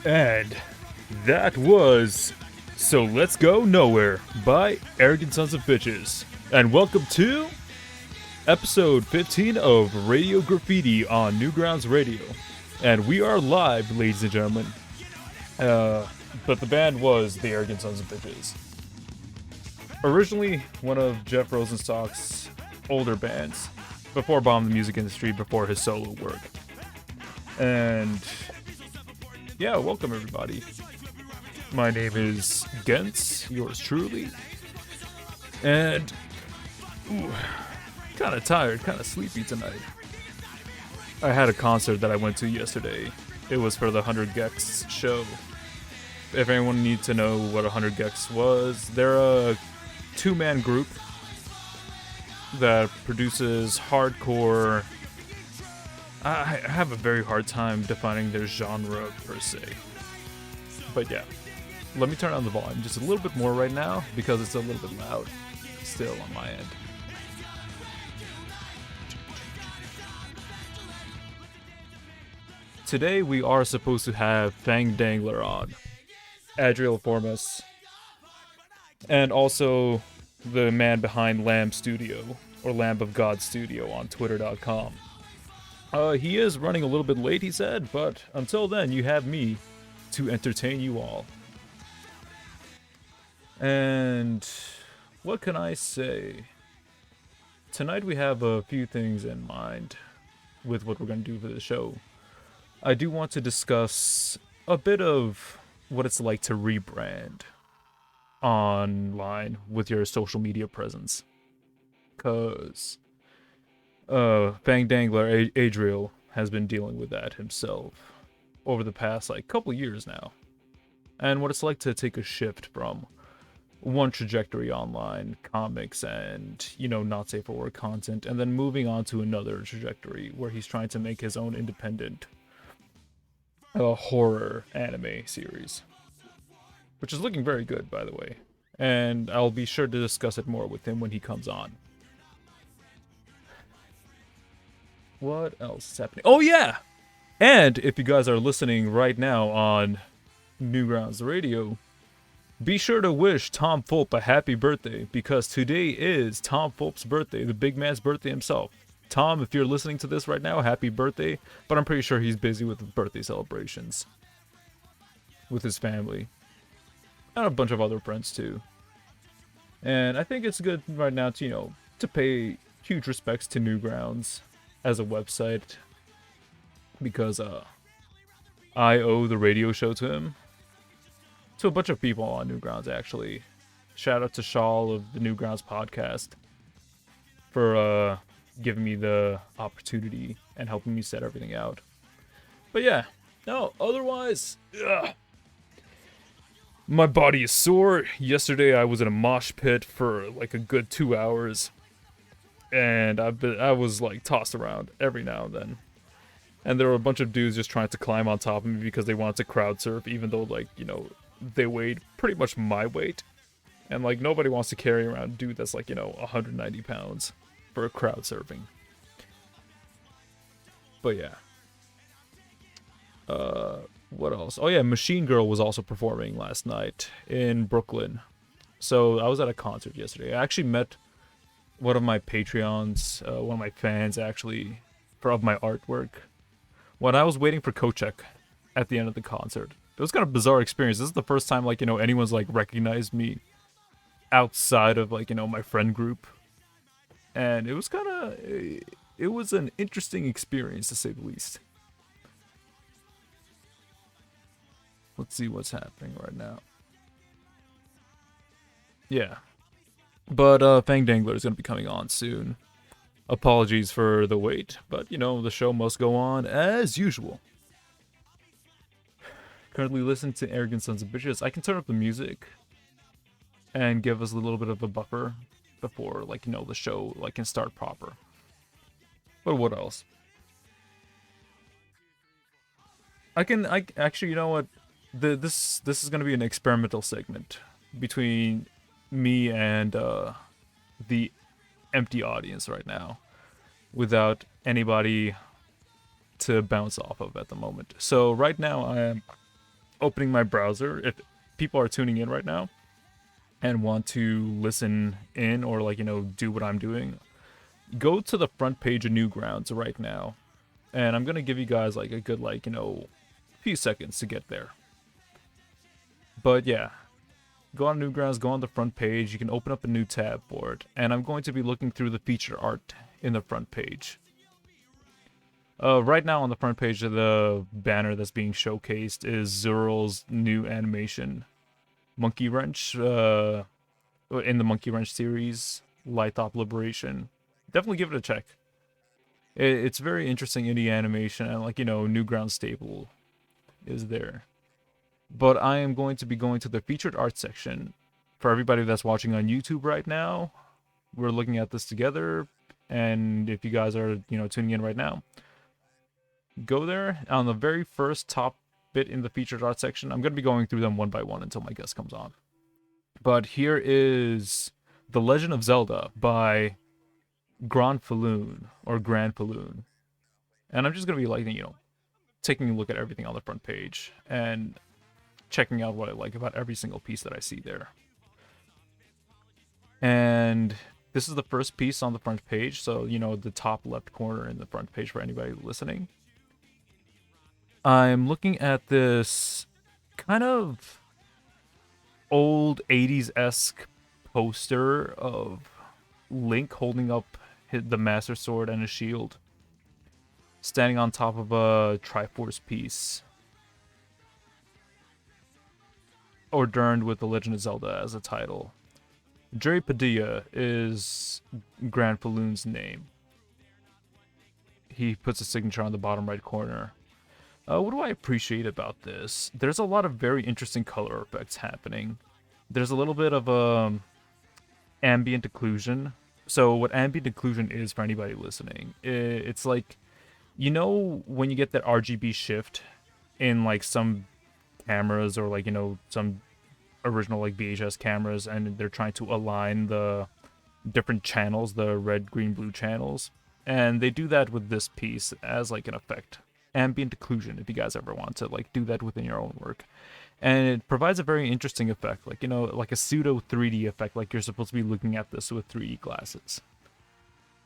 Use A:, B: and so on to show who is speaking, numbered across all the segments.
A: And that was So Let's Go Nowhere by Arrogant Sons of Bitches. And welcome to episode 15 of Radio Graffiti on Newgrounds Radio. And we are live, ladies and gentlemen. But the band was the Arrogant Sons of Bitches. Originally one of Jeff Rosenstock's older bands, before bombing the music industry, before his solo work. And yeah, welcome everybody. My name is Gents, yours truly. And kind of tired, kind of sleepy tonight. I had a concert that I went to yesterday. It was for the 100 Gex show. If anyone needs to know what 100 Gex was, they're a two-man group that produces hardcore. I have a very hard time defining their genre per se. But yeah, let me turn on the volume just a little bit more right now because it's a little bit loud still on my end. Today we are supposed to have FANGDANGLER on, Adriel Formas, and also the man behind Lamb Studio, or Lamb of God Studio on Twitter.com. He is running a little bit late, he said, but until then, you have me to entertain you all. And what can I say? Tonight we have a few things in mind with what we're going to do for the show. I do want to discuss a bit of what it's like to rebrand online with your social media presence. Because FANGDANGLER, Adriel, has been dealing with that himself over the past couple years now. And what it's like to take a shift from one trajectory online, comics and, not safe for work content, and then moving on to another trajectory where he's trying to make his own independent horror anime series. Which is looking very good, by the way. And I'll be sure to discuss it more with him when he comes on. What else is happening? Oh, yeah! And if you guys are listening right now on Newgrounds Radio, be sure to wish Tom Fulp a happy birthday, because today is Tom Fulp's birthday, the big man's birthday himself. Tom, if you're listening to this right now, happy birthday, but I'm pretty sure he's busy with birthday celebrations with his family. And a bunch of other friends, too. And I think it's good right now to, to pay huge respects to Newgrounds as a website, because I owe the radio show to him. To a bunch of people on Newgrounds, actually. Shout out to Shawl of the Newgrounds podcast for giving me the opportunity and helping me set everything out. But yeah, no, otherwise, my body is sore. Yesterday I was in a mosh pit for a good 2 hours. And I was tossed around every now and then. And there were a bunch of dudes just trying to climb on top of me because they wanted to crowd surf, even though they weighed pretty much my weight. And nobody wants to carry around a dude that's 190 pounds for crowd surfing. But yeah. What else? Oh yeah, Machine Girl was also performing last night in Brooklyn. So I was at a concert yesterday. I actually met one of my Patreons, one of my fans actually, of my artwork, when I was waiting for Kochek at the end of the concert. It was kind of a bizarre experience. This is the first time anyone's recognized me outside of my friend group. And it was it was an interesting experience to say the least. Let's see what's happening right now. Yeah. But FANGDANGLER is going to be coming on soon. Apologies for the wait, but the show must go on as usual. Currently listening to Arrogant Sons of Bitches. I can turn up the music and give us a little bit of a buffer before the show can start proper. But what else? I actually, you know what? This is going to be an experimental segment between me and the empty audience right now, without anybody to bounce off of at the moment. So right now I am opening my browser, if people are tuning in right now and want to listen in or like, do what I'm doing, go to the front page of Newgrounds right now. And I'm going to give you guys like a good, like, few seconds to get there. But yeah, go on Newgrounds, go on the front page. You can open up a new tab for it. And I'm going to be looking through the featured art in the front page. Right now on the front page of the banner that's being showcased is Zurl's new animation, Monkey Wrench, in the Monkey Wrench series, Lithoth Liberation. Definitely give it a check. It's very interesting indie animation, and like, Newgrounds staple is there. But I am going to be going to the featured art section. For everybody that's watching on YouTube right now, we're looking at this together, and if you guys are, tuning in right now, go there. On the very first top bit in the featured art section, I'm going to be going through them one by one until my guest comes on. But here is The Legend of Zelda by Grand Falloon. And I'm just going to be like, taking a look at everything on the front page and checking out what I like about every single piece that I see there. And this is the first piece on the front page, so, the top left corner in the front page for anybody listening. I'm looking at this kind of old 80s-esque poster of Link holding up the Master Sword and a shield, standing on top of a Triforce piece, adorned with The Legend of Zelda as a title. Jerry Padilla is Grand Falloon's name. He puts a signature on the bottom right corner. What do I appreciate about this? There's a lot of very interesting color effects happening. There's a little bit of ambient occlusion. So what ambient occlusion is, for anybody listening, it's like, when you get that RGB shift in like some cameras or like, some original like VHS cameras, and they're trying to align the different channels, the red, green, blue channels. And they do that with this piece as like an effect. Ambient occlusion, if you guys ever want to like do that within your own work. And it provides a very interesting effect, like, like a pseudo 3D effect, like you're supposed to be looking at this with 3D glasses.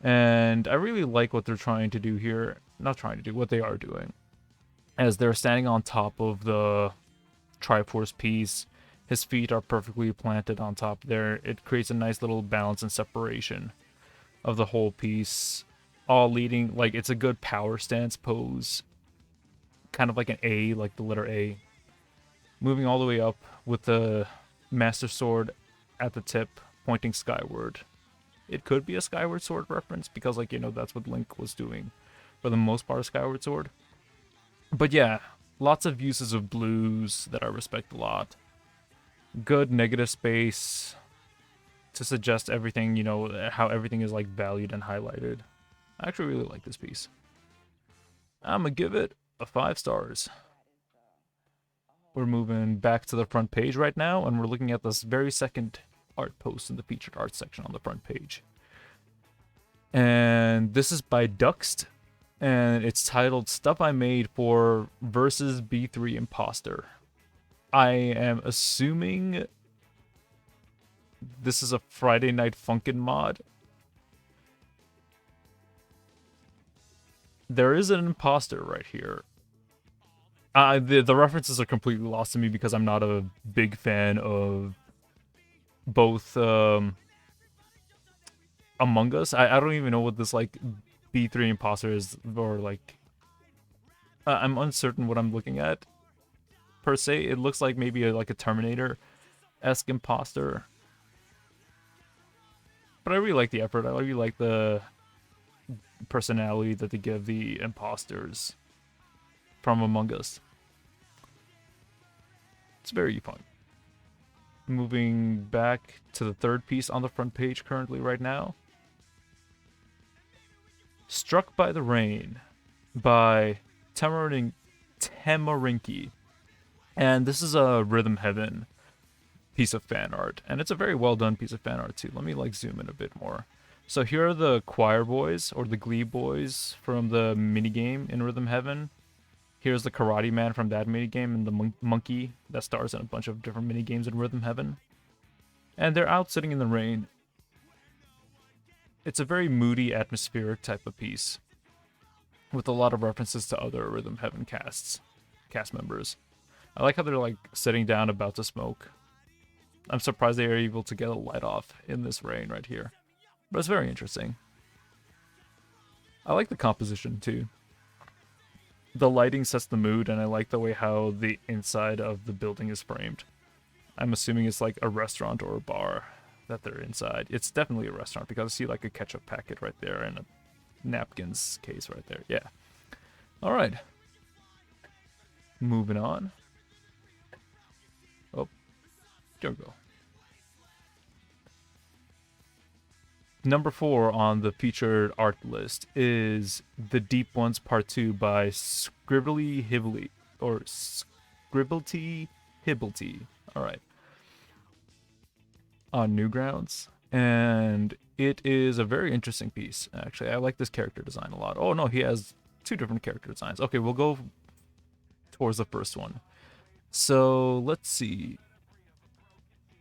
A: And I really like what they're trying to do here. Not trying to do, what they are doing. As they're standing on top of the Triforce piece, his feet are perfectly planted on top there. It creates a nice little balance and separation of the whole piece. All leading, like, it's a good power stance pose. Kind of like an A, like the letter A. Moving all the way up with the Master Sword at the tip, pointing skyward. It could be a Skyward Sword reference, because, like, that's what Link was doing for the most part of Skyward Sword. But yeah, lots of uses of blues that I respect a lot. Good negative space to suggest everything, how everything is, like, valued and highlighted. I actually really like this piece. I'm gonna give it a 5 stars. We're moving back to the front page right now, and we're looking at this very second art post in the featured art section on the front page. And this is by Duxt, and it's titled Stuff I Made for versus B3 Imposter. I am assuming this is a Friday Night Funkin' mod. There is an imposter right here. The references are completely lost to me because I'm not a big fan of both Among Us. I don't even know what this like B3 imposter is, or like I'm uncertain what I'm looking at per se. It looks like maybe like a Terminator-esque imposter, but I really like the effort. I really like the personality that they give the imposters from Among Us. It's very fun. Moving back to the third piece on the front page currently right now. Struck by the Rain by Tamarinki. And this is a Rhythm Heaven piece of fan art. And it's a very well done piece of fan art too. Let me like zoom in a bit more. So here are the choir boys, or the Glee boys, from the minigame in Rhythm Heaven. Here's the Karate Man from that minigame and the monkey that stars in a bunch of different minigames in Rhythm Heaven. And they're out sitting in the rain. It's a very moody, atmospheric type of piece, with a lot of references to other Rhythm Heaven cast members. I like how they're like sitting down about to smoke. I'm surprised they are able to get a light off in this rain right here. But it's very interesting. I like the composition too. The lighting sets the mood, and I like the way how the inside of the building is framed. I'm assuming it's like a restaurant or a bar that they're inside. It's definitely a restaurant because I see like a ketchup packet right there and a napkins case right there. Yeah. All right. Moving on. Oh, there we go. Number 4 on the featured art list is The Deep Ones Part 2 by Scribbly Hibblety, or Scribblety Hibblety. Alright. On Newgrounds. And it is a very interesting piece, actually. I like this character design a lot. Oh no, he has 2 different character designs. Okay, we'll go towards the first one. So, let's see.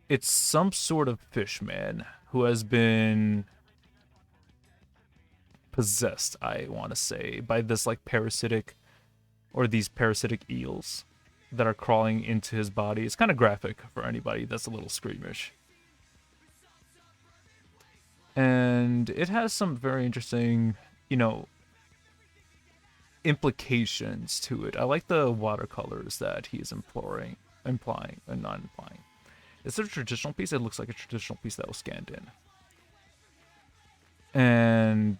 A: It's some sort of fishman who has been possessed, I want to say, by this like parasitic, or these parasitic eels that are crawling into his body. It's kind of graphic for anybody that's a little squeamish. And it has some very interesting, you know, implications to it. I like the watercolors that he is implying and not implying. It's a traditional piece. It looks like a traditional piece that was scanned in. And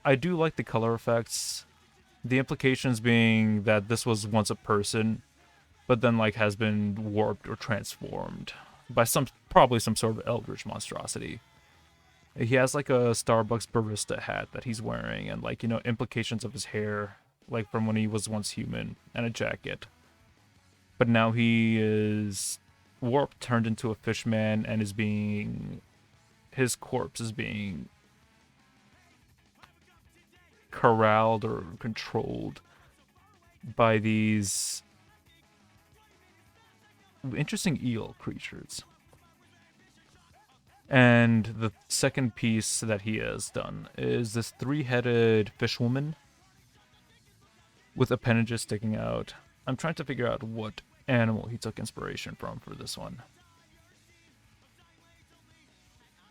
A: I do like the color effects. The implications being that this was once a person, but then like has been warped or transformed by probably some sort of eldritch monstrosity. He has like a Starbucks barista hat that he's wearing, and like, you know, implications of his hair, like from when he was once human, and a jacket. But now he is warped, turned into a fishman, and his corpse is being corralled or controlled by these interesting eel creatures. And the second piece that he has done is this 3-headed fishwoman with appendages sticking out. I'm trying to figure out what animal he took inspiration from for this one.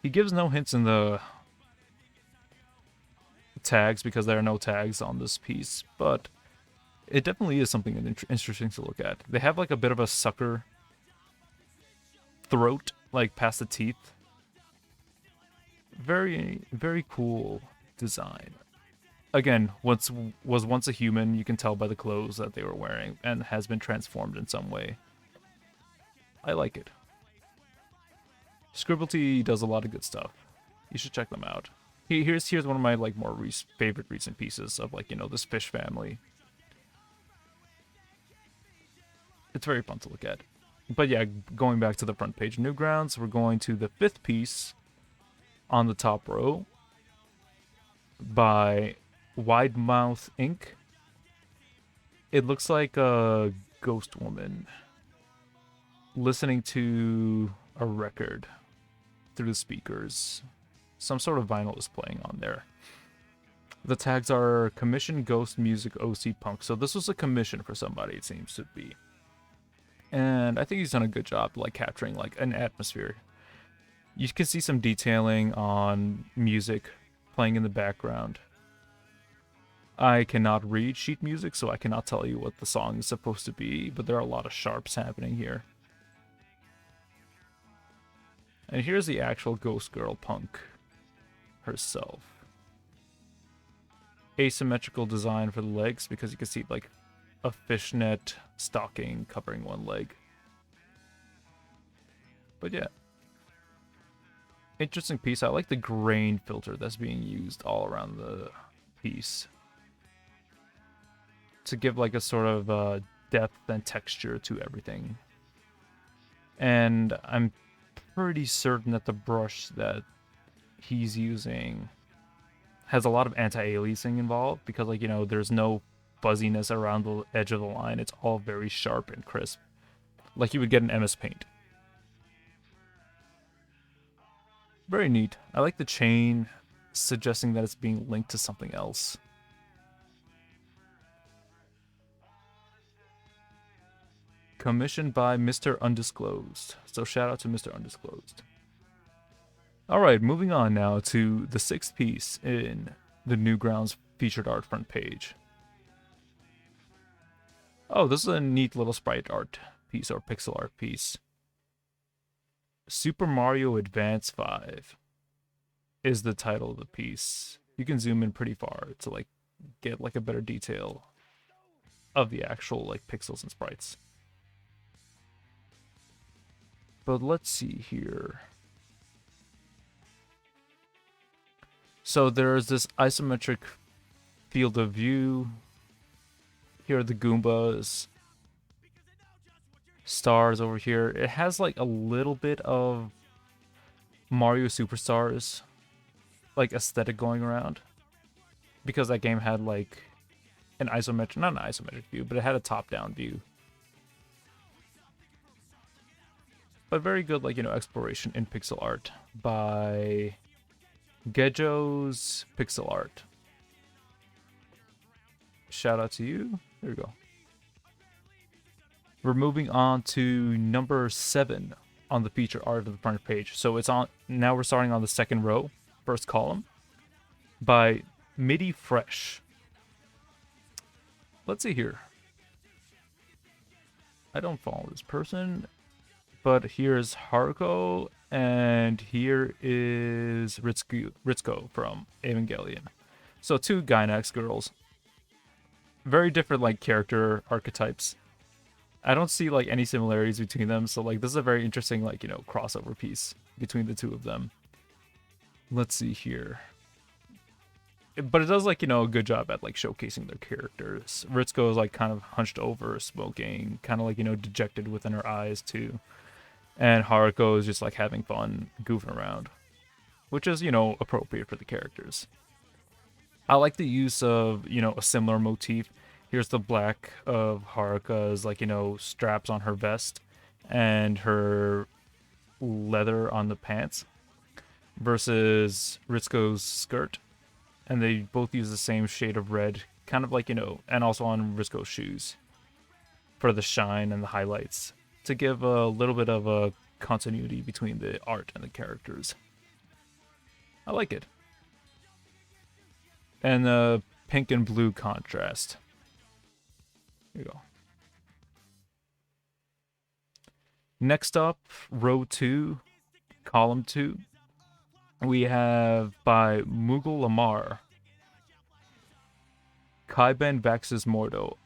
A: He gives no hints in the tags because there are no tags on this piece, but it definitely is something interesting to look at. They have like a bit of a sucker throat, like past the teeth. Very, very cool design. Again, was once a human, you can tell by the clothes that they were wearing, and has been transformed in some way. I like it. Scribblety does a lot of good stuff. You should check them out. Here's one of my like more favorite recent pieces of like, you know, this fish family. It's very fun to look at. But yeah, going back to the front page Newgrounds, we're going to the 5th piece on the top row by Wide Mouth Inc. It looks like a ghost woman listening to a record through the speakers. Some sort of vinyl is playing on there. The tags are commission, ghost, music, OC, punk. So this was a commission for somebody, it seems to be. And I think he's done a good job like capturing like an atmosphere. You can see some detailing on music playing in the background. I cannot read sheet music, so I cannot tell you what the song is supposed to be, but there are a lot of sharps happening here. And here's the actual ghost girl punk herself. Asymmetrical design for the legs, because you can see like a fishnet stocking covering one leg. But yeah. Interesting piece. I like the grain filter that's being used all around the piece to give like a sort of depth and texture to everything. And I'm pretty certain that the brush that he's using has a lot of anti-aliasing involved because, like, you know, there's no fuzziness around the edge of the line. It's all very sharp and crisp, like you would get in MS Paint. Very neat. I like the chain, suggesting that it's being linked to something else. Commissioned by Mr. Undisclosed. So shout out to Mr. Undisclosed. Alright, moving on now to the 6th piece in the Newgrounds featured art front page. Oh, this is a neat little sprite art piece, or pixel art piece. Super Mario Advance 5 is the title of the piece. You can zoom in pretty far to like get like a better detail of the actual like pixels and sprites. But let's see here. So there's this isometric field of view. Here are the Goombas. Stars over here. It has like a little bit of Mario Superstars like aesthetic going around, because that game had like an isometric, not an isometric view, but it had a top-down view. But very good, like, you know, exploration in pixel art by Gejo's Pixel Art. Shout out to you. There we go. We're moving on to number 7 on the feature art of the front page. So it's on, now we're starting on the second row, first column, by MIDI Fresh. Let's see here. I don't follow this person, but here's Haruko, and here is Ritsuko from Evangelion. So 2 Gainax girls. Very different like character archetypes. I don't see like any similarities between them, so like this is a very interesting like, you know, crossover piece between the 2 of them. Let's see here. But it does like, you know, a good job at like showcasing their characters. Ritsuko is like kind of hunched over, smoking, kind of like, you know, dejected within her eyes too. And Haruko is just like having fun, goofing around, which is, you know, appropriate for the characters. I like the use of, you know, a similar motif. Here's the black of Haruka's, like, you know, straps on her vest and her leather on the pants versus Ritsuko's skirt. And they both use the same shade of red, kind of like, you know, and also on Ritsuko's shoes for the shine and the highlights, to give a little bit of a continuity between the art and the characters. I like it. And the pink and blue contrast. Here you go. Next up, row 2, column 2, we have by Mughal Lamar, Kaiben Vaxis Mordo.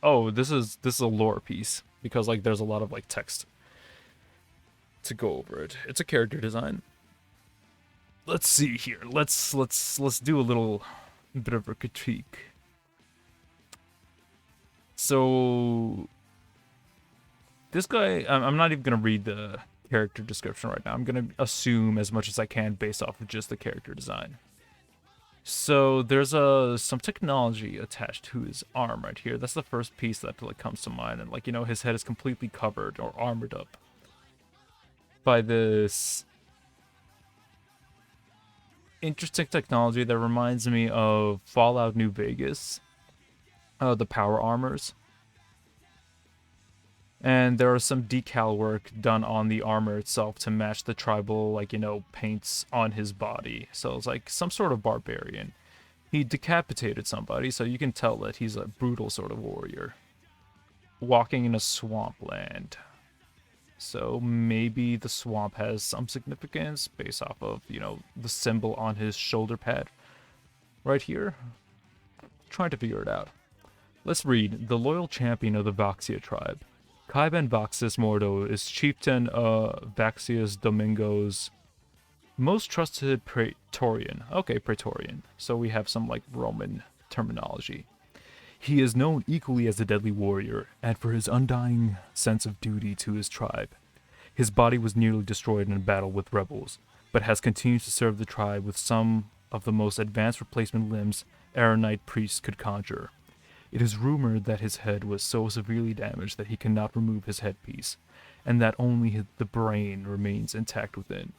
A: Oh, this is a lore piece, because like there's a lot of like text to go over it. It's a character design. Let's see here. Let's do a little bit of a critique. So this guy, I'm not even gonna read the character description right now. I'm gonna assume as much as I can based off of just the character design. So there's some technology attached to his arm right here. That's the first piece that like comes to mind, and like, you know, his head is completely covered or armored up by this interesting technology that reminds me of Fallout New Vegas, the power armors. And there are some decal work done on the armor itself to match the tribal, like, you know, paints on his body. So it's like some sort of barbarian. He decapitated somebody, so you can tell that he's a brutal sort of warrior, walking in a swampland. So maybe the swamp has some significance based off of, you know, the symbol on his shoulder pad right here. Trying to figure it out. Let's read. The loyal champion of the Vaxia tribe, Kaiben Vaxis Mordo, is chieftain Vaxius Domingo's most trusted Praetorian. Okay, Praetorian. So we have some like Roman terminology. He is known equally as a deadly warrior, and for his undying sense of duty to his tribe. His body was nearly destroyed in a battle with rebels, but has continued to serve the tribe with some of the most advanced replacement limbs Aranite priests could conjure. It is rumored that his head was so severely damaged that he cannot remove his headpiece, and that only the brain remains intact within.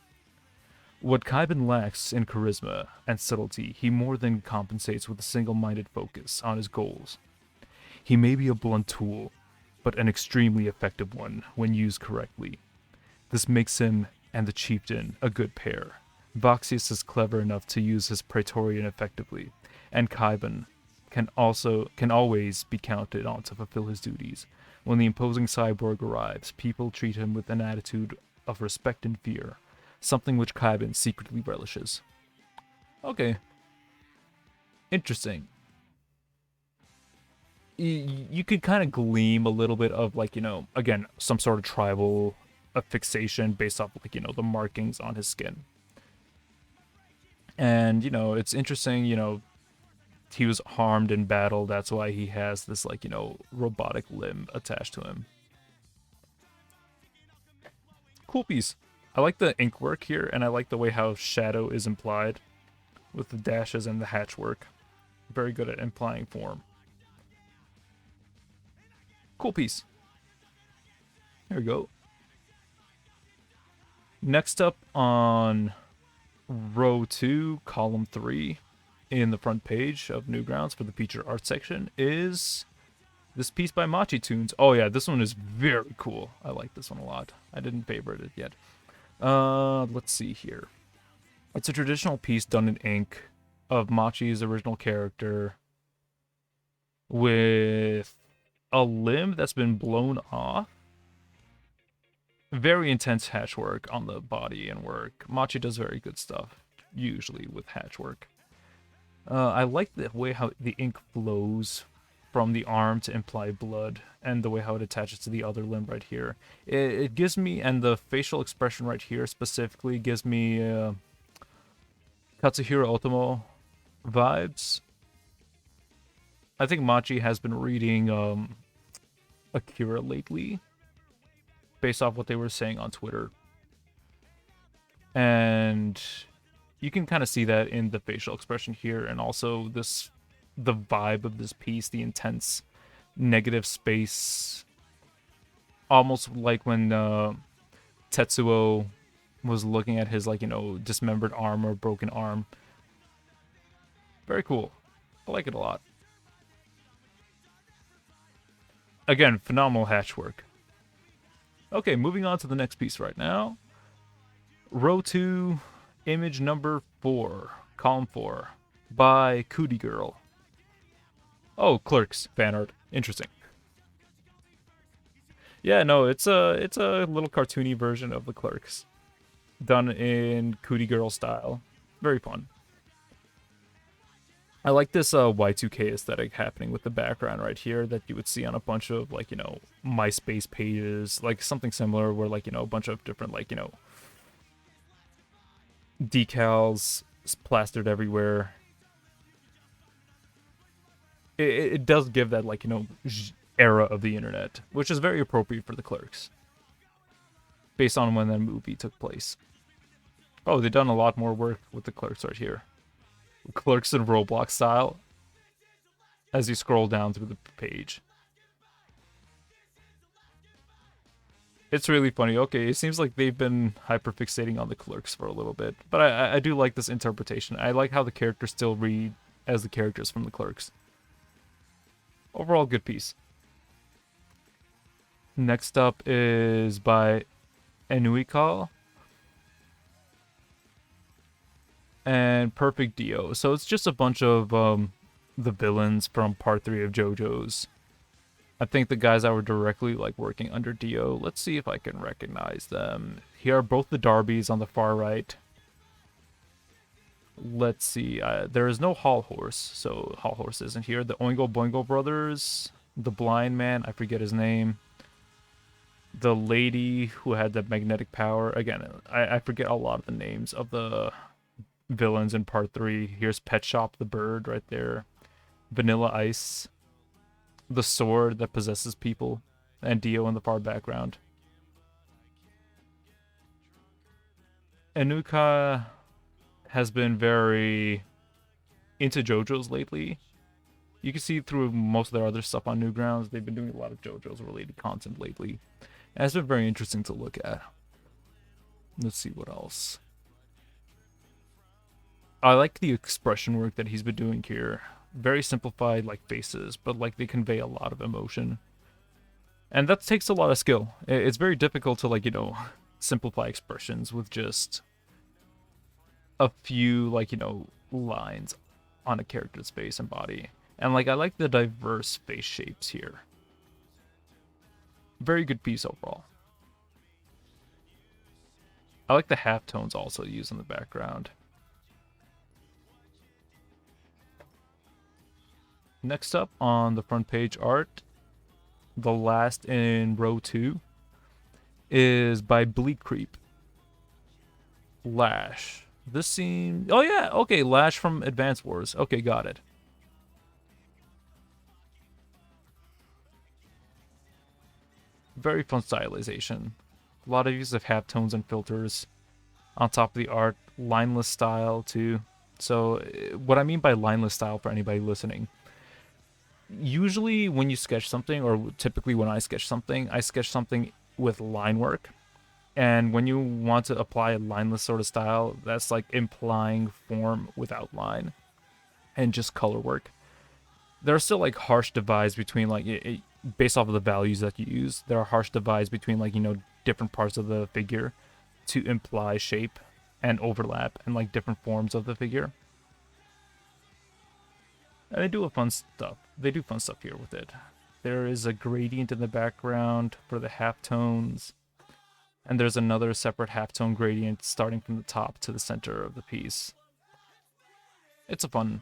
A: What Kaiban lacks in charisma and subtlety, he more than compensates with a single-minded focus on his goals. He may be a blunt tool, but an extremely effective one when used correctly. This makes him and the chieftain a good pair. Voxius is clever enough to use his Praetorian effectively, and Kaiban can always be counted on to fulfill his duties. When the imposing cyborg arrives, people treat him with an attitude of respect and fear, something which Kaiban secretly relishes. Okay. Interesting. You could kind of glean a little bit of, like, you know, again, some sort of tribal fixation based off, like, you know, the markings on his skin. And, you know, it's interesting, you know, he was harmed in battle. That's why he has this, like, you know, robotic limb attached to him. Cool piece. I like the ink work here, and I like the way how shadow is implied with the dashes and the hatch work. Very good at implying form. Cool piece. There we go. Next up on row 2, column 3, in the front page of Newgrounds for the feature art section is this piece by Machi Tunes. Oh yeah, this one is very cool. I like this one a lot. I didn't favorite it yet. Let's see here. It's a traditional piece done in ink of Machi's original character with a limb that's been blown off. Very intense hatch work on the body and work. Machi does very good stuff, usually with hatch work. I like the way how the ink flows from the arm to imply blood, and the way how it attaches to the other limb right here. It gives me, and the facial expression right here specifically gives me Katsuhiro Otomo vibes. I think Machi has been reading Akira lately, based off what they were saying on Twitter. And you can kind of see that in the facial expression here, and also the vibe of this piece, the intense negative space, almost like when Tetsuo was looking at his, like, you know, dismembered arm or broken arm. Very cool. I like it a lot. Again, phenomenal hatch work. Okay, moving on to the next piece right now. Row 2, image number 4, column 4, by Cootie Girl. Oh, Clerks fan art. Interesting. Yeah, no, it's a little cartoony version of the Clerks, done in Cootie Girl style. Very fun. I like this Y2K aesthetic happening with the background right here that you would see on a bunch of, like, you know, MySpace pages, like something similar where, like, you know, a bunch of different, like, you know, decals plastered everywhere. It does give that, like, you know, era of the internet, which is very appropriate for the Clerks, based on when that movie took place. Oh, they've done a lot more work with the Clerks right here. Clerks in Roblox style as you scroll down through the page. It's really funny. Okay, it seems like they've been hyperfixating on the Clerks for a little bit, but I do like this interpretation. I like how the characters still read as the characters from the Clerks. Overall, good piece. Next up is by Enuikal and Perfect Dio. So it's just a bunch of the villains from part 3 of JoJo's. I think the guys that were directly, like, working under Dio. Let's see if I can recognize them. Here are both the Darbys on the far right. Let's see. There is no Hall Horse, so Hall Horse isn't here. The Oingo Boingo brothers. The blind man, I forget his name. The lady who had the magnetic power. Again, I forget a lot of the names of the villains in part 3. Here's Pet Shop the bird right there. Vanilla Ice. The sword that possesses people. And Dio in the far background. Enuka has been very into JoJo's lately. You can see through most of their other stuff on Newgrounds, they've been doing a lot of JoJo's related content lately. And it's been very interesting to look at. Let's see what else. I like the expression work that he's been doing here. Very simplified, like, faces, but, like, they convey a lot of emotion. And that takes a lot of skill. It's very difficult to, like, simplify expressions with just a few, like, lines on a character's face and body. And, like, I like the diverse face shapes here. Very good piece overall. I like the halftones also used in the background. Next up on the front page art, the last in row 2, is by Bleak Creep. Lash. This seems... Oh yeah, okay, Lash from Advance Wars. Okay, got it. Very fun stylization. A lot of use of halftones and filters on top of the art. Lineless style too. So what I mean by lineless style for anybody listening, usually when you sketch something, or typically when I sketch something with line work. And when you want to apply a lineless sort of style, that's like implying form without line and just color work. There are still like harsh divides between like based off of the values that you use. There are harsh divides between like different parts of the figure to imply shape and overlap and like different forms of the figure. And they do fun stuff. They do fun stuff here with it. There is a gradient in the background for the halftones. And there's another separate halftone gradient starting from the top to the center of the piece. It's a fun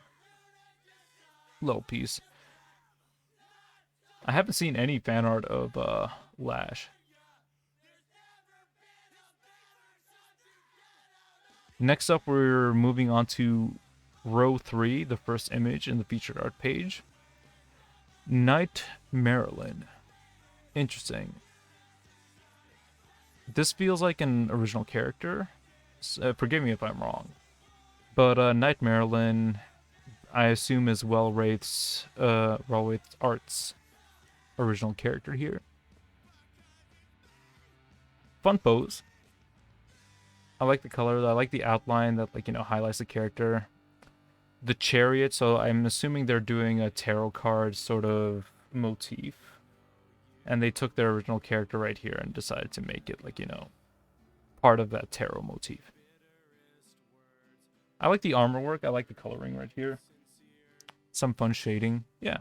A: little piece. I haven't seen any fan art of Lash. Next up, we're moving on to row 3, the first image in the featured art page. Night Marilyn. Interesting. This feels like an original character. Forgive me if I'm wrong. But Night Marilyn, I assume, is Wellwraith's Art's original character here. Fun pose. I like the color. I like the outline that highlights the character. The chariot, so I'm assuming they're doing a tarot card sort of motif. And they took their original character right here and decided to make it part of that tarot motif. I like the armor work. I like the coloring right here. Some fun shading. Yeah.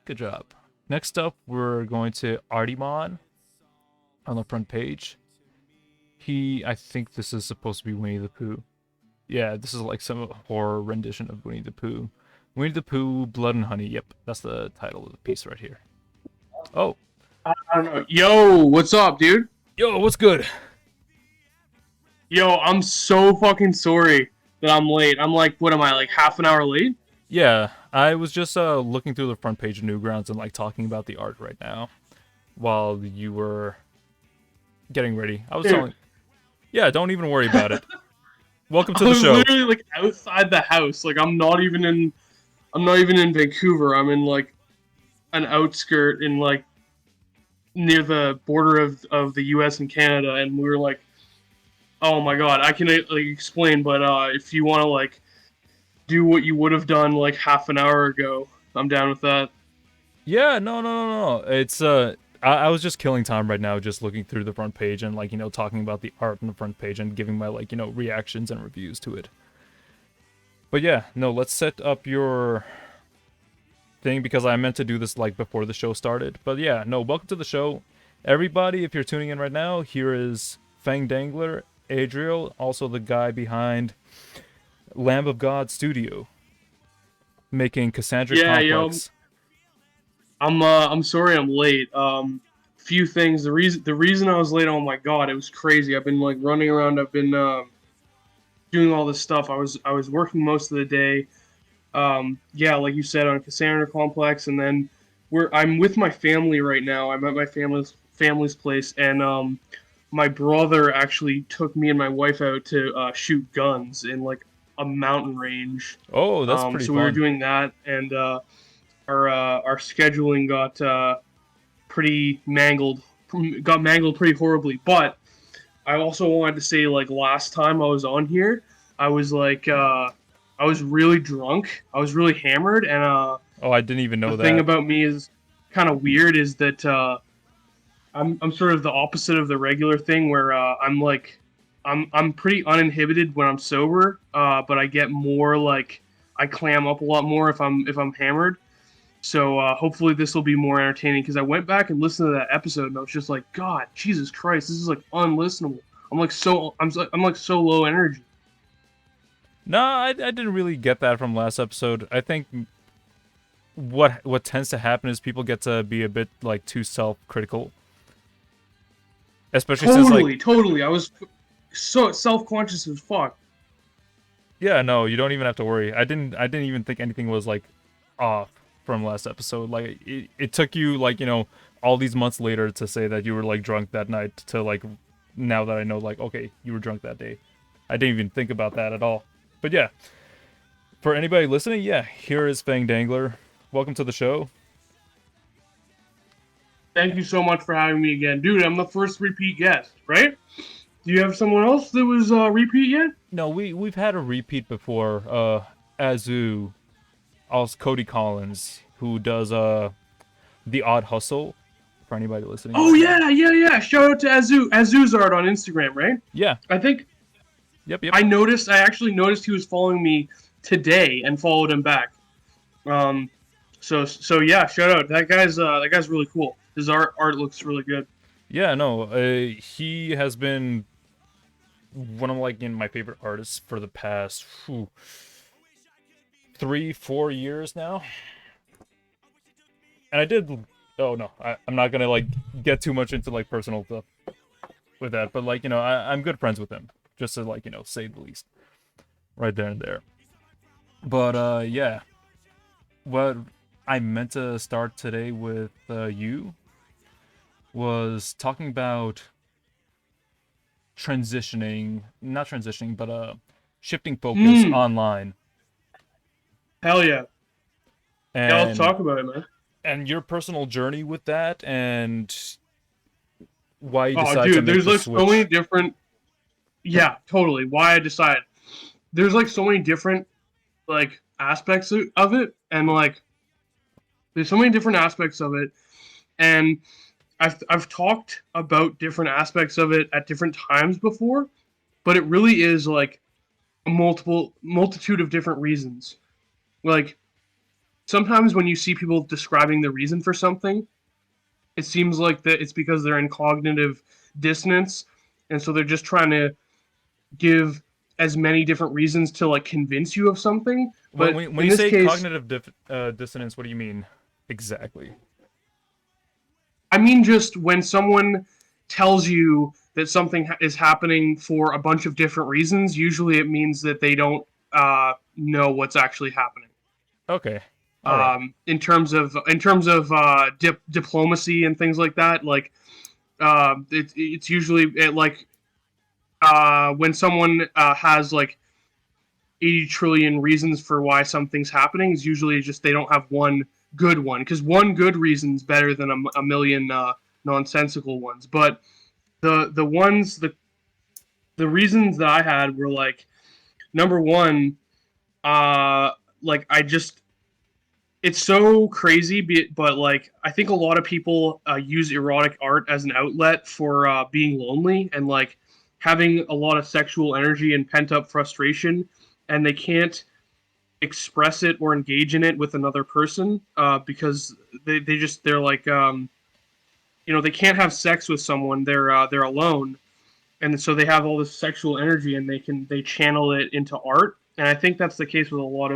A: Good job. Next up, we're going to Artimon on the front page. I think this is supposed to be Winnie the Pooh. Yeah, this is like some horror rendition of Winnie the Pooh. Winnie the Pooh, Blood and Honey. Yep, that's the title of the piece right here. Oh.
B: I don't know. Yo, what's up, dude?
A: Yo, what's good?
B: Yo, I'm so fucking sorry that I'm late. I'm like, what am I, like half an hour late?
A: Yeah, I was just looking through the front page of Newgrounds and talking about the art right now while you were getting ready. I was telling... Yeah, don't even worry about it. Welcome to the show.
B: I was literally outside the house. I'm not even in Vancouver. I'm in an outskirt in near the border of the US and Canada, and we were oh my god, I can explain, but if you want to do what you would have done half an hour ago, I'm down with that.
A: Yeah, no. It's I was just killing time right now, just looking through the front page and talking about the art on the front page and giving my reactions and reviews to it. But yeah, no, let's set up your thing because I meant to do this before the show started. But yeah, no, welcome to the show, everybody. If you're tuning in right now, here is FANGDANGLER, Adriel, also the guy behind Lamb of God Studio, making Cassandra Complex.
B: Yo. I'm sorry I'm late. Few things. The reason I was late, oh my god, it was crazy. I've been running around. I've been doing all this stuff. I was working most of the day. Yeah, like you said, on Cassandra Complex, and then I'm with my family right now. I'm at my family's place, and my brother actually took me and my wife out to shoot guns in like a mountain range.
A: Oh, that's pretty
B: So we were
A: fun.
B: doing that, and our scheduling got pretty mangled, got mangled pretty horribly. But I also wanted to say, like last time I was on here, I was like I was really drunk, I was really hammered, and
A: Oh, I didn't even
B: the
A: know
B: thing
A: that.
B: about me is kind of weird is that I'm sort of the opposite of the regular thing where I'm like I'm pretty uninhibited when I'm sober, but I get more like I clam up a lot more if I'm hammered. So hopefully this will be more entertaining because I went back and listened to that episode and I was just like, God, Jesus Christ, this is like unlistenable. I'm like so low energy.
A: No, I didn't really get that from last episode. I think what tends to happen is people get to be a bit like too self-critical, especially since like
B: Totally. I was so self conscious as fuck.
A: yeah, no, you don't even have to worry. I didn't even think anything was like off from last episode. Like it took you like, all these months later to say that you were like drunk that night to like now that I know like okay, you were drunk that day. I didn't even think about that at all. But yeah, for anybody listening, yeah, here is Fang Dangler. Welcome to the show.
B: Thank you so much for having me again, dude. I'm the first repeat guest, right? Do you have someone else that was repeat yet?
A: No, we've had a repeat before. Azu, also Cody Collins, who does The Odd Hustle. For anybody listening
B: Oh
A: right now.
B: yeah. Shout out to Azu's art on Instagram, right?
A: Yeah.
B: I think
A: Yep.
B: I actually noticed he was following me today and followed him back. Um, so yeah, shout out. That guy's really cool. His art looks really good.
A: Yeah, no, he has been one of like my favorite artists for the past 3-4 years now. And I did. Oh no, I'm not gonna like get too much into like personal stuff with that, but like I'm good friends with him, just to like say the least, right there and there. But yeah, what I meant to start today with you was talking about transitioning, not transitioning, but shifting focus
B: Hmm.
A: online
B: Hell yeah. Yeah, let's
A: and
B: talk about it, man.
A: your personal journey with that and why you
B: Oh,
A: decided to
B: dude,
A: make
B: there's
A: the
B: like so many
A: switch.
B: different. Yeah, totally. Why I decided. There's like so many different like aspects of it, and like there's so many different aspects of it, and I've talked about different aspects of it at different times before, but it really is like a multitude of different reasons. Like sometimes when you see people describing the reason for something, it seems like that it's because they're in cognitive dissonance, and so they're just trying to give as many different reasons to like convince you of something. But
A: When
B: in
A: you
B: this
A: say
B: case,
A: cognitive dissonance, what do you mean exactly?
B: I mean just when someone tells you that something is happening for a bunch of different reasons, usually it means that they don't know what's actually happening.
A: Okay, all right.
B: In terms of diplomacy and things like that, like it's usually like when someone has like 80 trillion reasons for why something's happening is usually just they don't have one good one because one good reason's better than a million nonsensical ones. But the ones the reasons that I had were like number one, uh, like I just it's so crazy, but like I think a lot of people use erotic art as an outlet for being lonely and like having a lot of sexual energy and pent up frustration, and they can't express it or engage in it with another person because they're like they can't have sex with someone, they're alone, and so they have all this sexual energy and they channel it into art, and I think that's the case with a lot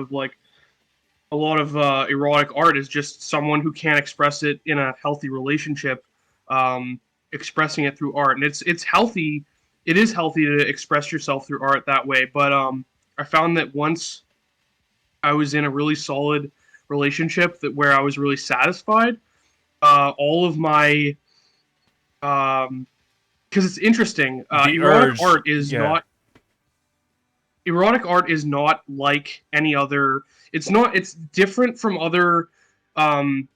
B: of erotic art is just someone who can't express it in a healthy relationship, um, expressing it through art, and it's healthy. It is healthy to express yourself through art that way, but I found that once I was in a really solid relationship that where I was really satisfied. All of my um, because it's interesting.
A: The urge, yeah,
B: Erotic art is not like any other. It's not. It's different from um,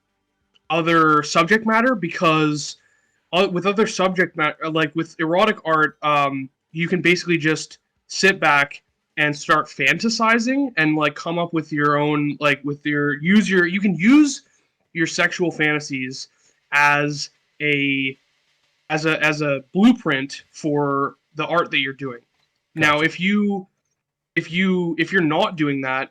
B: other subject matter because with other subject matter, like with erotic art, you can basically just sit back and start fantasizing and like come up with your own like with your use your you can use your sexual fantasies as a as a blueprint for the art that you're doing. Now,
A: gotcha.
B: if you're not doing that,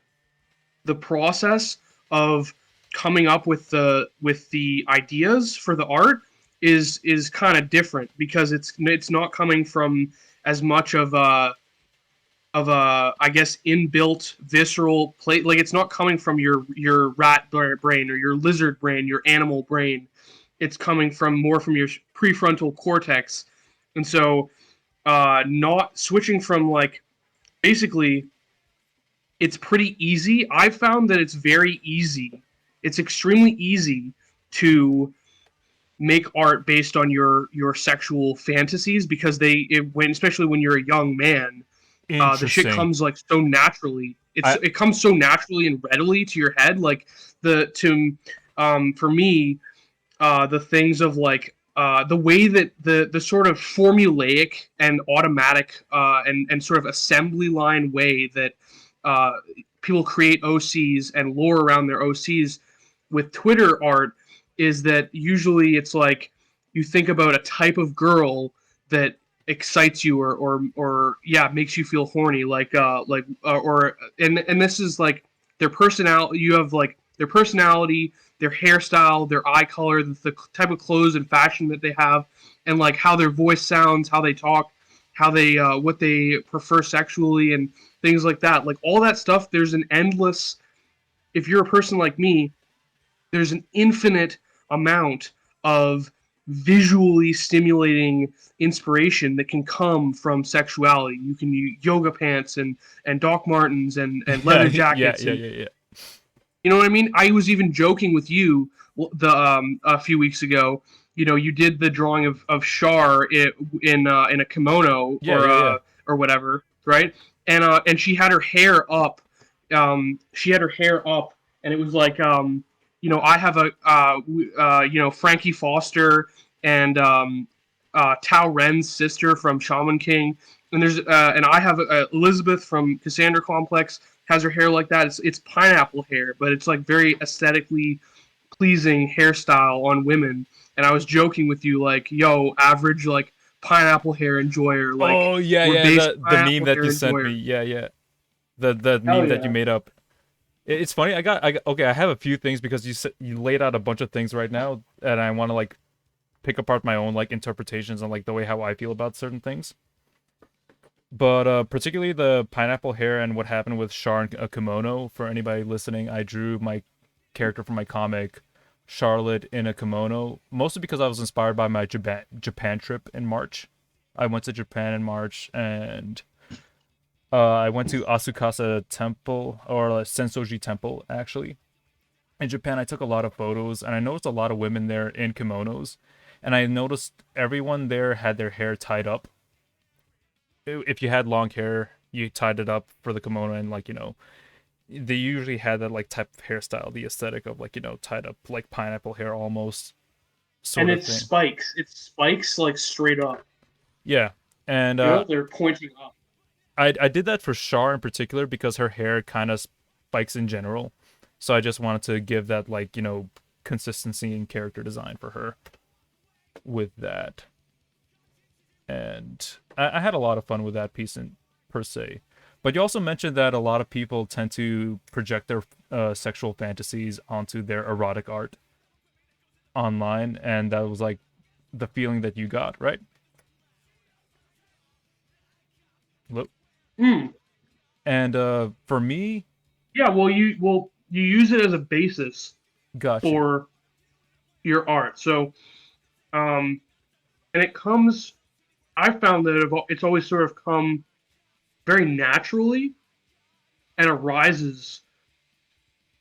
B: the process of coming up with the ideas for the art is kind of different because it's not coming from as much of a I guess inbuilt visceral plate, like it's not coming from your rat brain or your lizard brain, your animal brain. It's coming from more from your prefrontal cortex. And so not switching from like basically it's pretty easy. I've found that it's very easy. It's extremely easy to make art based on your sexual fantasies because when especially when you're a young man, the shit
A: Interesting.
B: comes like so naturally.
A: I
B: It comes so naturally and readily to your head. Like the to for me, the things of like the way that the sort of formulaic and automatic and sort of assembly line way that uh, people create OCs and lore around their OCs with Twitter art is that usually it's like you think about a type of girl that excites you or yeah makes you feel horny or and this is like their personality. You have like their personality, their hairstyle, their eye color, the type of clothes and fashion that they have, and like how their voice sounds, how they talk, how they what they prefer sexually, and things like that. Like all that stuff, there's an endless. If you're a person like me, there's an infinite amount of visually stimulating inspiration that can come from sexuality. You can use yoga pants and Doc Martens and
A: yeah
B: leather
A: yeah
B: jackets
A: yeah
B: and
A: yeah yeah.
B: you know what I mean? I was even joking with you a few weeks ago. You know, you did the drawing of Shar in a kimono
A: Yeah, yeah, yeah.
B: or whatever, right? And she had her hair up. She had her hair up, and it was like you know, I have a you know Frankie Foster and Tao Ren's sister from Shaman King, and and I have Elizabeth from Cassandra Complex has her hair like that. It's pineapple hair, but it's like very aesthetically pleasing hairstyle on women. And I was joking with you like, yo, average like pineapple hair enjoyer, like
A: Oh yeah,
B: we're
A: yeah.
B: basic
A: The meme
B: pineapple
A: that
B: hair
A: you sent me.
B: enjoyer.
A: Yeah, yeah. The
B: Hell
A: meme that you
B: yeah.
A: made up. It's funny. Okay. I have a few things because you laid out a bunch of things right now, and I want to like pick apart my own like interpretations and like the way how I feel about certain things. But particularly the pineapple hair and what happened with Char and a kimono. For anybody listening, I drew my character from my comic, Charlotte, in a kimono, mostly because I was inspired by my Japan trip in March. I went to Japan in March and I went to Asukasa Temple or Sensoji Temple actually. In Japan, I took a lot of photos and I noticed a lot of women there in kimonos, and I noticed everyone there had their hair tied up. If you had long hair, you tied it up for the kimono, and like they usually had that like type of hairstyle, the aesthetic of like tied up like pineapple hair almost
B: And
A: sort of
B: it's
A: thing.
B: spikes. It's spikes like straight up.
A: Yeah, and
B: You know, they're pointing up.
A: I did that for Char in particular because her hair kind of spikes in general, so I just wanted to give that like consistency in character design for her with that, and I had a lot of fun with that piece in per se. But you also mentioned that a lot of people tend to project their sexual fantasies onto their erotic art online, and that was like the feeling that you got, right? Hello?
B: Hmm.
A: And for me,
B: Yeah. You use it as a basis
A: got you.
B: for your art. So um, and it comes. I found that it's always sort of come very naturally and arises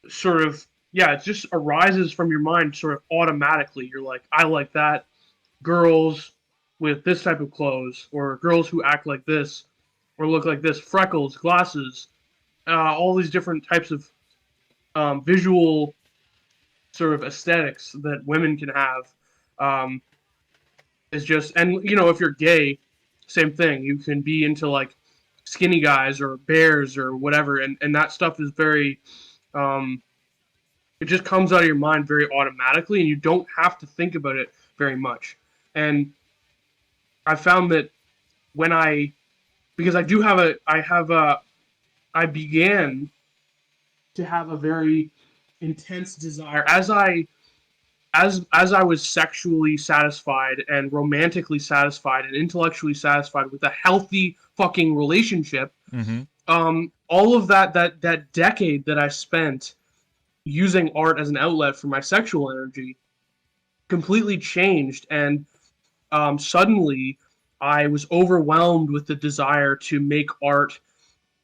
B: sort of yeah, it just arises from your mind sort of automatically. You're like, I like that. Girls, with this type of clothes, or girls who act like this or look like this, freckles, glasses, all these different types of visual sort of aesthetics that women can have. Um, is just, and if you're gay, same thing. You can be into like skinny guys or bears or whatever, and that stuff is very um, it just comes out of your mind very automatically, and you don't have to think about it very much. And I found that when because I do have I began to have a very intense desire as I was sexually satisfied and romantically satisfied and intellectually satisfied with a healthy fucking relationship.
A: Mm-hmm.
B: All of that decade that I spent using art as an outlet for my sexual energy completely changed, and suddenly I was overwhelmed with the desire to make art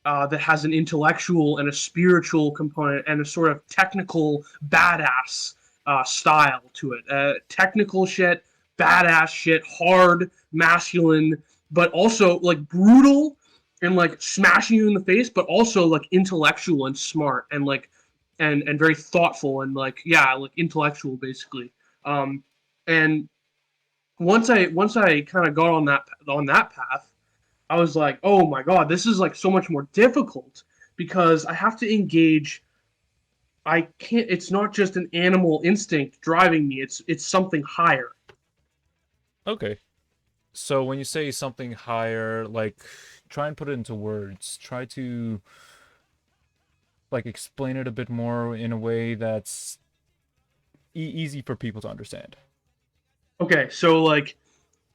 B: that has an intellectual and a spiritual component and a sort of technical badass style to it. Technical shit, badass shit, hard, masculine, but also like brutal and like smashing you in the face, but also like intellectual and smart and like and very thoughtful and like like intellectual basically. Um, and once I kind of got on that path, I was like, oh my god, this is like so much more difficult because I have to engage. I can't. It's not just an animal instinct driving me. It's something higher.
A: Okay. So when you say something higher, like, try and put it into words. Try to, like, explain it a bit more in a way that's easy for people to understand.
B: Okay, so like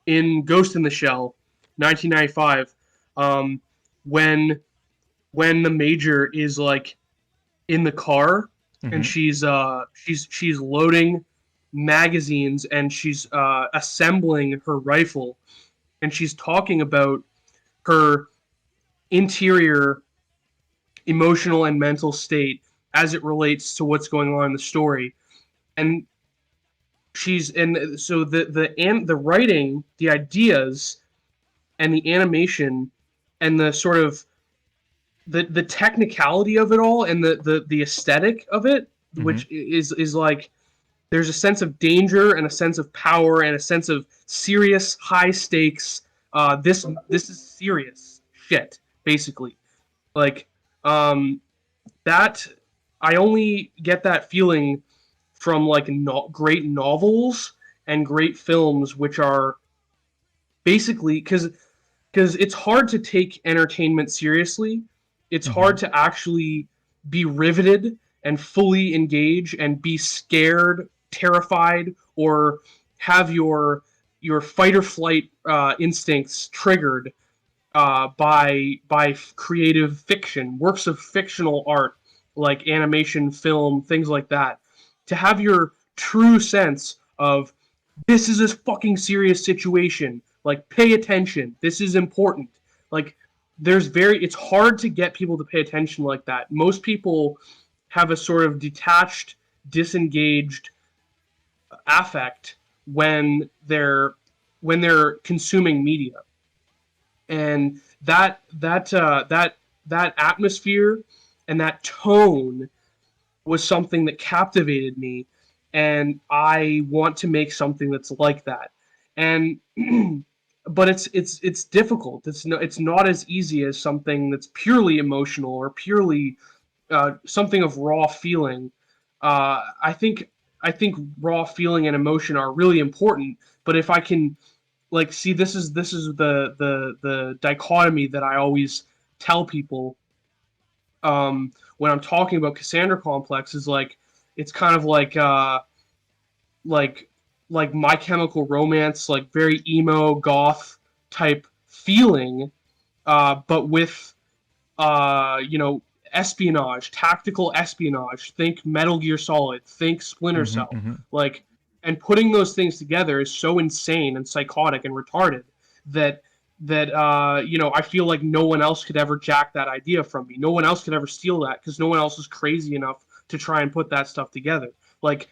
B: in Ghost in the Shell, 1995, um, when when the major is like in the car and
A: Mm-hmm.
B: she's loading magazines and she's assembling her rifle and she's talking about her interior emotional and mental state as it relates to what's going on in the story. And so the writing, the ideas, and the animation, and the sort of the technicality of it all, and the aesthetic of it,
A: Mm-hmm.
B: which is like there's a sense of danger and a sense of power and a sense of serious high stakes. This is serious shit, basically. Like um, that I only get that feeling from like great novels and great films, which are basically because it's hard to take entertainment seriously. It's
A: Mm-hmm.
B: hard to actually be riveted and fully engage and be scared, terrified, or have your fight or flight instincts triggered by creative fiction, works of fictional art like animation, film, things like that. To have your true sense of this is a fucking serious situation. Like, pay attention. This is important. Like, it's hard to get people to pay attention like that. Most people have a sort of detached, disengaged affect when they're consuming media, and that atmosphere and that tone was something that captivated me, and I want to make something that's like that. And but it's difficult. It's not as easy as something that's purely emotional or purely something of raw feeling. I think raw feeling and emotion are really important. But if I can like see, this is the dichotomy that I always tell people when I'm talking about Cassandra Complex is like it's kind of like like My Chemical Romance, like very emo goth type feeling, but with espionage, tactical espionage. Think Metal Gear Solid, think Splinter
A: Mm-hmm.
B: Cell,
A: Mm-hmm.
B: like, and putting those things together is so insane and psychotic and retarded that I feel like no one else could ever jack that idea from me. No one else could ever steal that because no one else is crazy enough to try and put that stuff together. Like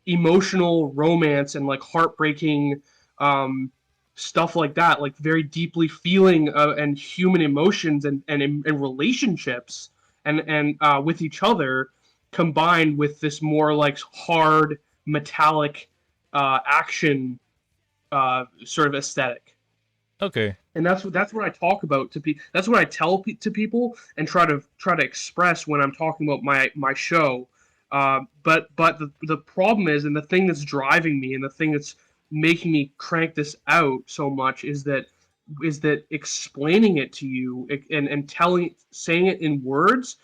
B: emotional romance and like heartbreaking um, stuff like that, like very deeply feeling and human emotions and relationships and with each other, combined with this more like hard metallic action sort of aesthetic.
A: Okay.
B: And that's what I talk about to people. That's what I tell to people and try to express when I'm talking about my show. But the problem is, and the thing that's driving me, and the thing that's making me crank this out so much is that explaining it to you and saying it in words,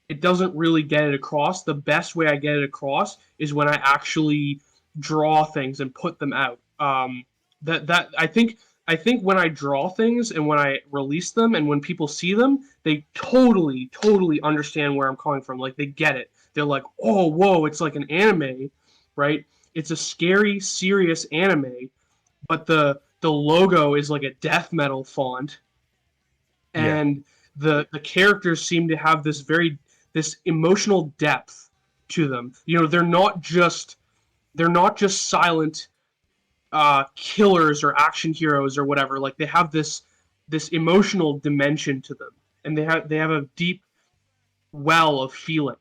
B: it doesn't really get it across. The best way I get it across is when I actually draw things and put them out. That I think when I draw things and when I release them and when people see them, they totally understand where I'm coming from. Like they get it. They're like, oh, whoa, it's like an anime, right? It's a scary, serious anime, but the logo is like a death metal font,
A: Yeah.
B: and the characters seem to have this emotional depth to them. They're not just silent killers or action heroes or whatever. Like they have this emotional dimension to them, and they have a deep well of feeling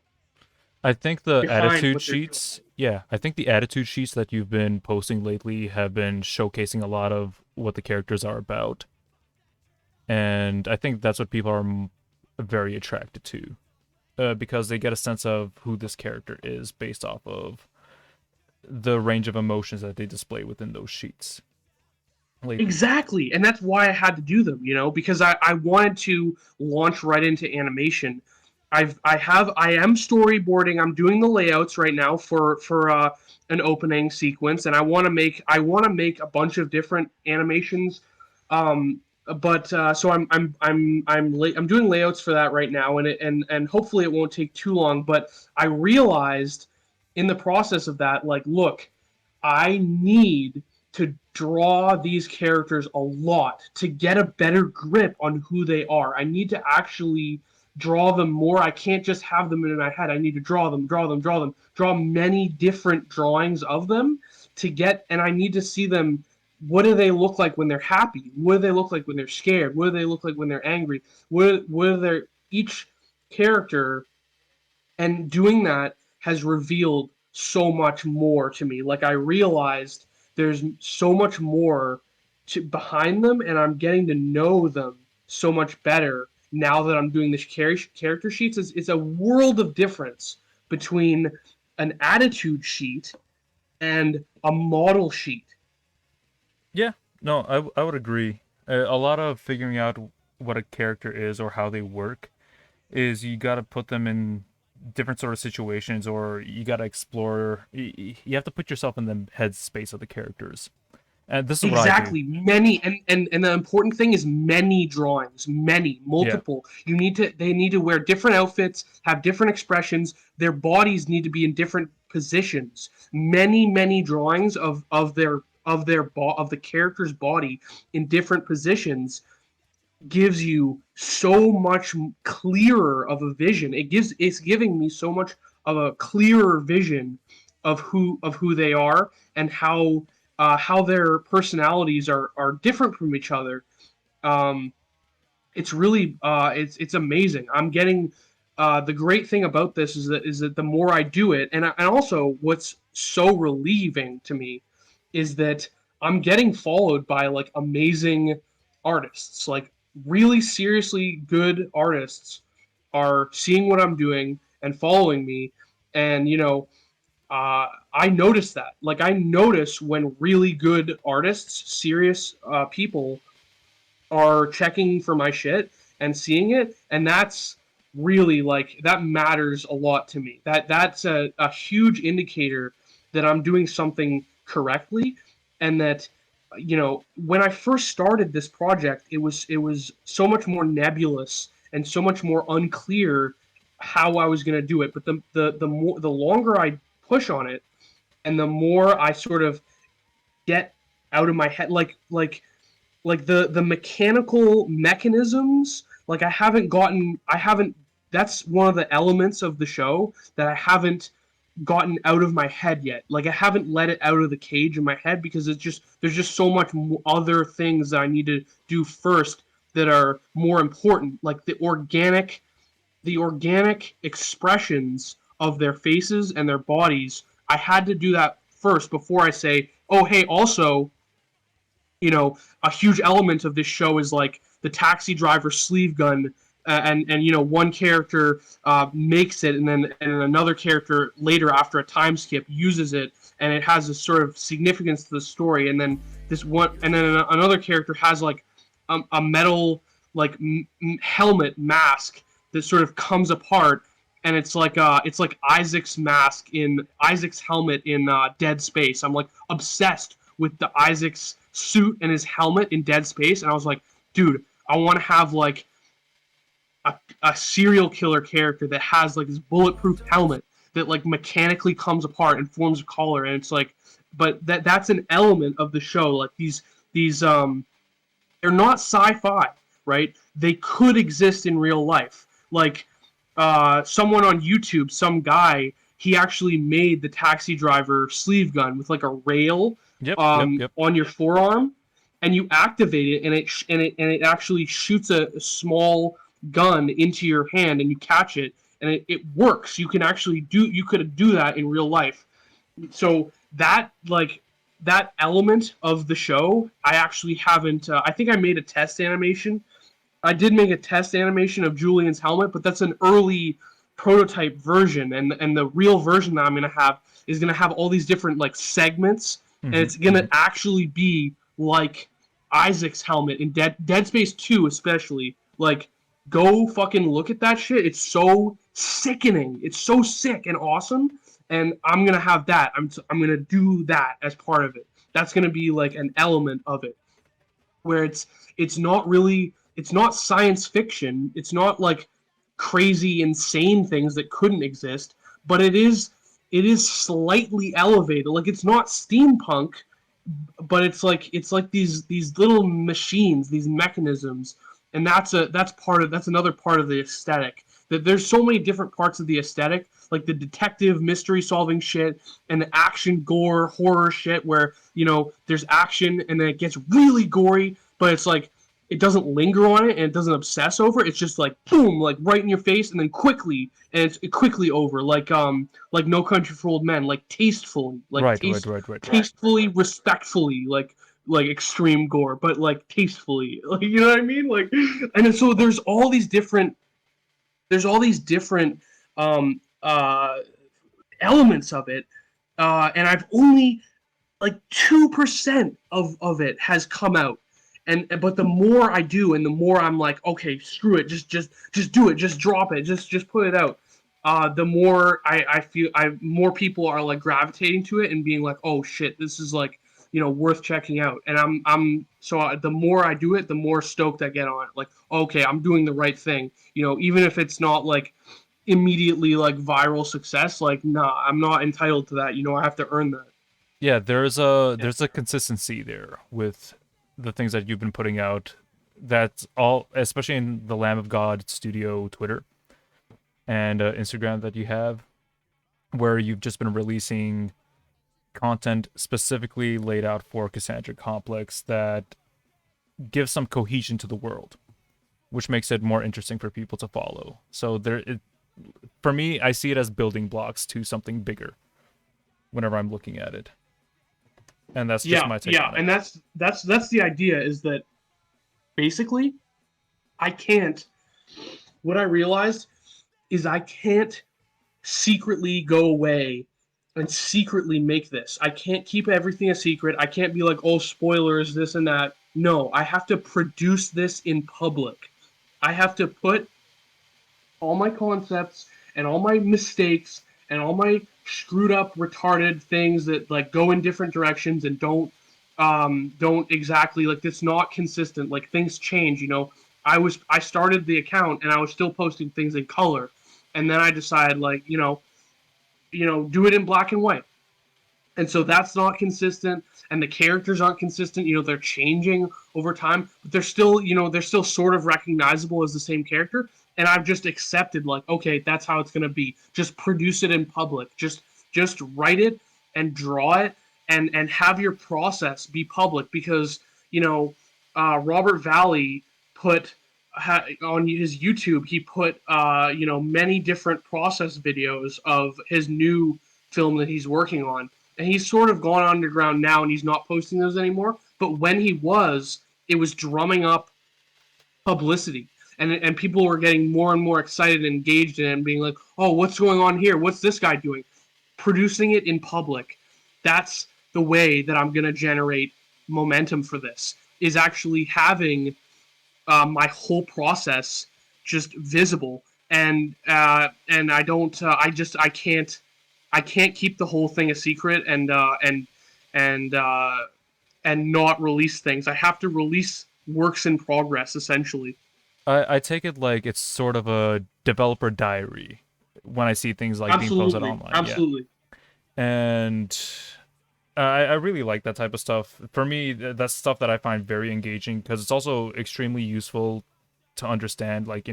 A: I think the
B: behind
A: attitude
B: what they're doing.
A: sheets, yeah, I think the attitude sheets that you've been posting lately have been showcasing a lot of what the characters are about. And I think that's what people are very attracted to, because they get a sense of who this character is based off of the range of emotions that they display within those sheets lately.
B: Exactly, and that's why I had to do them. Because I wanted to launch right into animation. I am storyboarding. I'm doing the layouts right now for an opening sequence, and I want to make a bunch of different animations. But so I'm doing layouts for that right now, and hopefully it won't take too long. But I realized in the process of that, like, look, I need to draw these characters a lot to get a better grip on who they are. I need to actually draw them more. I can't just have them in my head. I need to draw many different drawings of them and I need to see them. What do they look like when they're happy? What do they look like when they're scared? What do they look like when they're angry? What are their each character, and doing that has revealed so much more to me. Like I realized there's so much more behind them, and I'm getting to know them so much better now that I'm doing this character sheets. It's a world of difference between an attitude sheet and a model sheet.
A: Yeah, no, I would agree. A lot of figuring out what a character is or how they work is you got to put them in different sort of situations, or you got to explore. You have to put yourself in the head space of the characters, and this is what I do.
B: Exactly. Many, and the important thing is many drawings, many,
A: Yeah,
B: multiple. They need to wear different outfits, have different expressions. Their bodies need to be in different positions. Many drawings of the character's body in different positions gives you so much clearer of a vision. It's giving me so much of a clearer vision of who they are, and how their personalities are different from each other. Um, it's really it's amazing. I'm getting the great thing about this is that the more I do it, and also what's so relieving to me is that I'm getting followed by like amazing artists, like really seriously good artists are seeing what I'm doing and following me, and I notice that. Like I notice when really good artists, serious people are checking for my shit and seeing it, and that's really like that matters a lot to me. That's a huge indicator that I'm doing something correctly, and that when I first started this project, it was so much more nebulous and so much more unclear how I was going to do it. But the longer I push on it, and the more I sort of get out of my head, like the mechanical mechanisms, like I haven't, that's one of the elements of the show that I haven't gotten out of my head yet. Like I haven't let it out of the cage in my head because there's just so much other things that I need to do first that are more important, like the organic expressions of their faces and their bodies. I had to do that first before I say, "Oh, hey, also, a huge element of this show is like the taxi driver sleeve gun, and one character makes it, and then another character later after a time skip uses it, and it has this sort of significance to the story, and then another character has like a metal like helmet mask that sort of comes apart, and it's like Isaac's helmet in Dead Space. I'm like obsessed with the Isaac's suit and his helmet in Dead Space, and I was like, dude, I want to have like a serial killer character that has like this bulletproof helmet that like mechanically comes apart and forms a collar, and it's like, but that's an element of the show. Like these they're not sci-fi, right? They could exist in real life. Like someone on YouTube, some guy, he actually made the taxi driver sleeve gun with like a rail
A: Yep, yep, yep.
B: on your forearm, and you activate it, and it actually shoots a small gun into your hand, and you catch it, and it works. You could do that in real life. So that element of the show, I actually haven't. I think I made a test animation. I did make a test animation of Julian's helmet, but that's an early prototype version, and the real version that I'm gonna have is gonna have all these different like segments, and it's gonna actually be like Isaac's helmet in Dead Space 2 especially. Like, go fucking look at that shit. It's so sickening. It's so sick and awesome, and I'm gonna have that. I'm gonna do that as part of it. That's gonna be like an element of it where it's not really, it's not science fiction. It's not like crazy insane things that couldn't exist, but it is slightly elevated. Like it's not steampunk, but it's like these little machines, these mechanisms, and that's another part of the aesthetic. That there's so many different parts of the aesthetic, like the detective mystery solving shit and the action gore horror shit, where there's action and then it gets really gory, but it's like it doesn't linger on it and it doesn't obsess over it. It's just like boom, like right in your face, and then quickly, and it's quickly over, like No Country for Old Men, like tastefully,
A: Right.
B: tastefully, respectfully, like extreme gore, but like tastefully, like you know what I mean, like, and so there's all these different um elements of it, and I've only like 2% of it has come out, and but the more I do, and the more I'm like, okay, screw it, just do it, just drop it, just put it out. The more I feel, more people are like gravitating to it and being like, oh shit, this is like worth checking out. And the more I do it, the more stoked I get on it. Like, okay, I'm doing the right thing. Even if it's not like immediately like viral success, like nah, I'm not entitled to that. I have to earn that.
A: Yeah,
B: Yeah.
A: there's a consistency there with the things that you've been putting out. That's all, especially in the Lamb of God Studio Twitter and Instagram that you have, where you've just been releasing content specifically laid out for Cassandra Complex that gives some cohesion to the world, which makes it more interesting for people to follow. So for me, I see it as building blocks to something bigger whenever I'm looking at it, and that's just
B: Yeah,
A: my take
B: yeah,
A: on it.
B: and that's the idea, is that basically I can't. What I realized is I can't secretly go away and secretly make this. I can't keep everything a secret. I can't be like, oh, spoilers, this and that. No, I have to produce this in public. I have to put all my concepts and all my mistakes and all my screwed up retarded things that like go in different directions and don't exactly, like, it's not consistent, like things change. I started the account and I was still posting things in color, and then I decided, like, do it in black and white, and so that's not consistent, and the characters aren't consistent. They're changing over time, but they're still sort of recognizable as the same character, and I've just accepted, like, okay, that's how it's going to be. Just produce it in public. Just Just write it and draw it, and have your process be public, because Robert Valley put on his YouTube, he put many different process videos of his new film that he's working on, and he's sort of gone underground now, and he's not posting those anymore. But when he was, it was drumming up publicity, and people were getting more and more excited and engaged in it, and being like, "Oh, what's going on here? What's this guy doing?" Producing it in public. That's the way that I'm gonna generate momentum for this. Is actually having my whole process just visible, and I don't I can't keep the whole thing a secret, and and not release things. I have to release works in progress, essentially.
A: I take it like it's sort of a developer diary when I see things like being posted
B: Absolutely,
A: online. Yeah.
B: absolutely.
A: And I really like that type of stuff. For me, that's stuff that I find very engaging because it's also extremely useful to understand, like,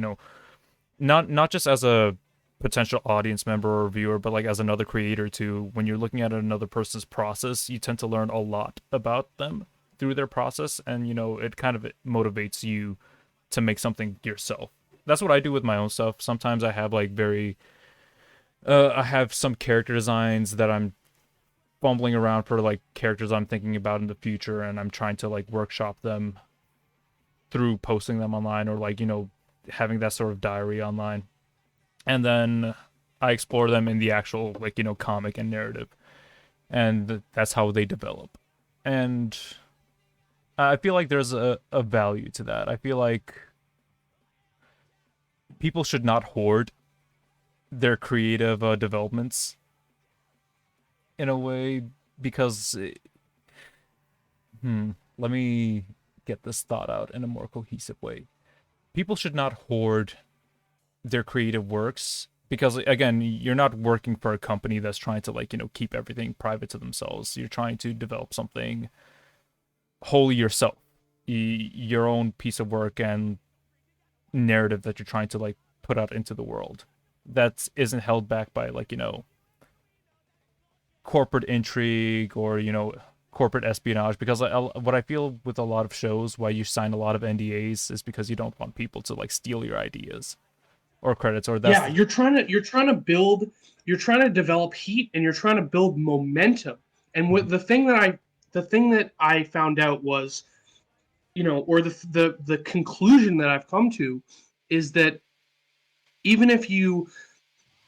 A: not just as a potential audience member or viewer, but like as another creator too. When you're looking at another person's process, you tend to learn a lot about them through their process, and it kind of motivates you to make something yourself. That's what I do with my own stuff. Sometimes I have like I have some character designs that I'm fumbling around for, like characters I'm thinking about in the future, and I'm trying to like workshop them through posting them online, or like having that sort of diary online, and then I explore them in the actual like comic and narrative, and that's how they develop. And I feel like there's a value to that. I feel like people should not hoard their creative developments in a way, because let me get this thought out in a more cohesive way. People should not hoard their creative works, because again, you're not working for a company that's trying to like keep everything private to themselves. You're trying to develop something wholly yourself, your own piece of work and narrative that you're trying to like put out into the world, that isn't held back by like corporate intrigue or corporate espionage. Because what I feel with a lot of shows, why you sign a lot of NDAs, is because you don't want people to like steal your ideas or credits, or
B: Yeah, you're trying to develop heat, and you're trying to build momentum. And what the thing that I found out was, or the conclusion that I've come to, is that even if you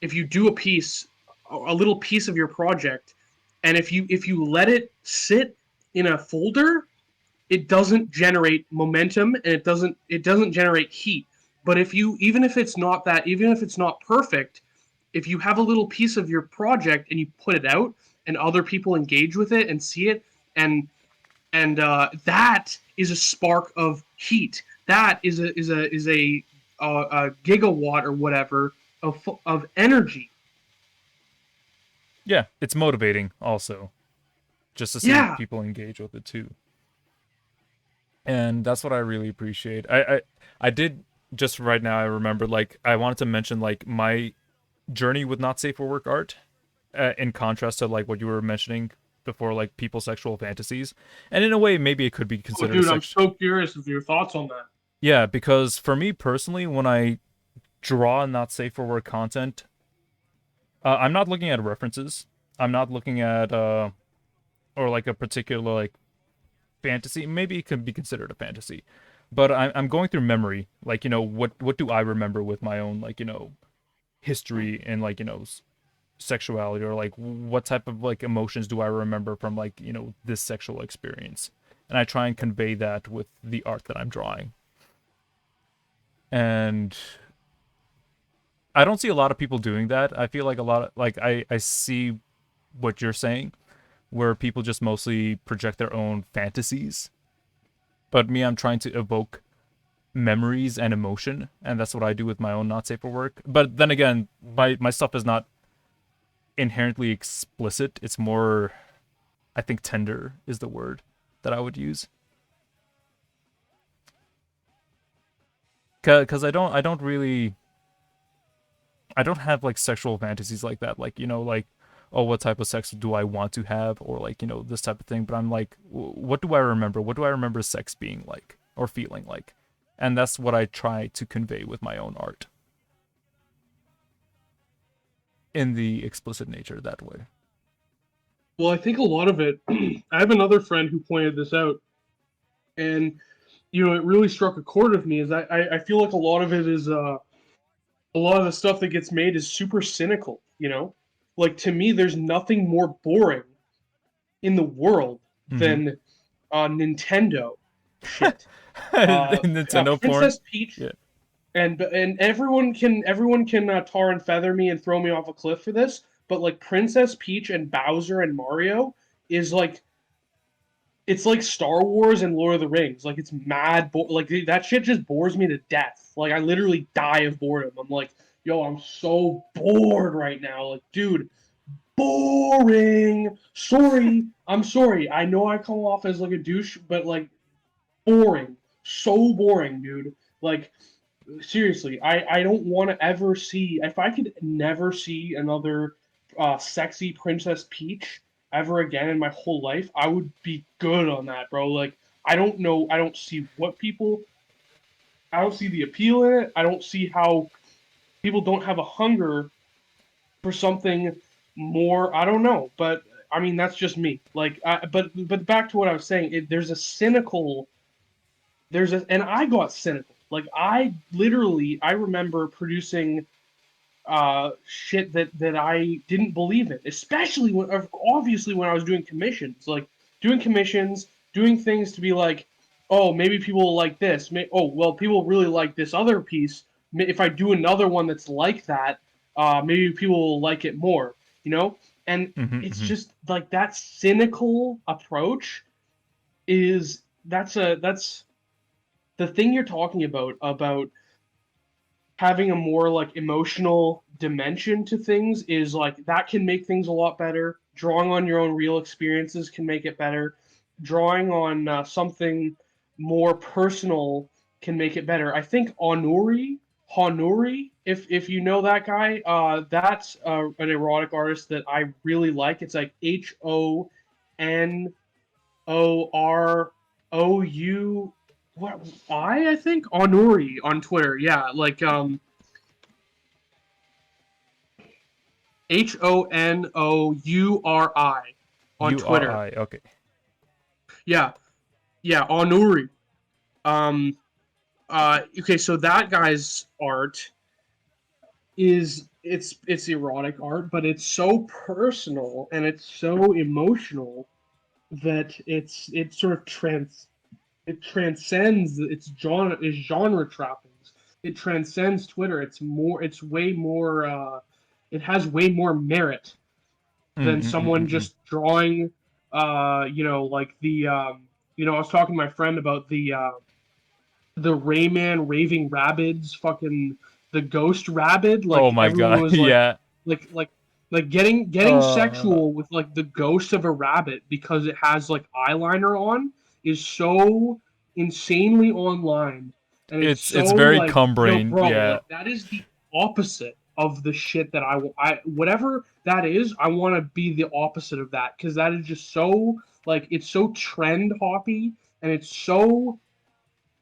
B: do a little piece of your project, and if you let it sit in a folder, it doesn't generate momentum, and it doesn't generate heat. But if you even if it's not perfect, if you have a little piece of your project and you put it out, and other people engage with it and see it, and that is a spark of heat. That a gigawatt or whatever of energy.
A: yeah, it's motivating also, just to see
B: Yeah,
A: people engage with it too. And that's what I really appreciate. I did, just right now I remember, like I wanted to mention like my journey with not safe for work art, in contrast to like what you were mentioning before, like people's sexual fantasies. And in a way, maybe it could be
B: oh,
A: considered a
B: dude, I'm
A: sex.
B: so curious of your thoughts on that.
A: Yeah, because for me personally, when I draw not safe for work content, I'm not looking at references. I'm not looking at or like a particular like fantasy. Maybe it could be considered a fantasy, but I'm going through memory. Like what do I remember with my own like history and like sexuality, or like what type of like emotions do I remember from like this sexual experience, and I try and convey that with the art that I'm drawing. And I don't see a lot of people doing that. I feel like a lot of like I see what you're saying, where people just mostly project their own fantasies. But me, I'm trying to evoke memories and emotion, and that's what I do with my own not safe for work. But then again, my stuff is not inherently explicit. It's more, I think, tender is the word that I would use. Cause I don't really, I don't have like sexual fantasies like that. Like like oh, what type of sex do I want to have, or like, this type of thing. But I'm like, what do I remember? What do I remember sex being like or feeling like? And that's what I try to convey with my own art in the explicit nature that way.
B: Well, I think a lot of it. I have another friend who pointed this out, and it really struck a chord with me. Is I feel like a lot of it is a lot of the stuff that gets made is super cynical. Like to me, there's nothing more boring in the world
A: Mm-hmm.
B: than Nintendo shit.
A: Nintendo porn.
B: Princess Peach,
A: Yeah.
B: and everyone can tar and feather me and throw me off a cliff for this, but like Princess Peach and Bowser and Mario is like it's like Star Wars and Lord of the Rings. Like it's mad, like that shit just bores me to death. Like I literally die of boredom. I'm like, yo, I'm so bored right now. Like, dude, boring. Sorry, I'm sorry. I know I come off as like a douche, but like boring, so boring, dude. Like seriously, I don't want to ever see. If I could never see another sexy Princess Peach ever again in my whole life, I would be good on that, bro. Like I don't know, I don't see what people. I don't see the appeal in it. I don't see how people don't have a hunger for something more. I don't know, but I mean that's just me. Like, but back to what I was saying. There's a cynical. And I got cynical. Like I remember producing shit that I didn't believe in, especially obviously when I was doing commissions, like doing commissions, doing things to be like, oh, maybe people will like this. Oh, well, people really like this other piece. If I do another one that's like that, maybe people will like it more, you know? And
A: Mm-hmm,
B: it's
A: mm-hmm.
B: just like that cynical approach that's the thing you're talking about having a more like emotional dimension to things is like that can make things a lot better. Drawing on your own real experiences can make it better. Drawing on something more personal can make it better. I think Honori, if you know that guy, that's an erotic artist that I really like. It's like HONOROU what I think Honori on Twitter. Yeah, like HONOURI on Twitter.
A: URI. Okay.
B: Yeah, yeah, Honori. Um okay, so that guy's art it's erotic art, but it's so personal and it's so emotional that it sort of it transcends its genre trappings. It transcends Twitter. It's way more it has way more merit than someone
A: Mm-mm-mm-mm-mm.
B: just drawing like I was talking to my friend about the Rayman Raving Rabbids fucking the Ghost Rabbid.
A: Oh
B: Like
A: my
B: everyone
A: god.
B: was
A: Yeah.
B: like like getting
A: Uh,
B: sexual with like the ghost of a rabbit because it has like eyeliner on is so insanely online, and it's
A: it's
B: so
A: very
B: like, yo,
A: cumbrain.
B: bro,
A: Yeah.
B: like that is the opposite of the shit that I whatever that is, I want to be the opposite of that because that is just so like it's so trend hoppy and it's so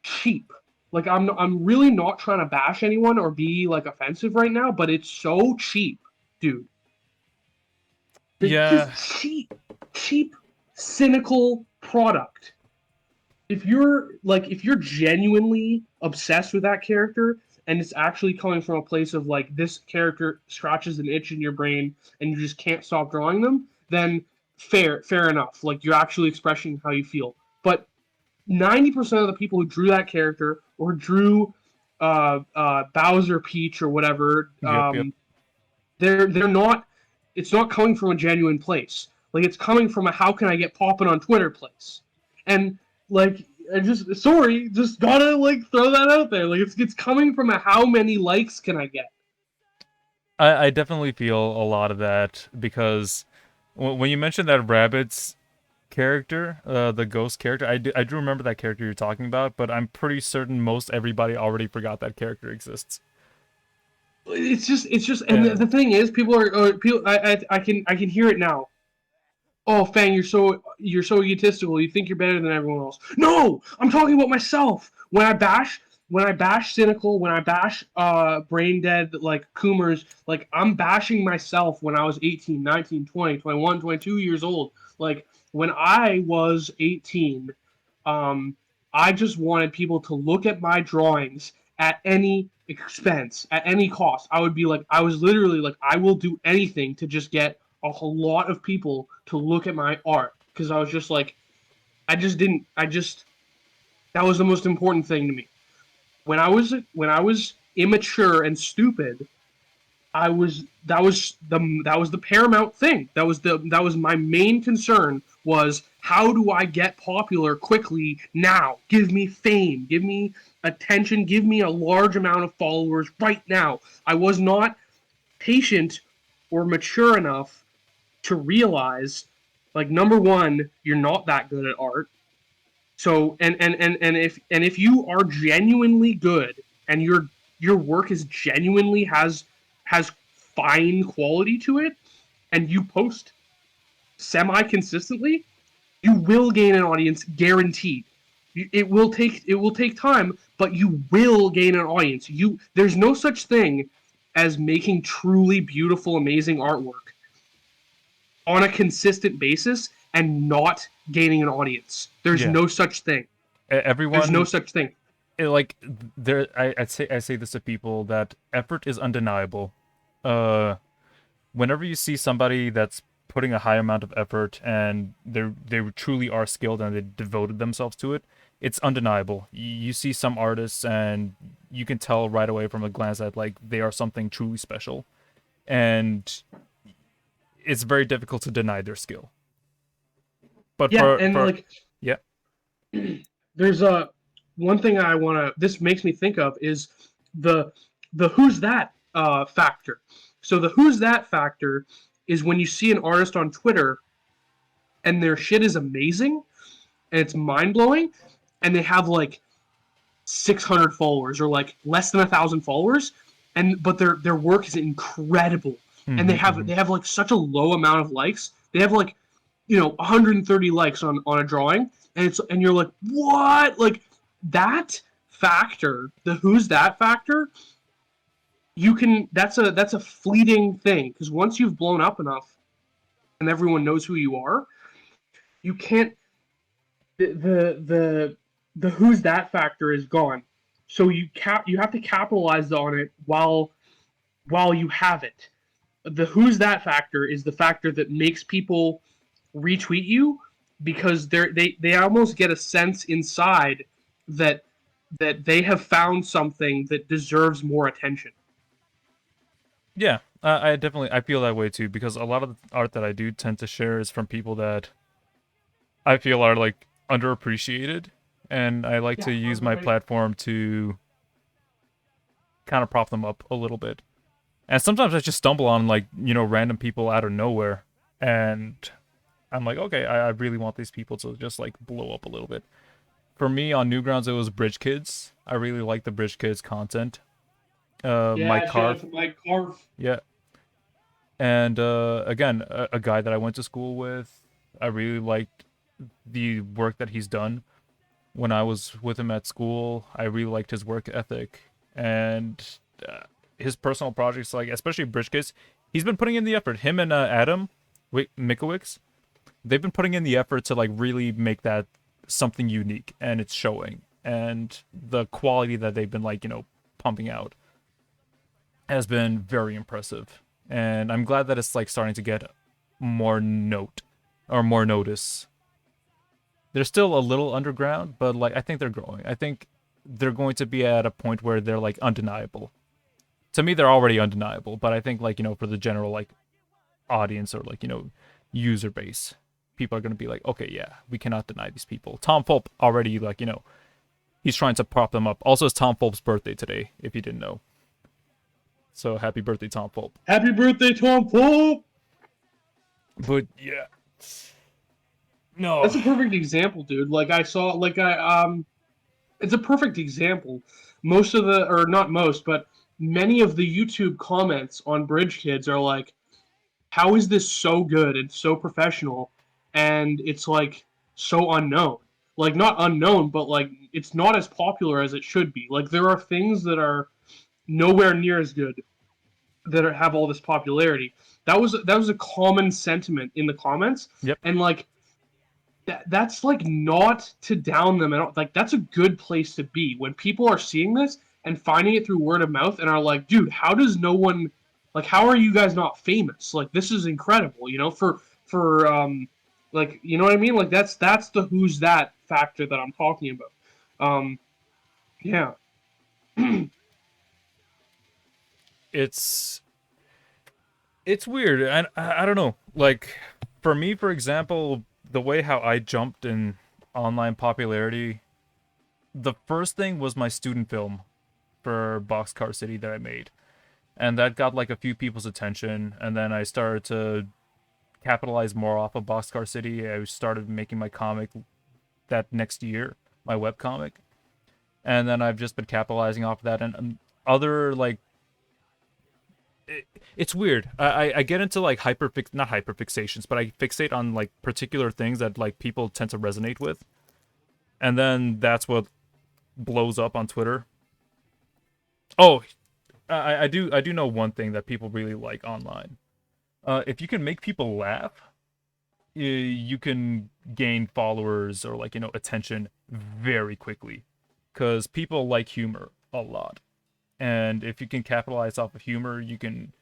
B: cheap. Like I'm really not trying to bash anyone or be like offensive right now, but it's so cheap, dude. It's
A: Yeah.
B: just cheap, cynical product. If you're genuinely obsessed with that character and it's actually coming from a place of like this character scratches an itch in your brain and you just can't stop drawing them, then fair enough. Like you're actually expressing how you feel. But 90% of the people who drew that character or drew Bowser Peach or whatever,
A: Yep, yep.
B: they're not. It's not coming from a genuine place. Like it's coming from a how can I get popping on Twitter place, and like I just gotta like throw that out there. Like it's coming from a how many likes can I get?
A: I definitely feel a lot of that because when you mentioned that rabbit's character, the ghost character, I do remember that character you're talking about, but I'm pretty certain most everybody already forgot that character exists.
B: It's just, and
A: And
B: the thing is, people are, people. I can hear it now. Oh, Fang, you're so egotistical. You think you're better than everyone else. No, I'm talking about myself. When I bash cynical, when I bash brain dead like Coomers, like I'm bashing myself when I was 18, 19, 20, 21, 22 years old. Like when I was 18, um I just wanted people to look at my drawings at any expense, at any cost. I was literally like, I will do anything to just get a whole lot of people to look at my art, because I was just like, I just didn't I just that was the most important thing to me. When I was immature and stupid, I was that was the paramount thing. That was my main concern, was how do I get popular quickly now? Give me fame, give me attention, give me a large amount of followers right now. I was not patient or mature enough to realize, like, number one, you're not that good at art. So and if you are genuinely good, and your work is genuinely has fine quality to it, and you post semi consistently, you will gain an audience, guaranteed. It will take time, but you will gain an audience. There's no such thing as making truly beautiful, amazing artwork on a consistent basis and not gaining an audience. There's
A: yeah,
B: no such thing. There's no
A: everyone
B: such thing.
A: like there. I say this to people that effort is undeniable. Uh, Whenever you see somebody that's putting a high amount of effort and they truly are skilled and they devoted themselves to it, it's undeniable. You see some artists and you can tell right away from a glance that like they are something truly special, and it's very difficult to deny their skill. But
B: Yeah,
A: for
B: and
A: for
B: like,
A: yeah,
B: there's a one thing I want to. This makes me think of is the the who's that factor. So the who's that factor is when you see an artist on Twitter and their shit is amazing and it's mind blowing, and they have like 600 followers, or like less than 1,000 followers, and but their work is incredible, and they
A: mm-hmm,
B: have
A: mm-hmm.
B: they have like such a low amount of likes. They have like, 130 likes on a drawing, and you're like, what? Like, that factor, the who's that factor, that's a fleeting thing, because once you've blown up enough and everyone knows who you are, you can't the who's that factor is gone. So you have to capitalize on it while you have it. The who's that factor is the factor that makes people retweet you, because they almost get a sense inside that they have found something that deserves more attention.
A: Yeah, I definitely I feel that way too because a lot of the art that I do tend to share is from people that I feel are like underappreciated, and I like
B: Yeah,
A: to use my
B: underrated.
A: platform to kind of prop them up a little bit. And sometimes I just stumble on like random people out of nowhere, and I'm like, okay, I really want these people to just like blow up a little bit. For me on Newgrounds, it was Bridge Kids. I really like the Bridge Kids content. Mike
B: Yeah, shout out
A: Carve,
B: to Mike Carve.
A: yeah, and again, a guy that I went to school with. I really liked the work that he's done when I was with him at school. I really liked his work ethic and uh, his personal projects, like especially Bridge Kids. He's been putting in the effort. Him and Adam Mikowicz, they've been putting in the effort to like really make that something unique, and it's showing. And the quality that they've been like pumping out has been very impressive. And I'm glad that it's like starting to get more note or more notice. They're still a little underground, but like I think they're growing. I think they're going to be at a point where they're like undeniable. To me, they're already undeniable, but I think like for the general like audience or like user base, people are going to be like, okay, yeah, we cannot deny these people. Tom Fulp already like he's trying to prop them up. Also, it's Tom Fulp's birthday today, if you didn't know. So happy birthday, Tom Fulp.
B: Happy birthday, Tom Pope!
A: But yeah, no,
B: That's a perfect example, dude. Like, I saw, like, it's a perfect example. Most of the, or not most, but many of the YouTube comments on Bridge Kids are like, how is this so good and so professional, and it's like so unknown? Like, not unknown, but like it's not as popular as it should be. Like, there are things that are nowhere near as good that have all this popularity. That was a common sentiment in the comments,
A: Yep.
B: and like that's like not to down them at all. Like, that's a good place to be when people are seeing this and finding it through word of mouth and are like, dude, how does no one, like, how are you guys not famous? Like, this is incredible, for like, you know what I mean? Like, that's the who's that factor that I'm talking about. Yeah.
A: It's weird. I don't know. Like, for me, for example, the way how I jumped in online popularity, the first thing was my student film for Boxcar City that I made. And that got like a few people's attention, and then I started to capitalize more off of Boxcar City. I started making my comic that next year, my web comic. And then I've just been capitalizing off of that, and other like it's weird. I get into like not hyperfixations, but I fixate on like particular things that like people tend to resonate with, and then that's what blows up on Twitter. Oh, I do know one thing that people really like online. If you can make people laugh, you can gain followers or like attention very quickly, because people like humor a lot. And if you can capitalize off of humor, you can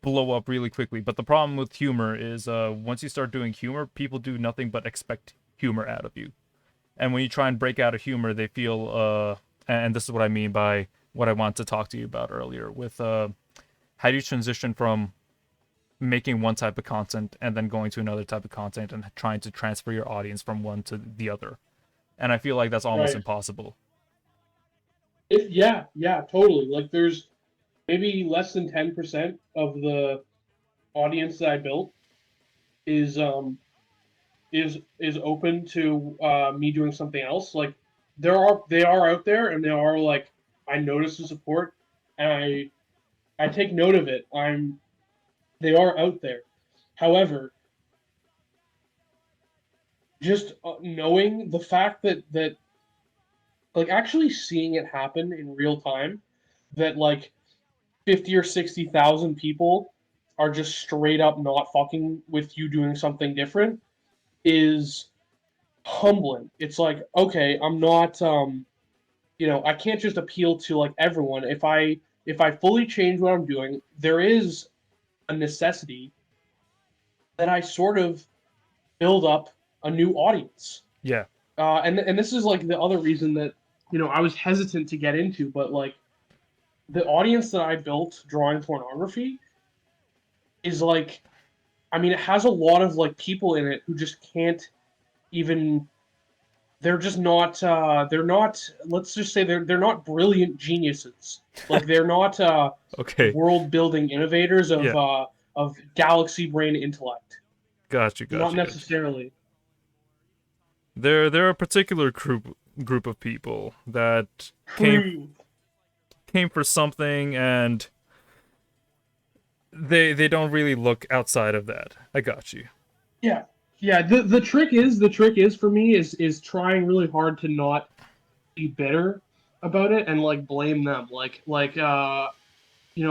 A: blow up really quickly. But the problem with humor is once you start doing humor, people do nothing but expect humor out of you. And when you try and break out of humor, they feel, and this is what I mean by what I want to talk to you about earlier, with how do you transition from making one type of content and then going to another type of content and trying to transfer your audience from one to the other. And I feel like that's almost
B: Right.
A: impossible.
B: Yeah, totally. Like, there's maybe less than 10% of the audience that I built is is open to me doing something else. Like, they are out there, and they are like, I notice the support, and I take note of it. They are out there. However, just knowing the fact that like actually seeing it happen in real time, that like 50 or 60,000 people are just straight up not fucking with you doing something different is humbling. It's like, okay, I'm not I can't just appeal to like everyone. If I fully change what I'm doing, there is a necessity that I sort of build up a new audience.
A: Yeah.
B: And this is like the other reason that I was hesitant to get into, but like the audience that I built drawing pornography is like, I mean, it has a lot of like people in it who just can't even. They're just not. They're not. Let's just say they're not brilliant geniuses. Like, they're not
A: Okay.
B: world building innovators
A: Yeah.
B: of galaxy brain intellect.
A: Gotcha.
B: Not
A: Gotcha. Gotcha.
B: necessarily.
A: There are a particular group of people that
B: True.
A: came for something, and they don't really look outside of that. I got you.
B: Yeah. Yeah. The trick is for me is trying really hard to not be bitter about it and like blame them.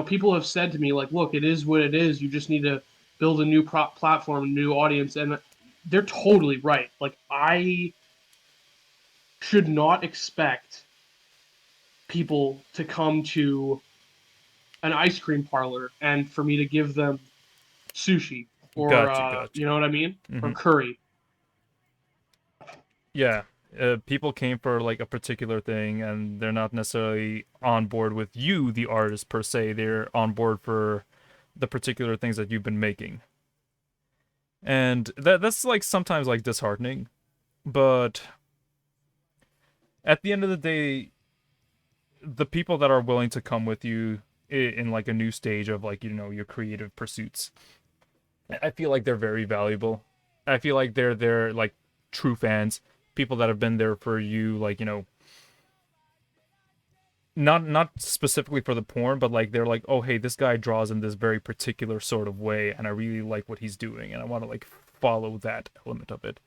B: People have said to me, like, look, it is what it is. You just need to build a new platform, a new audience, and they're totally right. Like, I should not expect people to come to an ice cream parlor and for me to give them sushi or
A: Got you. Got
B: you
A: you.
B: know what I mean, or
A: Mm-hmm.
B: curry.
A: Yeah. People came for like a particular thing, and they're not necessarily on board with you, the artist per se. They're on board for the particular things that you've been making, and that's like sometimes like disheartening. But at the end of the day, the people that are willing to come with you in like a new stage of like your creative pursuits, I feel like they're very valuable. I feel like they're like true fans, people that have been there for you, like not specifically for the porn, but like they're like, oh hey, this guy draws in this very particular sort of way, and I really like what he's doing, and I want to like follow that element of it.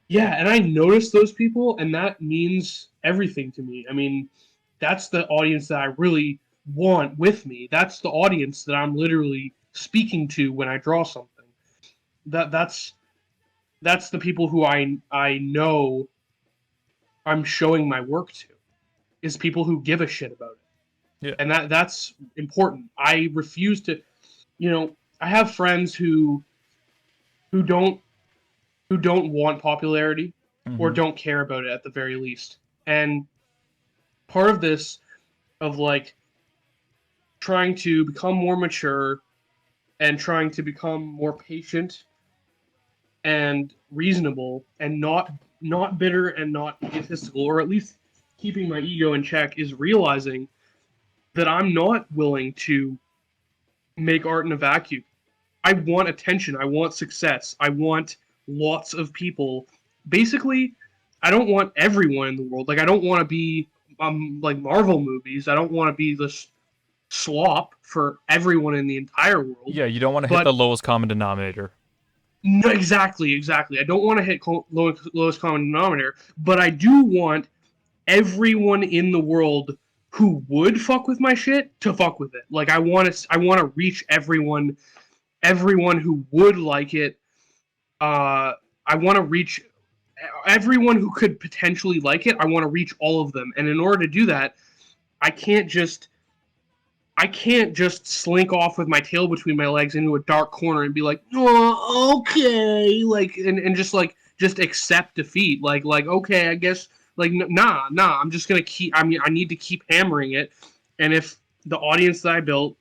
B: Yeah, and I notice those people, and that means everything to me. I mean, that's the audience that I really want with me. That's the audience that I'm literally speaking to when I draw something. That's the people who I know I'm showing my work to, is people who give a shit about it.
A: Yeah.
B: And that's important. I refuse to, I have friends who don't who don't want popularity or
A: Mm-hmm.
B: don't care about it at the very least. And part of this, of like trying to become more mature and trying to become more patient and reasonable and not bitter and not egotistical, or at least keeping my ego in check, is realizing that I'm not willing to make art in a vacuum. I want attention. I want success. I want lots of people. Basically, I don't want everyone in the world. Like, I don't want to be like Marvel movies. I don't want to be this slop for everyone in the entire world.
A: Yeah, you don't want to hit
B: But
A: the lowest common denominator.
B: no, exactly. I don't want to hit lowest common denominator, but I do want everyone in the world who would fuck with my shit to fuck with it. Like, I want to reach everyone who would like it. I want to reach everyone who could potentially like it. I want to reach all of them, and in order to do that, I can't just I can't just slink off with my tail between my legs into a dark corner and be like, oh, okay, like, and just accept defeat. Like okay, I guess, like, nah. I'm just gonna keep. I mean, I need to keep hammering it, and if the audience that I built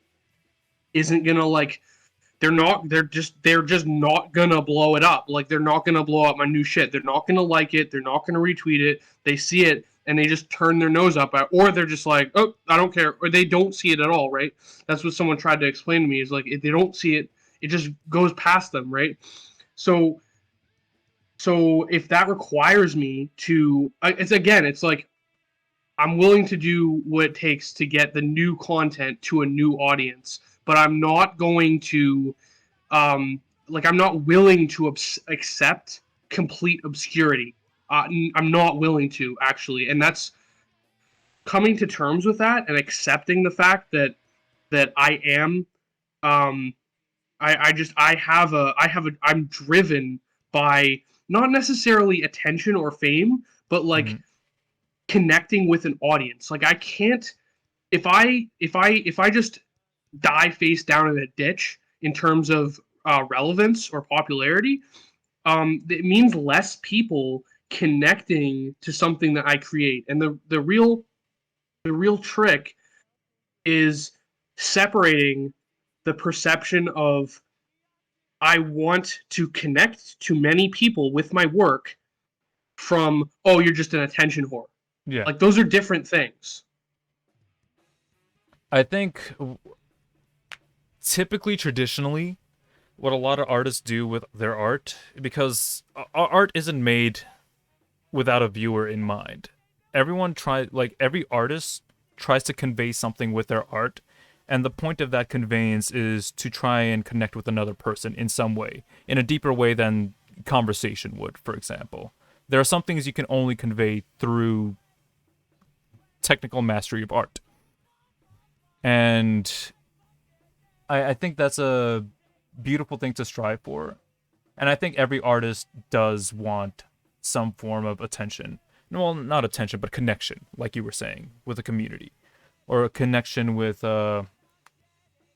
B: isn't gonna like, they're just not gonna blow it up. Like, they're not gonna blow up my new shit. They're not gonna like it. They're not gonna retweet it. They see it and they just turn their nose up at, or they're just like, oh, I don't care, or they don't see it at all. Right? That's what someone tried to explain to me. Is like, if they don't see it, it just goes past them. Right? So if that requires me to, it's like, I'm willing to do what it takes to get the new content to a new audience, but I'm not going to, I'm not willing to accept complete obscurity. I'm not willing to, actually, and that's coming to terms with that and accepting the fact that I am, um, I'm driven by not necessarily attention or fame, but
A: Mm-hmm.
B: like connecting with an audience. Like, I can't, if I just die face down in a ditch in terms of relevance or popularity, it means less people connecting to something that I create. And the real trick is separating the perception of, I want to connect to many people with my work, from, oh, you're just an attention whore.
A: Yeah.
B: Like, those are different things.
A: I think typically, traditionally, what a lot of artists do with their art, because art isn't made without a viewer in mind. Every artist tries to convey something with their art, and the point of that conveyance is to try and connect with another person in some way, in a deeper way than conversation would, for example. There are some things you can only convey through technical mastery of art. And I think that's a beautiful thing to strive for. And I think every artist does want some form of attention. Well, not attention, but connection, like you were saying, with a community. Or a connection with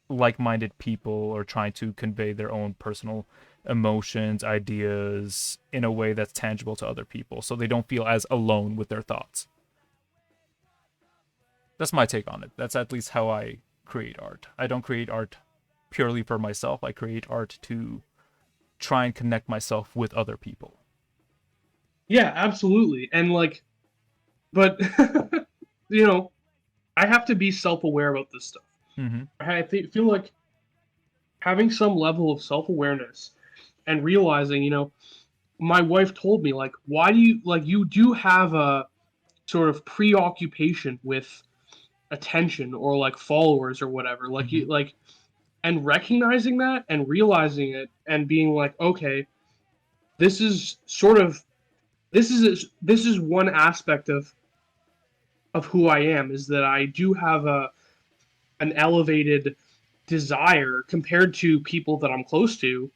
A: like minded people, or trying to convey their own personal emotions, ideas in a way that's tangible to other people, so they don't feel as alone with their thoughts. That's my take on it. That's at least how I create art. I don't create art purely for myself. I create art to try and connect myself with other people.
B: Yeah, absolutely. And like, but you know, I have to be self-aware about this stuff.
A: Mm-hmm.
B: Feel like having some level of self-awareness and realizing, my wife told me, like, why do you, like, you do have a sort of preoccupation with attention or like followers or whatever. Like you like and recognizing that and realizing it and being like, okay, this is sort of this is one aspect of who I am, is that I do have an elevated desire compared to people that I'm close to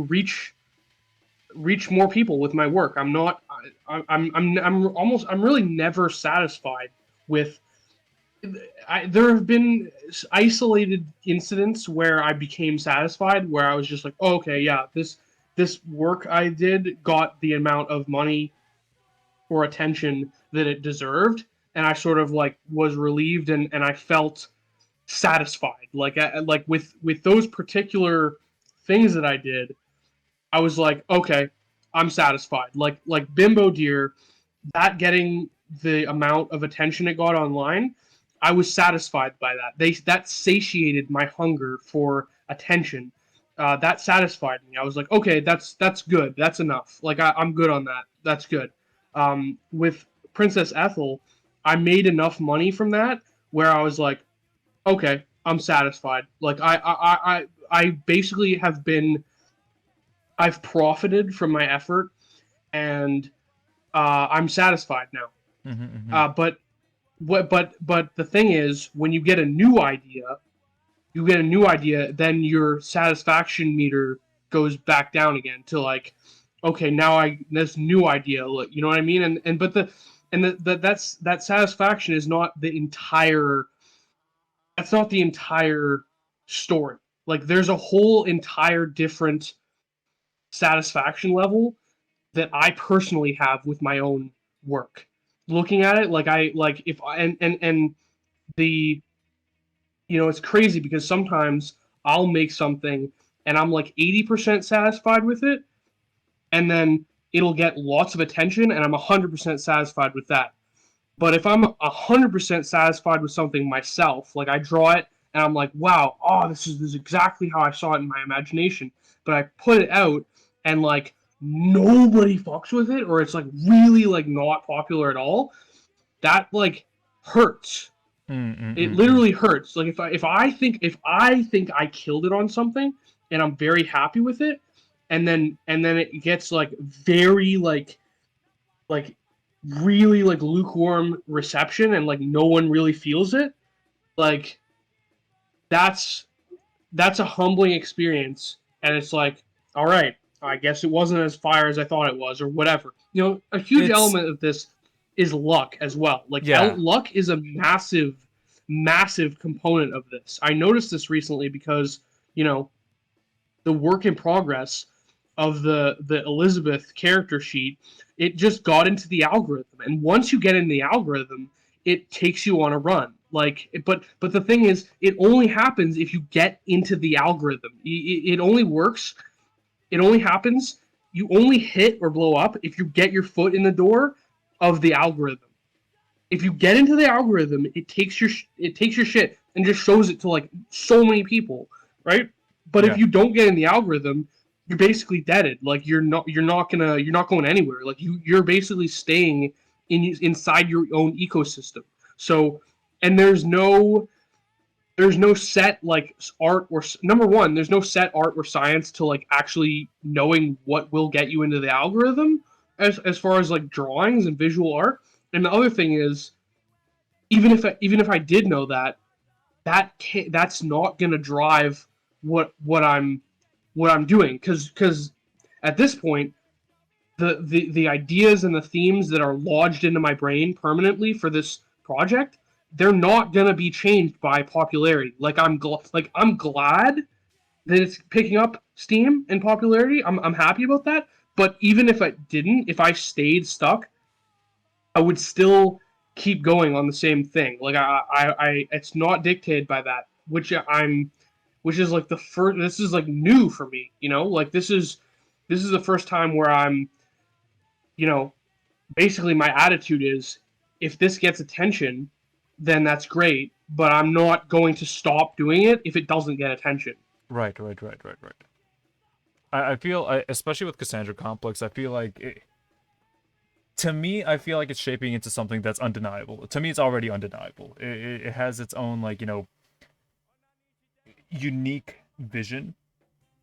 B: reach more people with my work. I'm not I'm really never satisfied with. There have been isolated incidents where I became satisfied, where I was just like, oh, okay, yeah, this work I did got the amount of money or attention that it deserved, and I sort of like was relieved, and I felt satisfied. Like with those particular things that I did, I was like, okay, I'm satisfied. Like Bimbo Deer, that getting the amount of attention it got online, I was satisfied by that. That satiated my hunger for attention. That satisfied me. I was like, okay, that's good. That's enough. Like I'm good on that. That's good. With Princess Ethel, I made enough money from that where I was like, okay, I'm satisfied. Like I basically I've profited from my effort, and I'm satisfied now. But the thing is, when you get a new idea, then your satisfaction meter goes back down again to like, okay, now this new idea, you know what I mean? That satisfaction is not the entire. That's not the entire story. Like, there's a whole entire different satisfaction level that I personally have with my own work. Looking at it, like I like if I and the it's crazy because sometimes I'll make something and I'm like 80% satisfied with it, and then it'll get lots of attention and I'm 100% satisfied with that. But if I'm 100% satisfied with something myself, like I draw it and I'm like, wow, oh, this is exactly how I saw it in my imagination. But I put it out and like nobody fucks with it, or it's like really like not popular at all. That like hurts. It literally hurts. Like if I think I killed it on something and I'm very happy with it, and then it gets like very like really like lukewarm reception and like no one really feels it, like that's that's a humbling experience, and it's like, all right, I guess it wasn't as fire as I thought it was, or whatever. A huge
A: It's
B: element of this is luck as well. Like
A: yeah.
B: luck is a massive component of this. I noticed this recently because you know the work in progress of the Elizabeth character sheet, it just got into the algorithm, and once you get in the algorithm, it takes you on a run. But the thing is, it only happens if you get into the algorithm. It only works. It only happens. You only hit or blow up if you get your foot in the door of the algorithm. If you get into the algorithm, it takes your shit and just shows it to like so many people, right? But if
A: Yeah.
B: you don't get in the algorithm, you're basically deaded. Like you're not going anywhere. Like you're basically staying inside your own ecosystem. So, and there's no set like art or number one, there's no set art or science to like actually knowing what will get you into the algorithm as far as like drawings and visual art. And the other thing is, even if I did know that, that's not gonna drive what I'm doing, because at this point the ideas and the themes that are lodged into my brain permanently for this project, they're not gonna be changed by popularity. Like I'm glad that it's picking up steam and popularity. I'm happy about that. But even if it didn't, if I stayed stuck, I would still keep going on the same thing. Like it's not dictated by that, which is like the first. This is like new for me, Like this is the first time where I'm, you know, basically my attitude is, if this gets attention, then that's great. But I'm not going to stop doing it if it doesn't get attention.
A: Right. I feel, especially with Cassandra Complex, I feel like to me, I feel like it's shaping into something that's undeniable. To me, it's already undeniable. It has its own, like, unique vision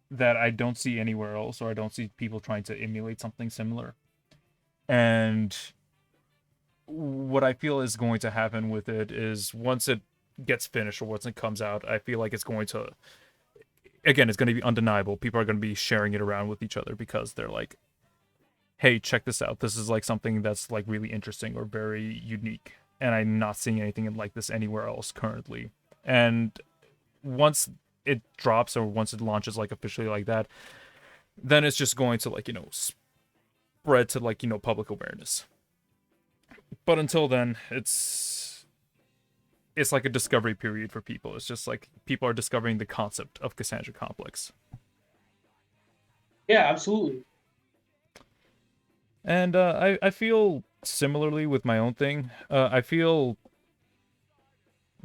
A: that I don't see anywhere else, or I don't see people trying to emulate something similar. And what I feel is going to happen with it is once it gets finished or once it comes out, I feel like it's going to, again, it's going to be undeniable. People are going to be sharing it around with each other because they're like, hey, check this out. This is like something that's like really interesting or very unique. And I'm not seeing anything like this anywhere else currently. And once it drops or once it launches like officially like that, then it's just going to like, spread to like, public awareness. But until then, it's like a discovery period for people. It's just like people are discovering the concept of Cassandra Complex.
B: Yeah, absolutely.
A: And I feel similarly with my own thing. I feel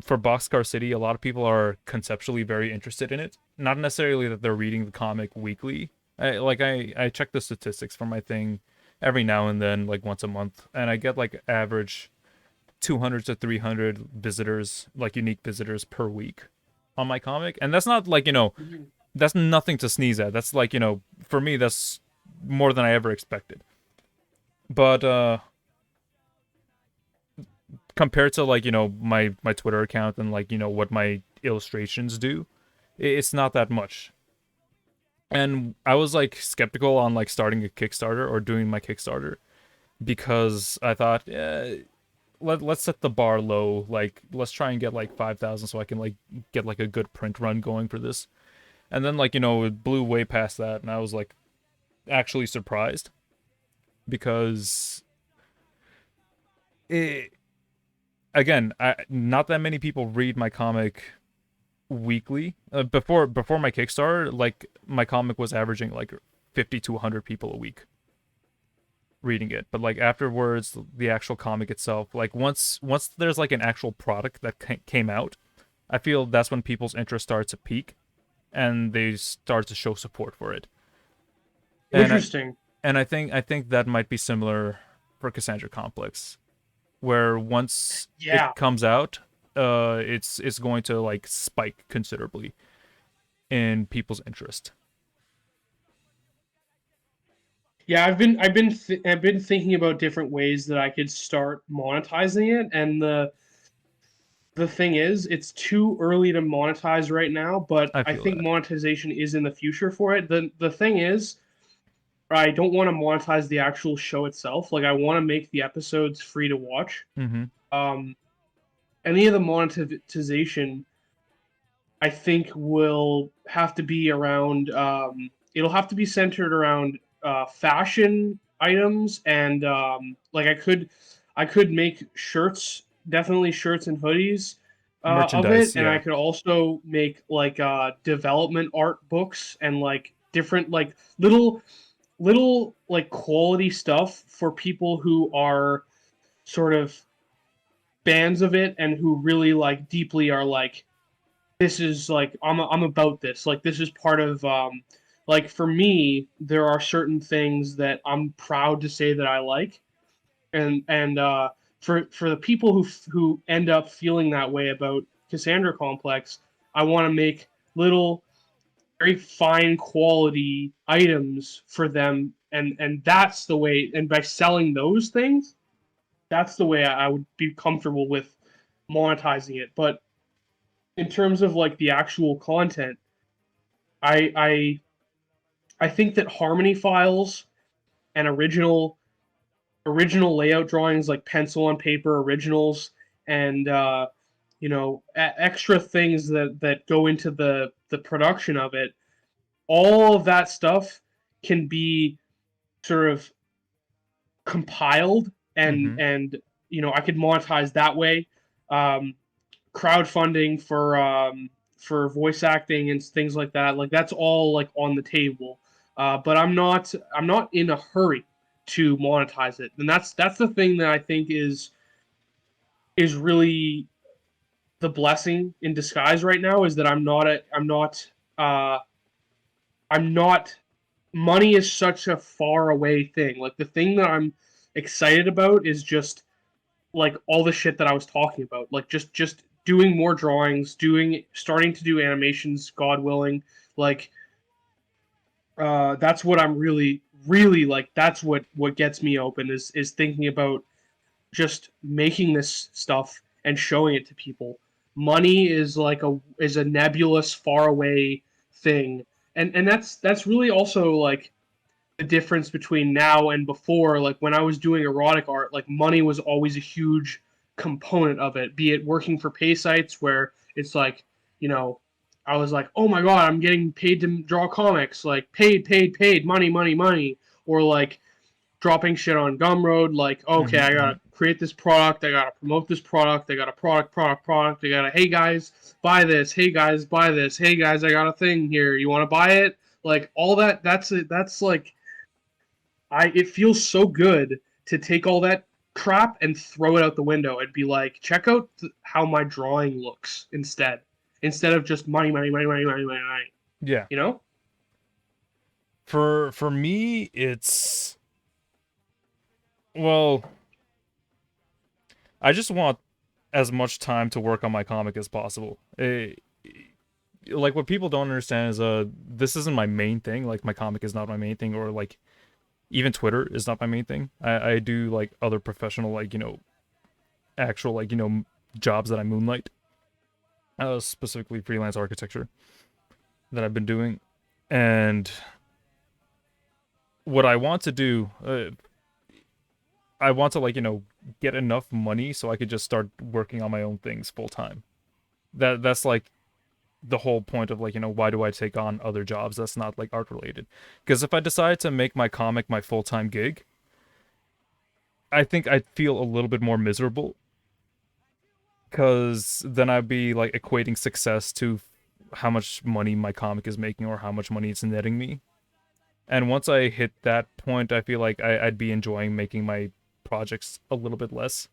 A: for Boxcar City, a lot of people are conceptually very interested in it. Not necessarily that they're reading the comic weekly. I check the statistics for my thing every now and then, like once a month, and I get like average 200 to 300 visitors, like unique visitors per week on my comic. And that's not like, that's nothing to sneeze at. That's like, for me, that's more than I ever expected. But compared to like, my Twitter account and like, what my illustrations do, it's not that much. And I was like skeptical on like starting a Kickstarter or doing my Kickstarter because I thought, let's set the bar low. Like, let's try and get like 5,000 so I can like get like a good print run going for this. And then like, it blew way past that, and I was like actually surprised because again, not that many people read my comic weekly. Before my Kickstarter, like my comic was averaging like 50 to 100 people a week reading it. But like afterwards, the actual comic itself, like once there's like an actual product that came out, I feel that's when people's interest starts to peak and they start to show support for it.
B: Interesting.
A: And I think that might be similar for Cassandra Complex, where once it
B: Yeah.
A: comes out, it's going to like spike considerably in people's interest.
B: Yeah, I've been thinking about different ways that I could start monetizing it, and the thing is, it's too early to monetize right now, but
A: I
B: I
A: feel
B: think
A: that.
B: monetization is in the future for it. The thing is, I don't want to monetize the actual show itself. Like I want to make the episodes free to watch.
A: Mm-hmm.
B: Um, any of the monetization, I think, will have to be around. It'll have to be centered around fashion items, and I could make shirts, definitely shirts and hoodies of it,
A: Merchandise,
B: and I
A: yeah.
B: could also make like development art books and like different like little like quality stuff for people who are sort of fans of it and who really like deeply are like, this is like I'm about this. Like this is part of like for me there are certain things that I'm proud to say that I like, and for the people who end up feeling that way about Cassandra Complex, I want to make little very fine quality items for them, and that's the way, and by selling those things, that's the way I would be comfortable with monetizing it. But in terms of like the actual content, I I I think that harmony files and original layout drawings, like pencil on paper originals, and extra things that go into the production of it, all of that stuff can be sort of compiled,
A: Mm-hmm.
B: and I could monetize that way. Um, Crowdfunding for voice acting and things like that, like that's all like on the table. But I'm not in a hurry to monetize it, and that's the thing that I think is really the blessing in disguise right now, is that uh, I'm not money is such a far away thing. Like the thing that I'm excited about is just like all the shit that I was talking about. Like just doing more drawings, starting to do animations, God willing. Like that's what I'm really like. That's what gets me open is thinking about just making this stuff and showing it to people. Money is like a nebulous, far away thing, and that's really also like the difference between now and before. Like when I was doing erotic art, like money was always a huge component of it. Be it working for pay sites where it's like, you know, I was like, oh my god, I'm getting paid to draw comics, like paid, money, money, money, or like dropping shit on Gumroad, like, okay, I gotta create this product, I gotta promote this product, I gotta product, I gotta, hey guys, buy this, hey guys, buy this, hey guys, I got a thing here, you wanna buy it? Like, all that, that's like, it feels so good to take all that crap and throw it out the window and be like, check out how my drawing looks instead of just money, money, money, money, money, money, money.
A: Yeah.
B: You know?
A: For me, it's, well, I just want as much time to work on my comic as possible. Like what people don't understand is this isn't my main thing. Like my comic is not my main thing, or like even Twitter is not my main thing. I do like other professional, like, actual, like, jobs that I moonlight. Specifically freelance architecture that I've been doing. And what I want to do, I want to, like, get enough money so I could just start working on my own things full time. That's like the whole point of, like, why do I take on other jobs that's not like art related? Because if I decide to make my comic my full-time gig, I think I'd feel a little bit more miserable, because then I'd be like equating success to how much money my comic is making or how much money it's netting me. And once I hit that point, I feel like I'd be enjoying making my projects a little bit less.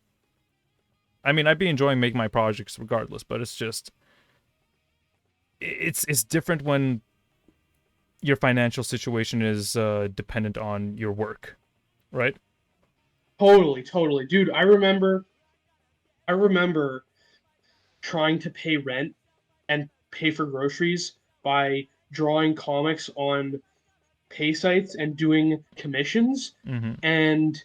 A: I mean, I'd be enjoying making my projects regardless, but it's just, it's different when your financial situation is dependent on your work, right?
B: Totally. Dude, I remember trying to pay rent and pay for groceries by drawing comics on pay sites and doing commissions,
A: Mm-hmm.
B: and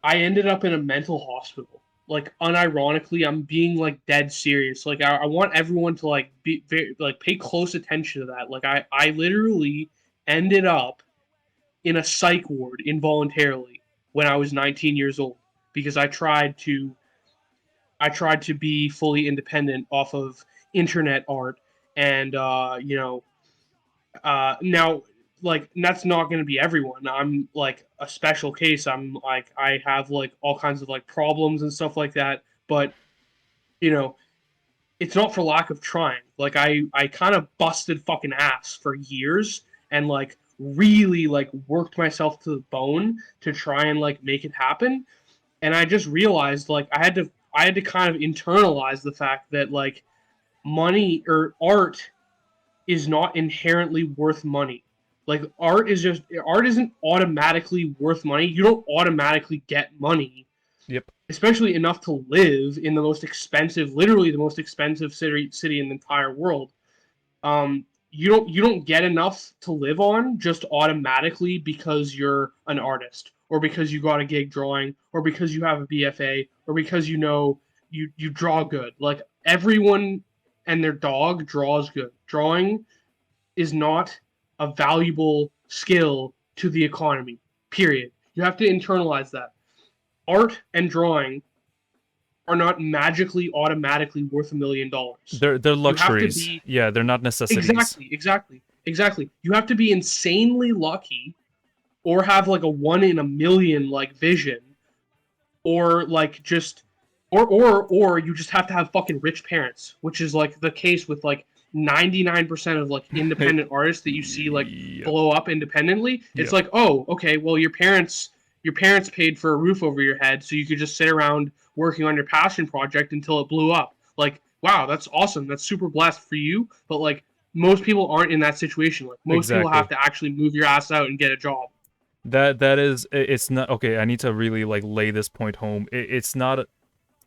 B: I ended up in a mental hospital. Like unironically, I'm being like dead serious. Like I want everyone to like be very, like pay close attention to that. Like I literally ended up in a psych ward involuntarily when I was 19 years old because I tried to be fully independent off of internet art, and now, like, that's not going to be everyone. I'm like a special case. I'm like, I have like all kinds of like problems and stuff like that, but you know it's not for lack of trying. Like I kind of busted fucking ass for years and like really like worked myself to the bone to try and like make it happen. And I just realized like I had to kind of internalize the fact that like money or art is not inherently worth money. Like art isn't automatically worth money. You don't automatically get money,
A: Yep.
B: especially enough to live in the most expensive, literally the most expensive city in the entire world. You don't get enough to live on just automatically because you're an artist or because you got a gig drawing or because you have a BFA or because you draw good. Like everyone and their dog draws good. Drawing is not a valuable skill to the economy. Period. You have to internalize that. Art and drawing are not magically automatically worth $1 million.
A: They're
B: You have to
A: luxuries.
B: be
A: Yeah, they're not necessities.
B: exactly. You have to be insanely lucky or have like a 1 in a million like vision or like just or you just have to have fucking rich parents, which is like the case with like 99% of like independent artists that you see like
A: Yep.
B: blow up independently. It's
A: Yep.
B: like, "Oh, okay, well your parents paid for a roof over your head so you could just sit around working on your passion project until it blew up." Like, wow, that's awesome. That's super blessed for you, but like most people aren't in that situation. Like most people have
A: Exactly.
B: to actually move your ass out and get a job.
A: That is, it's not okay. I need to really like lay this point home. It's not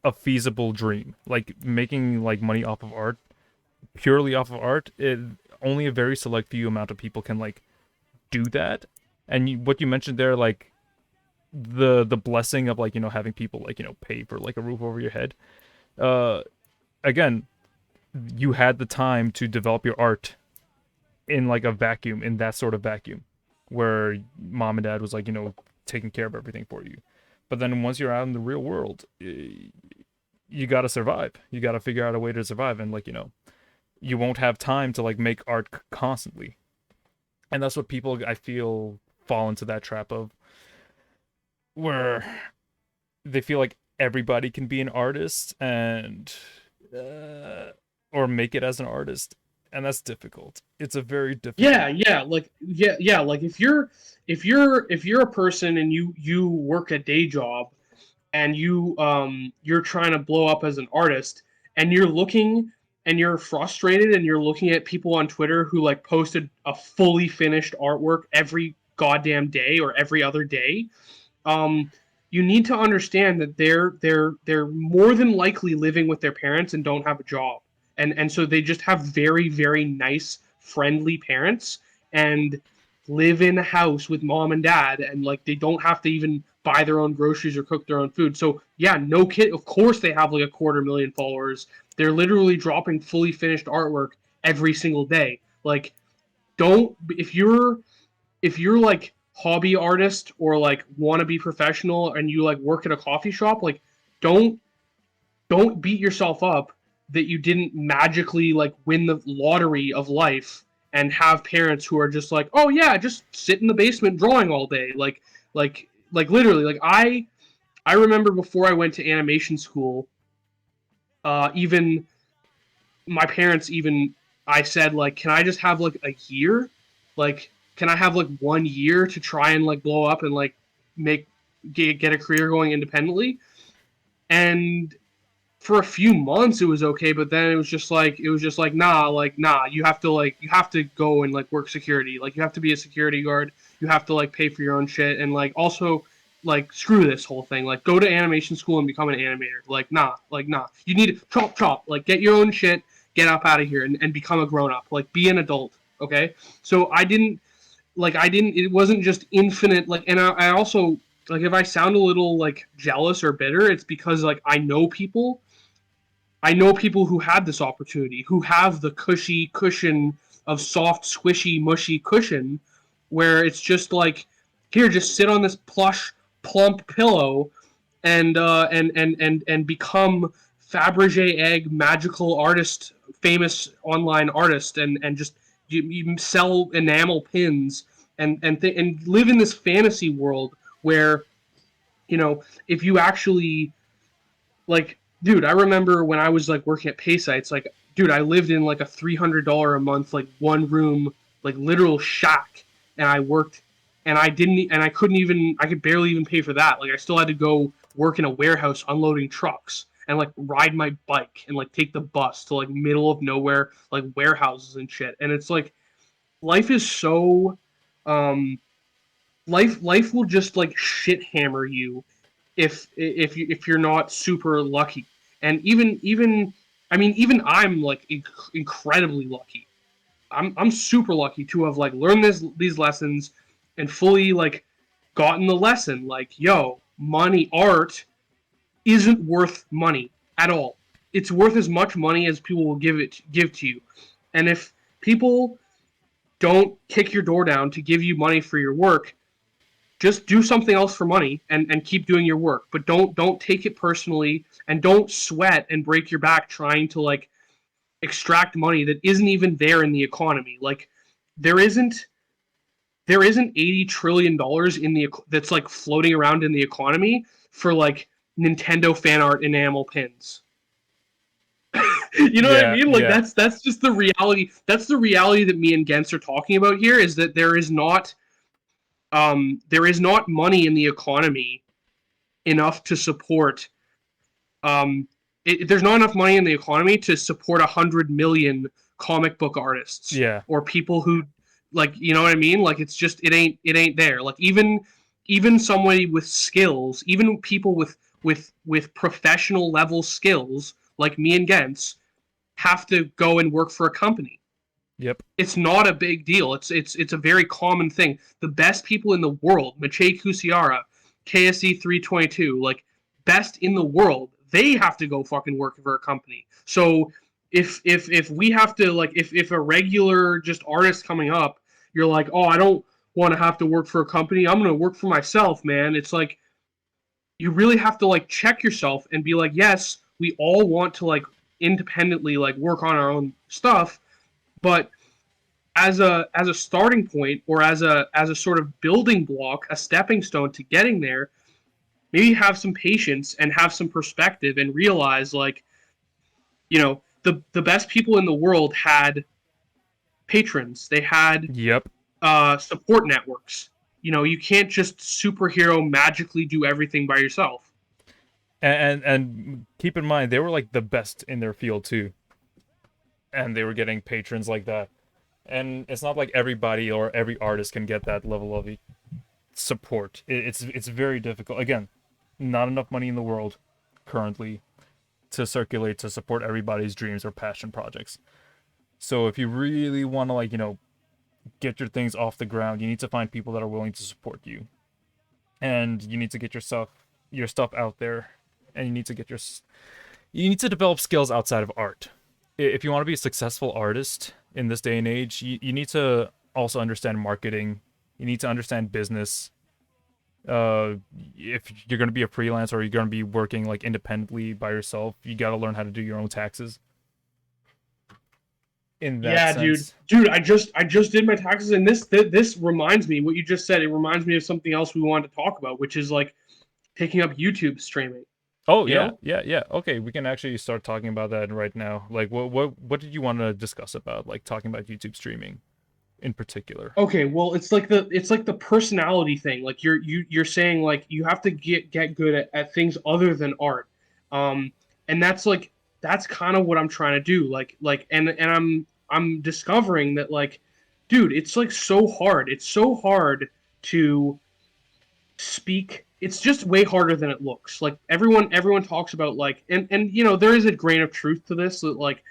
A: a feasible dream. Like making like money off of art, purely off of art. Only a very select few amount of people can like do that. And what you mentioned there, like the blessing of like having people like pay for like a roof over your head. Uh, Again, you had the time to develop your art in like a vacuum, in that sort of vacuum, where mom and dad was like taking care of everything for you. But then once you're out in the real world, you got to survive. You got to figure out a way to survive, and like you won't have time to like make art constantly. And that's what people, I feel, fall into that trap of, where they feel like everybody can be an artist and or make it as an artist, and that's difficult. It's a very difficult.
B: Like if you're a person and you work a day job and you're trying to blow up as an artist and you're looking and you're frustrated and you're looking at people on Twitter who like posted a fully finished artwork every goddamn day or every other day, um, you need to understand that they're more than likely living with their parents and don't have a job, and so they just have very very nice friendly parents and live in a house with mom and dad, and like they don't have to even buy their own groceries or cook their own food. So yeah, no kid, of course they have like 250,000 followers. They're literally dropping fully finished artwork every single day. Like, don't, if you're like hobby artist or like want to be professional and you like work at a coffee shop, like don't don't beat yourself up that you didn't magically like win the lottery of life and have parents who are just like, oh yeah, just sit in the basement drawing all day. Like literally, like I remember before I went to animation school, even my parents even, I said like, can I just have like a year? Like, can I have like 1 year to try and like blow up and like make get a career going independently? And for a few months it was okay, but then it was just like nah, you have to go and like work security. Like you have to be a security guard. You have to like pay for your own shit, and like also like screw this whole thing. Like go to animation school and become an animator. Like nah. You need to chop, like get your own shit, get up out of here and become a grown up. Like be an adult. Okay? So I didn't it wasn't just infinite, like, and I also, like, if I sound a little like jealous or bitter, it's because like I know people who had this opportunity, who have the cushy cushion of soft, squishy, mushy cushion, where it's just like, here, just sit on this plush, plump pillow, and become Fabergé egg magical artist, famous online artist, and just you sell enamel pins and live in this fantasy world where if you actually, like, dude, I remember when I was like working at pay sites, like, dude, I lived in like a $300 a month, like one room, like literal shack, and I worked, and I couldn't even, I could barely even pay for that. Like, I still had to go work in a warehouse unloading trucks and like ride my bike and like take the bus to like middle of nowhere, like warehouses and shit. And it's like, life is so, um, life will just like shit hammer you if you're not super lucky. And even I mean, even I'm like incredibly lucky. I'm super lucky to have like learned these lessons and fully like gotten the lesson, like, yo, money, art isn't worth money at all. It's worth as much money as people will give to you. And if people don't kick your door down to give you money for your work, just do something else for money and keep doing your work. But don't take it personally, and don't sweat and break your back trying to like extract money that isn't even there in the economy. Like, there isn't $80 trillion in the that's like floating around in the economy for like Nintendo fan art enamel pins. You know what I
A: Yeah,
B: mean? Like,
A: yeah,
B: that's just the reality. That's the reality that me and Gens are talking about here, is that there is not money in the economy enough to support, um there's not enough money in the economy to support 100 million comic book artists
A: yeah.
B: or people who Like, you know what I mean? Like, it's just it ain't there. Like, even somebody with skills, even people with professional level skills like me and Gens have to go and work for a company.
A: Yep.
B: It's not a big deal. It's a very common thing. The best people in the world, Maciej Kusiara, KSE 322, like best in the world, they have to go fucking work for a company. So if we have to, like, if a regular just artist coming up, you're like, oh, I don't want to have to work for a company. I'm gonna work for myself, man. It's like you really have to like check yourself and be like, yes, we all want to like independently like work on our own stuff, but as a starting point, or as a sort of building block, a stepping stone to getting there, maybe have some patience and have some perspective and realize, like, the best people in the world had patrons. They had
A: Yep.
B: support networks. You can't just superhero magically do everything by yourself.
A: And keep in mind they were like the best in their field too, and they were getting patrons like that. And it's not like everybody or every artist can get that level of support. It's very difficult. Again, not enough money in the world currently to circulate to support everybody's dreams or passion projects. So if you really want to, like, get your things off the ground, you need to find people that are willing to support you. And you need to get your stuff out there, and you need to you need to develop skills outside of art. If you want to be a successful artist in this day and age, you need to also understand marketing. You need to understand business. If you're going to be a freelancer or you're going to be working like independently by yourself, you got to learn how to do your own taxes. In that
B: Yeah, dude.
A: sense.
B: Dude, I just did my taxes, and this reminds me, what you just said. It reminds me of something else we wanted to talk about, which is like picking up YouTube streaming.
A: Oh
B: You
A: yeah,
B: know?
A: yeah, yeah. Okay, we can actually start talking about that right now. Like, what did you want to discuss about, like, talking about YouTube streaming in particular?
B: Okay, well, it's like the personality thing. Like you're saying, like, you have to get good at things other than art. Um, and that's kind of what I'm trying to do. And I'm discovering that, like, dude, it's like so hard. It's so hard to speak. It's just way harder than it looks. Like, everyone talks about, like, and there is a grain of truth to this, that, like,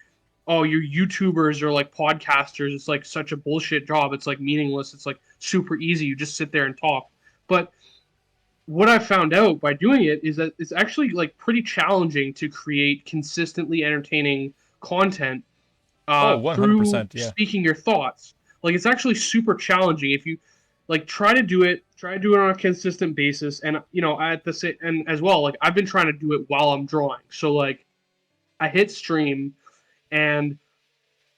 B: oh, you YouTubers or like podcasters, it's like such a bullshit job. It's like meaningless. It's like super easy. You just sit there and talk. But what I found out by doing it is that it's actually like pretty challenging to create consistently entertaining content
A: Oh,
B: through
A: 100%, yeah.
B: speaking your thoughts. Like, it's actually super challenging if you like try to do it on a consistent basis. And at the same, and as well, like, I've been trying to do it while I'm drawing. So, like, I hit stream, and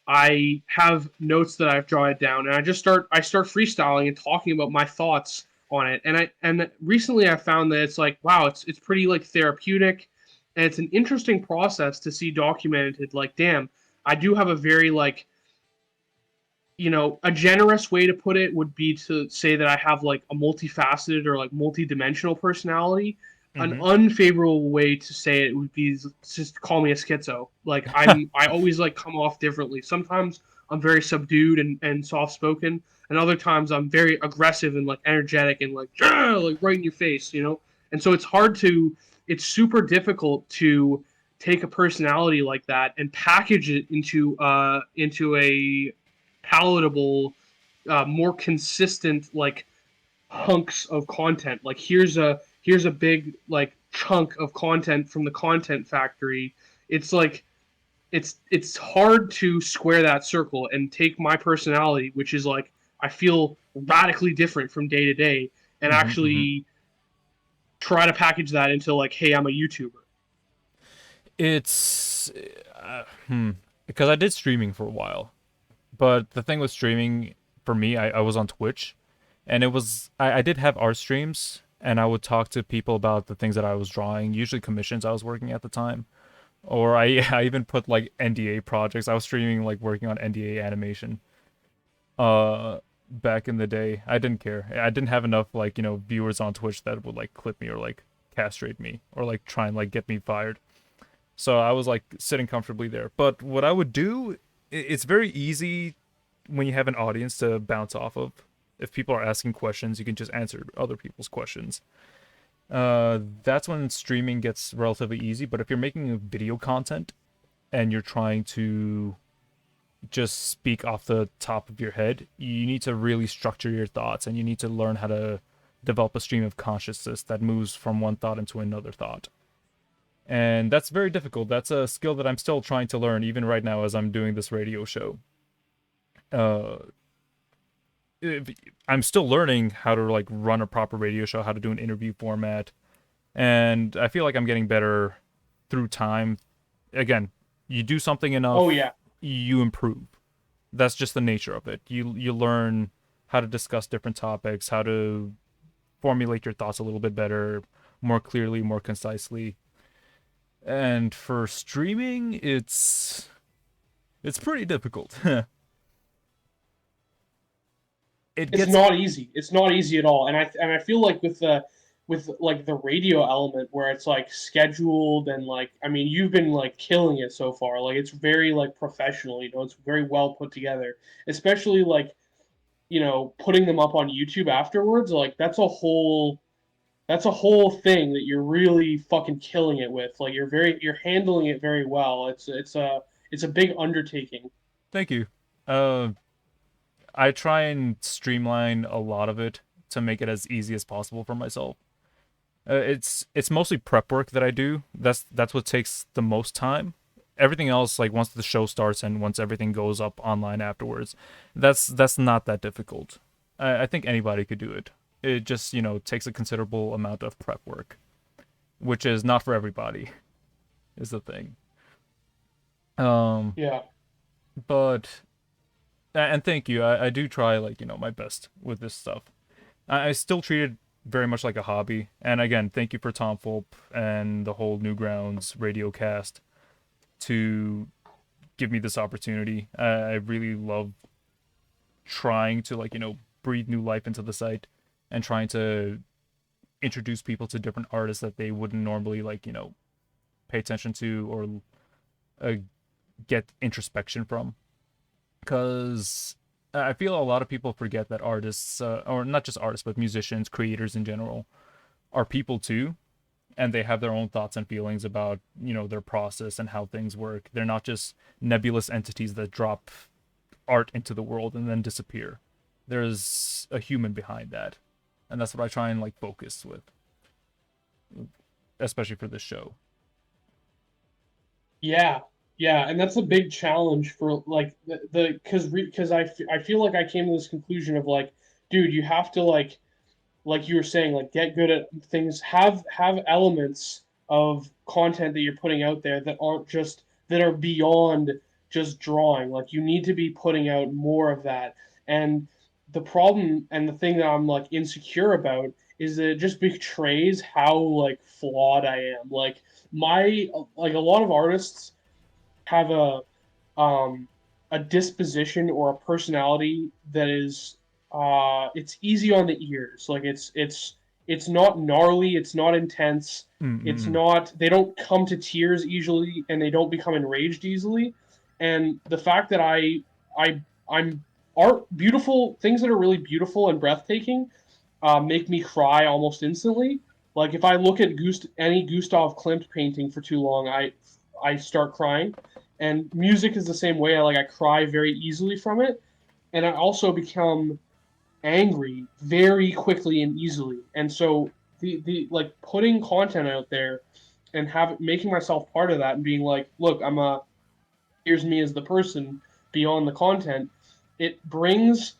B: I have notes that I've jotted down, and I start freestyling and talking about my thoughts on it. And recently I found that it's like, wow, it's pretty like therapeutic, and it's an interesting process to see documented. Like, damn, I do have a very, like, a generous way to put it would be to say that I have like a multifaceted or like multi-dimensional personality. An
A: Mm-hmm.
B: unfavorable way to say it would be just call me a schizo. Like, I always like come off differently. Sometimes I'm very subdued and soft spoken, and other times I'm very aggressive and like energetic and like, "Yeah," like right in your face. And so it's super difficult to take a personality like that and package it into a palatable, more consistent, like, hunks of content. Like, here's a big like chunk of content from the content factory. It's like it's hard to square that circle and take my personality, which is like, I feel radically different from day to day, and
A: Mm-hmm, mm-hmm.
B: actually try to package that into, like, hey, I'm a YouTuber.
A: It's because I did streaming for a while, but the thing with streaming for me, I was on Twitch, and I did have art streams, and I would talk to people about the things that I was drawing, usually commissions I was working at the time, or I even put like NDA projects. I was streaming like working on NDA animation. Back in the day, I didn't care. I didn't have enough, like, viewers on Twitch that would like clip me or like castrate me or like try and like get me fired. So I was like sitting comfortably there. But what I would do, it's very easy when you have an audience to bounce off of. If people are asking questions, you can just answer other people's questions. That's when streaming gets relatively easy. But if you're making video content and you're trying to just speak off the top of your head, you need to really structure your thoughts, and you need to learn how to develop a stream of consciousness that moves from one thought into another thought. And that's very difficult. That's a skill that I'm still trying to learn, even right now as I'm doing this radio show. Uh, I'm still learning how to like run a proper radio show, how to do an interview format, and I feel like I'm getting better through time. Again, you do something
B: Oh
A: enough,
B: yeah.
A: you improve. That's just the nature of it. You learn how to discuss different topics, how to formulate your thoughts a little bit better, more clearly, more concisely. And for streaming, it's pretty difficult. It
B: It's
A: gets
B: not easy. It's not easy at all. And I feel like with like the radio element where it's like scheduled and like I mean you've been like killing it so far. Like it's very like professional, you know, it's very well put together. Especially like, you know, putting them up on YouTube afterwards, like that's a whole thing that you're really fucking killing it with. Like you're handling it very well. It's a big undertaking.
A: Thank you. Uh, I try and streamline a lot of it to make it as easy as possible for myself. It's mostly prep work that I do. That's what takes the most time. Everything else, like once the show starts and once everything goes up online afterwards, that's not that difficult. I think anybody could do it. It just takes a considerable amount of prep work, which is not for everybody. Is the thing. Um,
B: Yeah.
A: but and thank you. I do try like my best with this stuff. I still treat it very much like a hobby. And again, thank you for Tom Fulp and the whole Newgrounds radio cast to give me this opportunity. I really love trying to like breathe new life into the site and trying to introduce people to different artists that they wouldn't normally like pay attention to or uh, get introspection from. Because I feel a lot of people forget that artists, or not just artists, but musicians, creators in general, are people too, and they have their own thoughts and feelings about their process and how things work. They're not just nebulous entities that drop art into the world and then disappear. There's a human behind that, and that's what I try and like focus with, especially for this show.
B: Yeah, yeah, and that's a big challenge for like the because I feel like I came to this conclusion of like, dude, you have to like you were saying, like get good at things, have elements of content that you're putting out there that aren't just that are beyond just drawing. Like you need to be putting out more of that. And the problem and the thing that I'm like insecure about is that it just betrays how like flawed I am. My like a lot of artists have um a disposition or a personality that is it's easy on the ears. Like it's not gnarly, it's not intense, it's
A: Mm-mm.
B: not they don't come to tears easily and they don't become enraged easily. And the fact that I'm art beautiful things that are really beautiful and breathtaking make me cry almost instantly. Like if I look at any Gustav Klimt painting for too long, I start crying. And music is the same way. I cry very easily from it, and I also become angry very quickly and easily. And so the like putting content out there and have making myself part of that and being like, look, here's me as the person beyond the content. It brings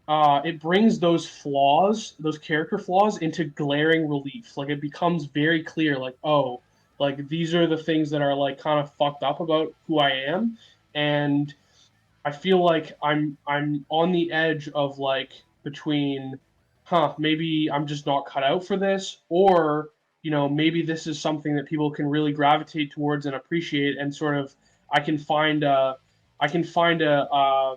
B: it brings those flaws, those character flaws, into glaring relief. Like it becomes very clear, like, oh, like these are the things that are like kind of fucked up about who I am, and I feel like I'm on the edge of like between, maybe I'm just not cut out for this, or maybe this is something that people can really gravitate towards and appreciate, and sort of I can find a I can find uh,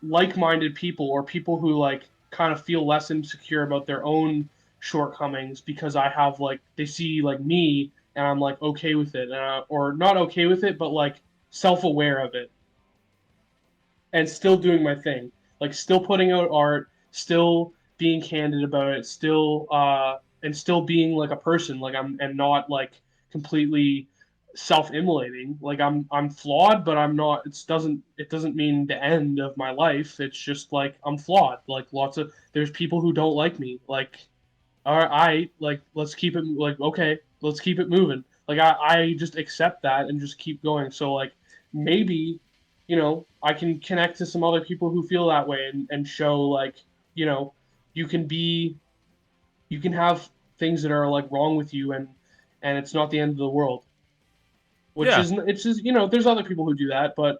B: like-minded people or people who like kind of feel less insecure about their own shortcomings because I have like they see like me and I'm like okay with it or not okay with it but like self-aware of it. and still doing my thing, like still putting out art, still being candid about it, still and still being like a person, like I'm and not like completely self-immolating. Like I'm flawed, but I'm not. It doesn't mean the end of my life. It's just like I'm flawed. Like lots of there's people who don't like me. Like all right, like let's keep it like okay, let's keep it moving. Like I just accept that and just keep going. So like maybe, I can connect to some other people who feel that way and show like, you know, you can be you can have things that are like wrong with you and it's not the end of the world. Which
A: Yeah,
B: is it's just there's other people who do that, but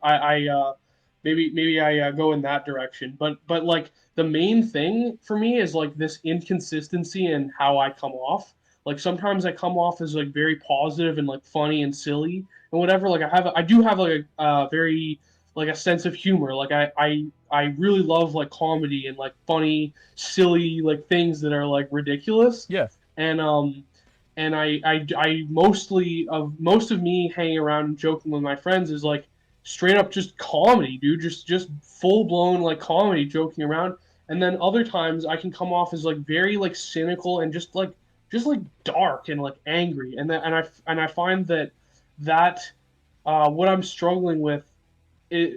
B: maybe I go in that direction. But like the main thing for me is like this inconsistency in how I come off. Like sometimes I come off as like very positive and like funny and silly and whatever. Like I do have like a very like a sense of humor. Like I really love like comedy and like funny silly like things that are like ridiculous.
A: yeah,
B: And I most of me hanging around and joking with my friends is like straight up just comedy, dude. Just full blown like comedy, joking around. And then other times I can come off as like very like cynical and just like dark and like angry. And I find that what I'm struggling with,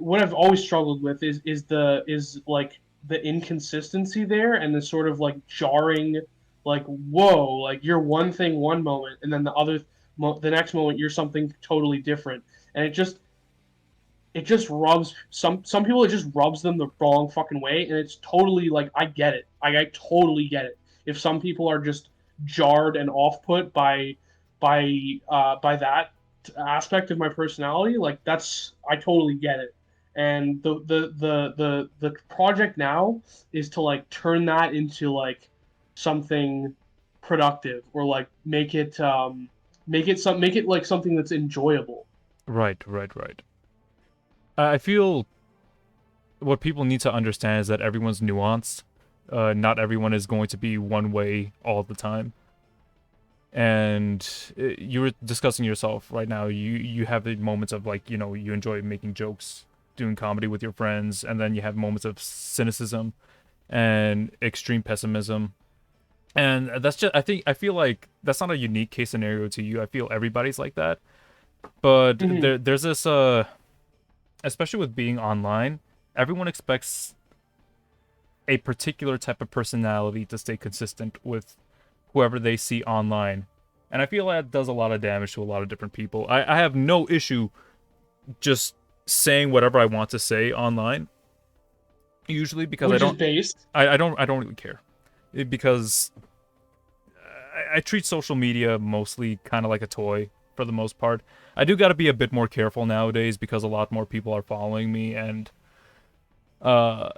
B: what I've always struggled with is like the inconsistency there and the sort of like jarring, like whoa, like you're one thing one moment and then the next moment you're something totally different, and it just rubs some people, it just rubs them the wrong fucking way, and it's totally like I get it, I totally get it if some people are just jarred and off put by that aspect of my personality. Like that's I totally get it. And the project now is to like turn that into like something productive, or like make it like something that's enjoyable.
A: right, right, right. I feel what people need to understand is that everyone's nuanced. Not everyone is going to be one way all the time. And you were discussing yourself right now. You have the moments of like you enjoy making jokes, doing comedy with your friends, and then you have moments of cynicism and extreme pessimism. And that's just I feel like that's not a unique case scenario to you. I feel everybody's like that. But
B: Hmm.
A: there's this especially with being online, everyone expects a particular type of personality to stay consistent with whoever they see online. And I feel that does a lot of damage to a lot of different people. I have no issue just saying whatever I want to say online. Usually because
B: Which is based.
A: I don't really care. Because I treat social media mostly kind of like a toy for the most part. I do got to be a bit more careful nowadays because a lot more people are following me, and uh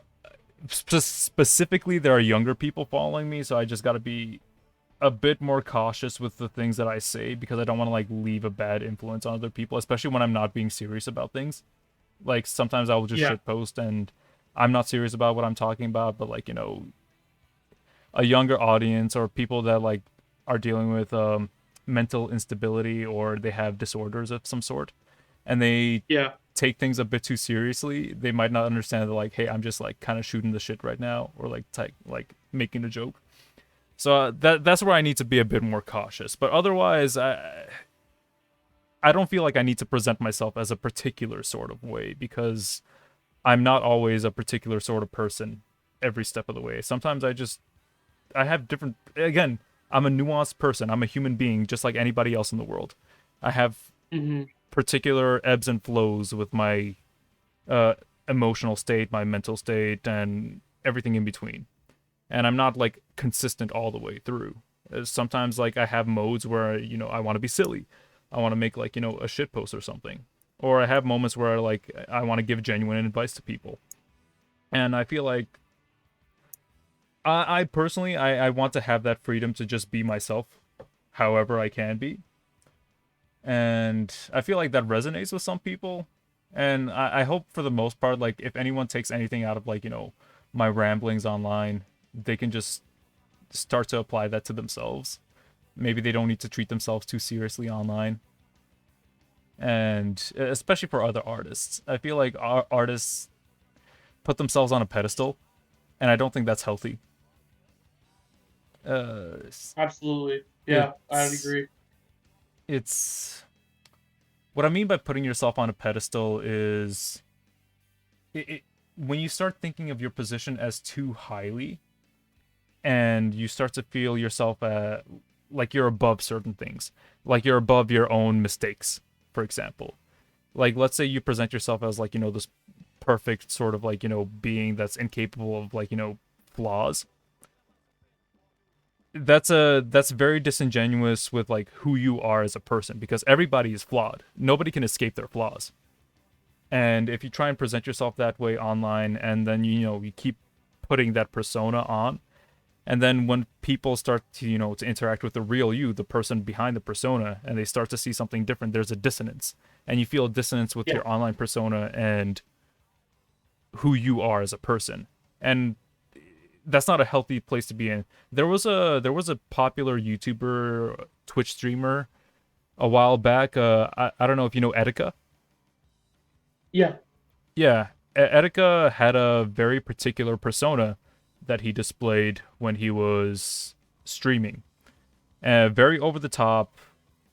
A: specifically there are younger people following me, so I just got to be a bit more cautious with the things that I say because I don't want to like leave a bad influence on other people, especially when I'm not being serious about things. Like sometimes I will just
B: Yeah.
A: shitpost and I'm not serious about what I'm talking about, but like, a younger audience or people that like are dealing with mental instability or they have disorders of some sort and they
B: Yeah.
A: take things a bit too seriously, they might not understand that like, hey, I'm just like kind of shooting the shit right now or like making a joke. So that's where I need to be a bit more cautious. But otherwise, I don't feel like I need to present myself as a particular sort of way because I'm not always a particular sort of person every step of the way. Sometimes I have different. Again, I'm a nuanced person. I'm a human being just like anybody else in the world. I have
B: Hmm.
A: particular ebbs and flows with my uh, emotional state, my mental state, and everything in between. And I'm not like consistent all the way through. Sometimes like I have modes where I want to be silly, I want to make like a shit post or something, or I have moments where like I want to give genuine advice to people. And I feel like I personally I want to have that freedom to just be myself, however I can be, and I feel like that resonates with some people. And I hope for the most part, like if anyone takes anything out of like my ramblings online, they can just start to apply that to themselves. Maybe they don't need to treat themselves too seriously online. And especially for other artists, I feel like artists put themselves on a pedestal, and I don't think that's healthy.
B: Absolutely. Yeah, I'd
A: It's
B: agree.
A: it's what I mean by putting yourself on a pedestal is when you start thinking of your position as too highly, and you start to feel yourself like you're above certain things, like you're above your own mistakes, for example. Like, let's say you present yourself as like, this perfect sort of like, being that's incapable of like, flaws. That's very disingenuous with like who you are as a person, because everybody is flawed. Nobody can escape their flaws. And if you try and present yourself that way online, and then you keep putting that persona on, and then when people start to to interact with the real you, the person behind the persona, and they start to see something different, there's a dissonance, and you feel a dissonance with
B: Yeah.
A: your online persona and who you are as a person. And that's not a healthy place to be in. There was a popular YouTuber, Twitch streamer a while back. I don't know if you know Etika.
B: Yeah.
A: Yeah, Etika had a very particular persona that he displayed when he was streaming. Very over the top,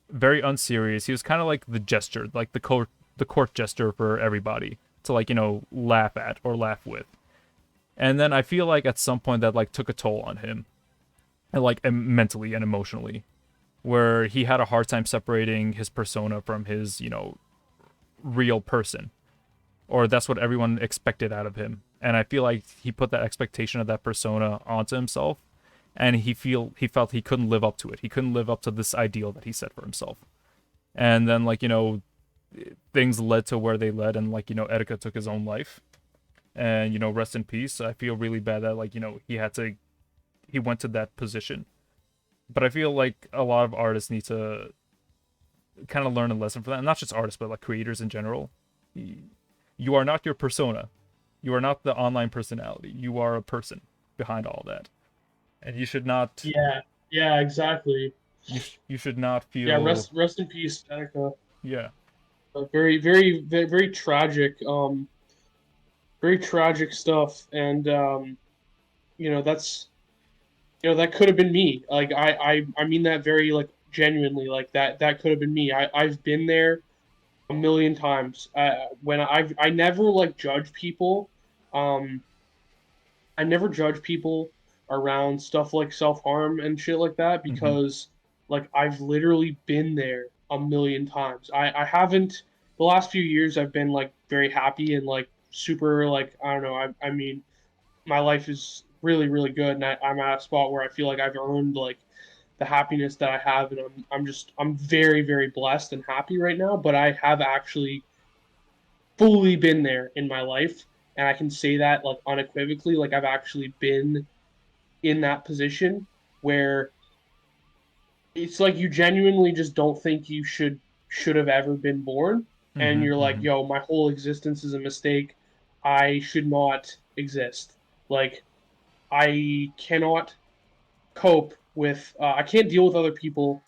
A: very unserious. He was kind of like the jester, like the court jester for everybody to like laugh at or laugh with. And then I feel like at some point that like took a toll on him, and like mentally and emotionally, where he had a hard time separating his persona from his real person, or that's what everyone expected out of him. And I feel like he put that expectation of that persona onto himself, and he felt he couldn't live up to it. He couldn't live up to this ideal that he set for himself. And then like things led to where they led, and like Etika took his own life. And rest in peace. I feel really bad that like he went to that position. But I feel like a lot of artists need to kind of learn a lesson from that. And not just artists, but like creators in general. You are not your persona. You are not the online personality. You are a person behind all that. And you should not
B: Yeah. Yeah, exactly.
A: you should not
B: Yeah,
A: feel.
B: rest in peace, Danica.
A: Yeah.
B: Very, very, very, very tragic. Very tragic stuff, and that's that could have been me. Like I mean that very like genuinely. Like that could have been me. I've been there a million times. When I never like judge people. Um, I never judge people around stuff like self harm and shit like that
A: Hmm.
B: because like I've literally been there a million times. I haven't the last few years I've been like very happy and like super like I don't know. I mean my life is really really good and I'm at a spot where I feel like I've earned like the happiness that I have and I'm very very blessed and happy right now. But I have actually fully been there in my life and I can say that like unequivocally like I've actually been in that position where it's like you genuinely just don't think you should have ever been born and
A: Hmm.
B: you're like
A: Hmm.
B: yo my whole existence is a mistake. I should not exist. Like I cannot cope with I can't deal with other people.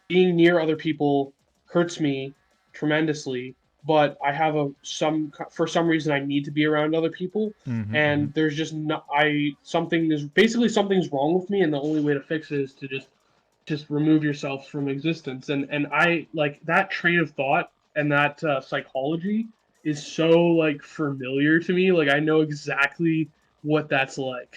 B: Being near other people hurts me tremendously, but I have a some for some reason I need to be around other people,
A: Hmm. Hmm.
B: and there's just not I something is basically something's wrong with me, and the only way to fix it is to just remove yourself from existence, and I like that train of thought and that psychology is so like familiar to me. Like I know exactly what that's like.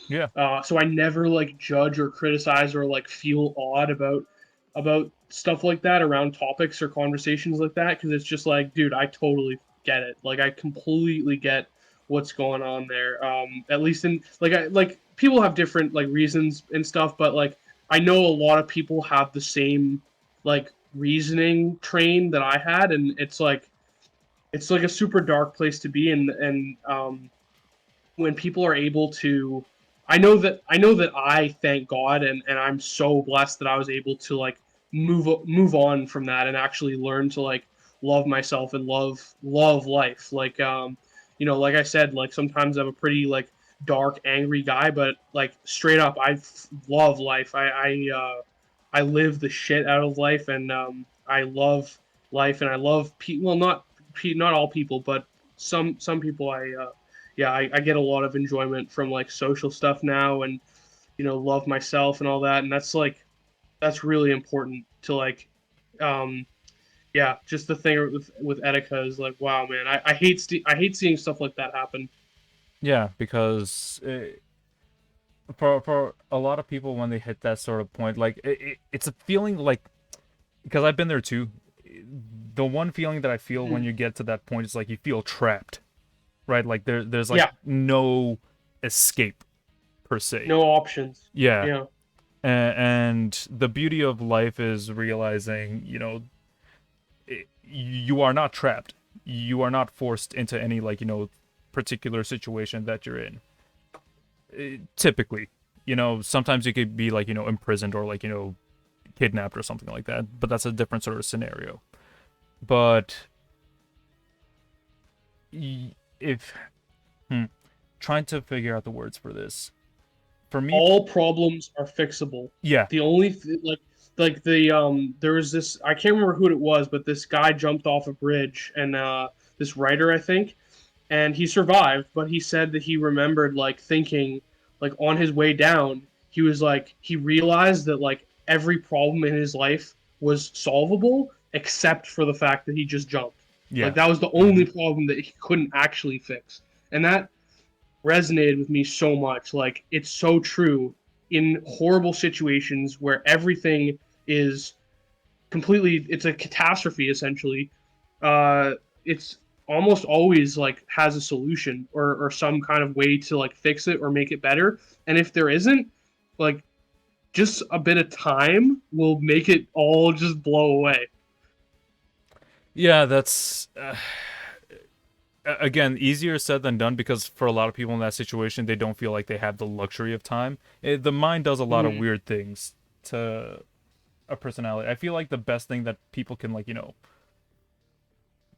A: Yeah.
B: So I never like judge or criticize or like feel odd about stuff like that around topics or conversations like that because it's just like, dude, I totally get it. Like I completely get what's going on there. At least in like people have different like reasons and stuff, but like I know a lot of people have the same like reasoning train that I had, and it's like a super dark place to be, and when people are able to I know that I thank God and I'm so blessed that I was able to like move on from that and actually learn to like love myself and love life like like I said like sometimes I'm a pretty like dark angry guy but like straight up love life I live the shit out of life and I love life and I love people well not all people but some people yeah, I get a lot of enjoyment from like social stuff now, and love myself and all that, and that's really important to like, um, yeah, just the thing with Etika is like, wow, man, I hate seeing stuff like that happen.
A: Yeah, because for a lot of people when they hit that sort of point, like it's a feeling like, because I've been there too. The one feeling that I feel when
B: Mhm.
A: you get to that point is like you feel trapped, right? Like there's like
B: Yeah,
A: no escape per se.
B: no options.
A: Yeah.
B: Yeah,
A: And the beauty of life is realizing, you are not trapped. You are not forced into any, like, particular situation that you're in. Typically, sometimes you could be like, imprisoned or like, kidnapped or something like that, but that's a different sort of scenario. But if trying to figure out the words for this, for me,
B: all problems are fixable.
A: yeah,
B: The only like the there was this, I can't remember who it was, but this guy jumped off a bridge, and this writer, I think, and he survived, but he said that he remembered like thinking, like on his way down, he was like, he realized that like every problem in his life was solvable except for the fact that he just jumped. Like
A: yeah,
B: that was the only problem that he couldn't actually fix. And that resonated with me so much. Like it's so true in horrible situations where everything is completely, it's a catastrophe essentially. It's almost always like has a solution, or some kind of way to like fix it or make it better. And if there isn't, like just a bit of time will make it all just blow away.
A: yeah. That's again easier said than done, because for a lot of people in that situation, they don't feel like they have the luxury of time. The mind does a lot of
B: Mm-hmm.
A: weird things to a personality. I feel like the best thing that people can, like,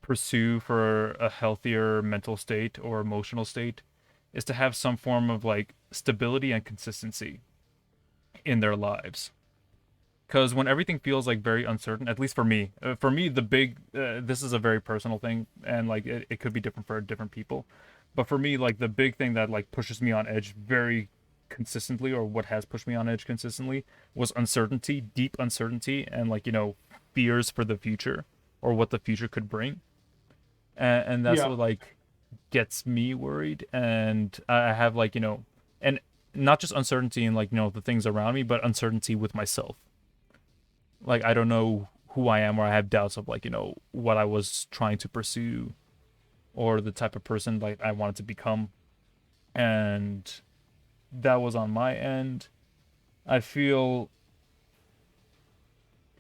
A: pursue for a healthier mental state or emotional state is to have some form of like stability and consistency in their lives. Because when everything feels like very uncertain, at least for me, the big this is a very personal thing, and like it could be different for different people, but for me, like the big thing that like pushes me on edge very consistently, or what has pushed me on edge consistently, was uncertainty, deep uncertainty, and like, fears for the future or what the future could bring. And that's
B: Yeah.
A: what like gets me worried. And I have like, and not just uncertainty in like, the things around me, but uncertainty with myself. Like I don't know who I am, or I have doubts of like, what I was trying to pursue, or the type of person like I wanted to become. And that was on my end. I feel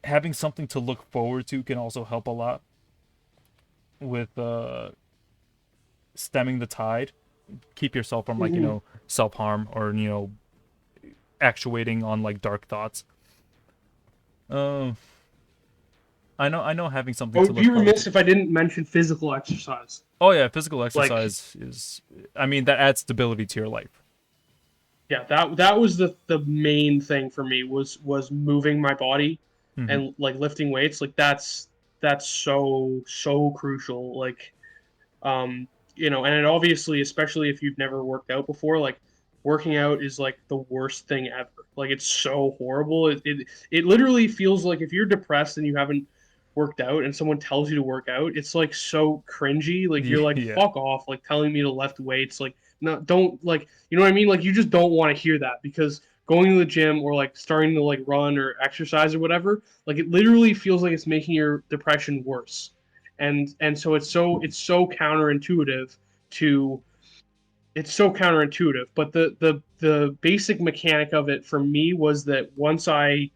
A: having something to look forward to can also help a lot with stemming the tide. Keep yourself from like,
B: Mm-hmm.
A: self harm, or actuating on like dark thoughts. Um, I know having
B: I
A: something to
B: would
A: look
B: be
A: forward to.
B: remiss if I didn't mention physical exercise.
A: Oh yeah, physical
B: Like,
A: exercise is, I mean, that adds stability to your life.
B: yeah, that was the main thing for me, was moving my body
A: Hmm.
B: and like lifting weights. Like that's so crucial. Like, and it obviously, especially if you've never worked out before, like working out is like the worst thing ever. Like it's so horrible. It literally feels like if you're depressed and you haven't worked out and someone tells you to work out, it's like so cringy. Like you're like,
A: Yeah.
B: fuck off, like telling me to lift weights. Like, no, don't, like, you know what I mean? Like you just don't want to hear that, because going to the gym or like starting to like run or exercise or whatever, like it literally feels like it's making your depression worse. And so it's so counterintuitive to it's so counterintuitive. But the basic mechanic of it for me was that once I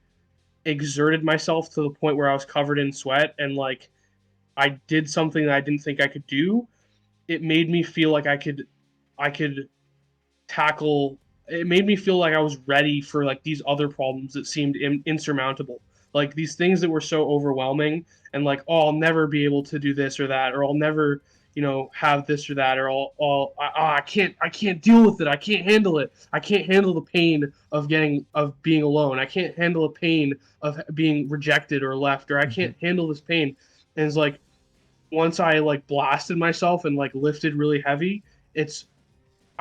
B: exerted myself to the point where I was covered in sweat, and like I did something that I didn't think I could do, it made me feel like I could tackle, it made me feel like I was ready for like these other problems that seemed insurmountable. Like these things that were so overwhelming, and like, oh, I'll never be able to do this or that, or I'll never, have this or that, or I can't deal with it. I can't handle it. I can't handle the pain of being alone. I can't handle the pain of being rejected or left, or I
A: Hmm.
B: can't handle this pain. And it's like once I like blasted myself and like lifted really heavy, it's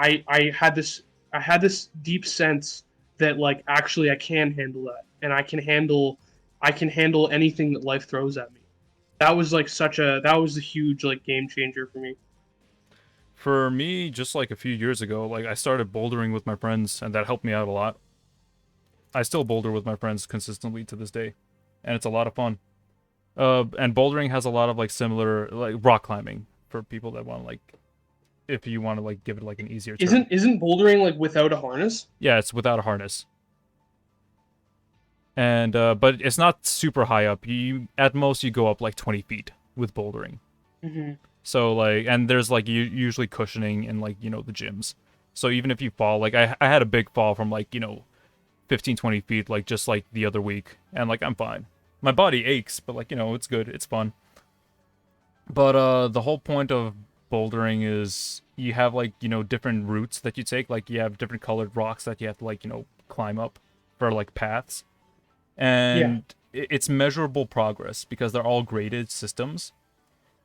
B: I had this deep sense that like actually I can handle that, and I can handle anything that life throws at me. That was like that was a huge like game changer for me.
A: For me, just like a few years ago, like I started bouldering with my friends, and that helped me out a lot. I still boulder with my friends consistently to this day, and it's a lot of fun. And bouldering has a lot of like similar like rock climbing for people that want like if you want to like give it like an easier term.
B: Isn't bouldering like without a harness?
A: Yeah, it's without a harness. And but it's not super high up. You at most you go up like 20 feet with bouldering.
B: Hmm.
A: So like, and there's like usually cushioning in like the gyms. So even if you fall, like I had a big fall from like 15 20 feet like just like the other week, and like I'm fine. My body aches, but like it's good, it's fun. But the whole point of bouldering is you have like different routes that you take. Like you have different colored rocks that you have to like climb up for like paths,
B: Yeah,
A: and it's measurable progress because they're all graded systems.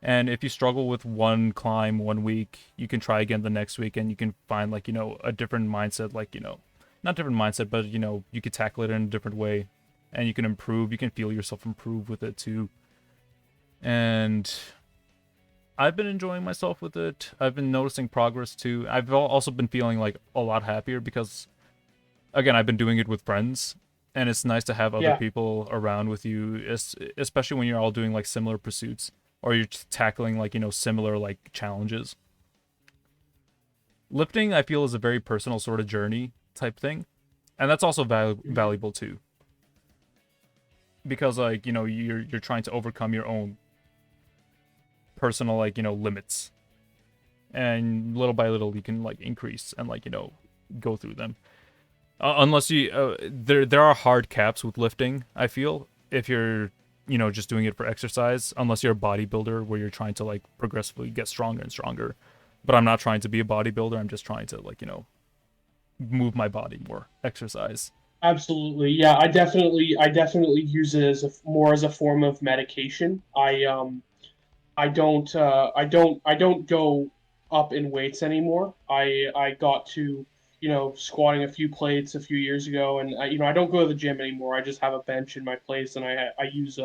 A: And if you struggle with one climb one week, you can try again the next week, and you can find like a different mindset. Like not different mindset, but you could tackle it in a different way, and you can improve. You can feel yourself improve with it too. And I've been enjoying myself with it. I've been noticing progress too. I've also been feeling like a lot happier because again, I've been doing it with friends, and it's nice to have other
B: yeah.
A: people around with you, especially when you're all doing like similar pursuits or you're tackling like similar like challenges. Lifting, I feel, is a very personal sort of journey type thing, and that's also
B: Hmm.
A: valuable too because like you're trying to overcome your own personal like limits, and little by little you can like increase and like go through them. Unless you there are hard caps with lifting, I feel, if you're just doing it for exercise, unless you're a bodybuilder where you're trying to like progressively get stronger and stronger. But I'm not trying to be a bodybuilder. I'm just trying to like move my body more, exercise.
B: Absolutely. Yeah, I definitely use it as more as a form of medication. I don't go up in weights anymore. I got to, squatting a few plates a few years ago, and I don't go to the gym anymore. I just have a bench in my place, and I use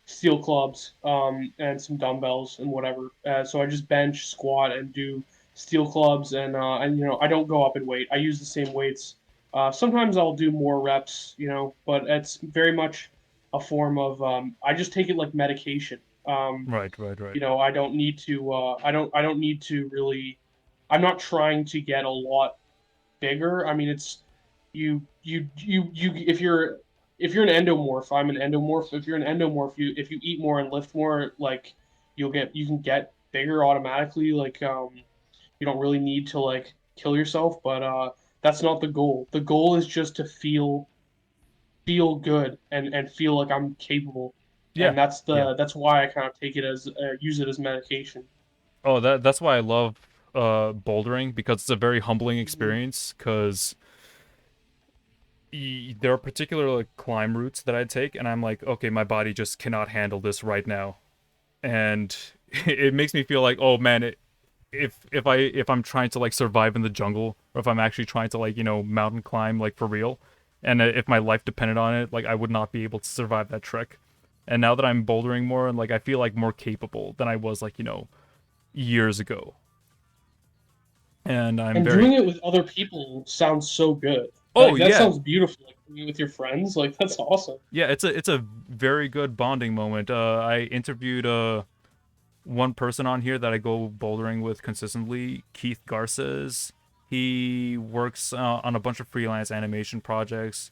B: steel clubs and some dumbbells and whatever. So I just bench, squat, and do steel clubs, and I don't go up in weight. I use the same weights. Sometimes I'll do more reps, but it's very much a form of I just take it like medication.
A: Right, right, right.
B: I don't need to I don't need to really I'm not trying to get a lot bigger. I mean, it's you if you're an endomorph, I'm an endomorph. If you're an endomorph, if you eat more and lift more, like you can get bigger automatically. Like you don't really need to like kill yourself, but that's not the goal. The goal is just to feel good and feel like I'm capable,
A: Yeah,
B: and
A: yeah.
B: that's why I kind of take it as use it as medication.
A: Oh, that's why I love bouldering, because it's a very humbling
B: Hmm.
A: experience. Because there are particular like climb routes that I take, and I'm like, okay, my body just cannot handle this right now, and it makes me feel like, oh man, if I'm trying to like survive in the jungle, or if I'm actually trying to like mountain climb like for real, and if my life depended on it, like I would not be able to survive that trek. And now that I'm bouldering more, and like I feel like more capable than I was like years ago, and I'm
B: And
A: very
B: doing it with other people sounds so good.
A: oh
B: Like that
A: yeah.
B: sounds beautiful. Like doing it with your friends, like that's awesome.
A: Yeah, it's a very good bonding moment. I interviewed one person on here that I go bouldering with consistently, Keith Garces. He works on a bunch of freelance animation projects,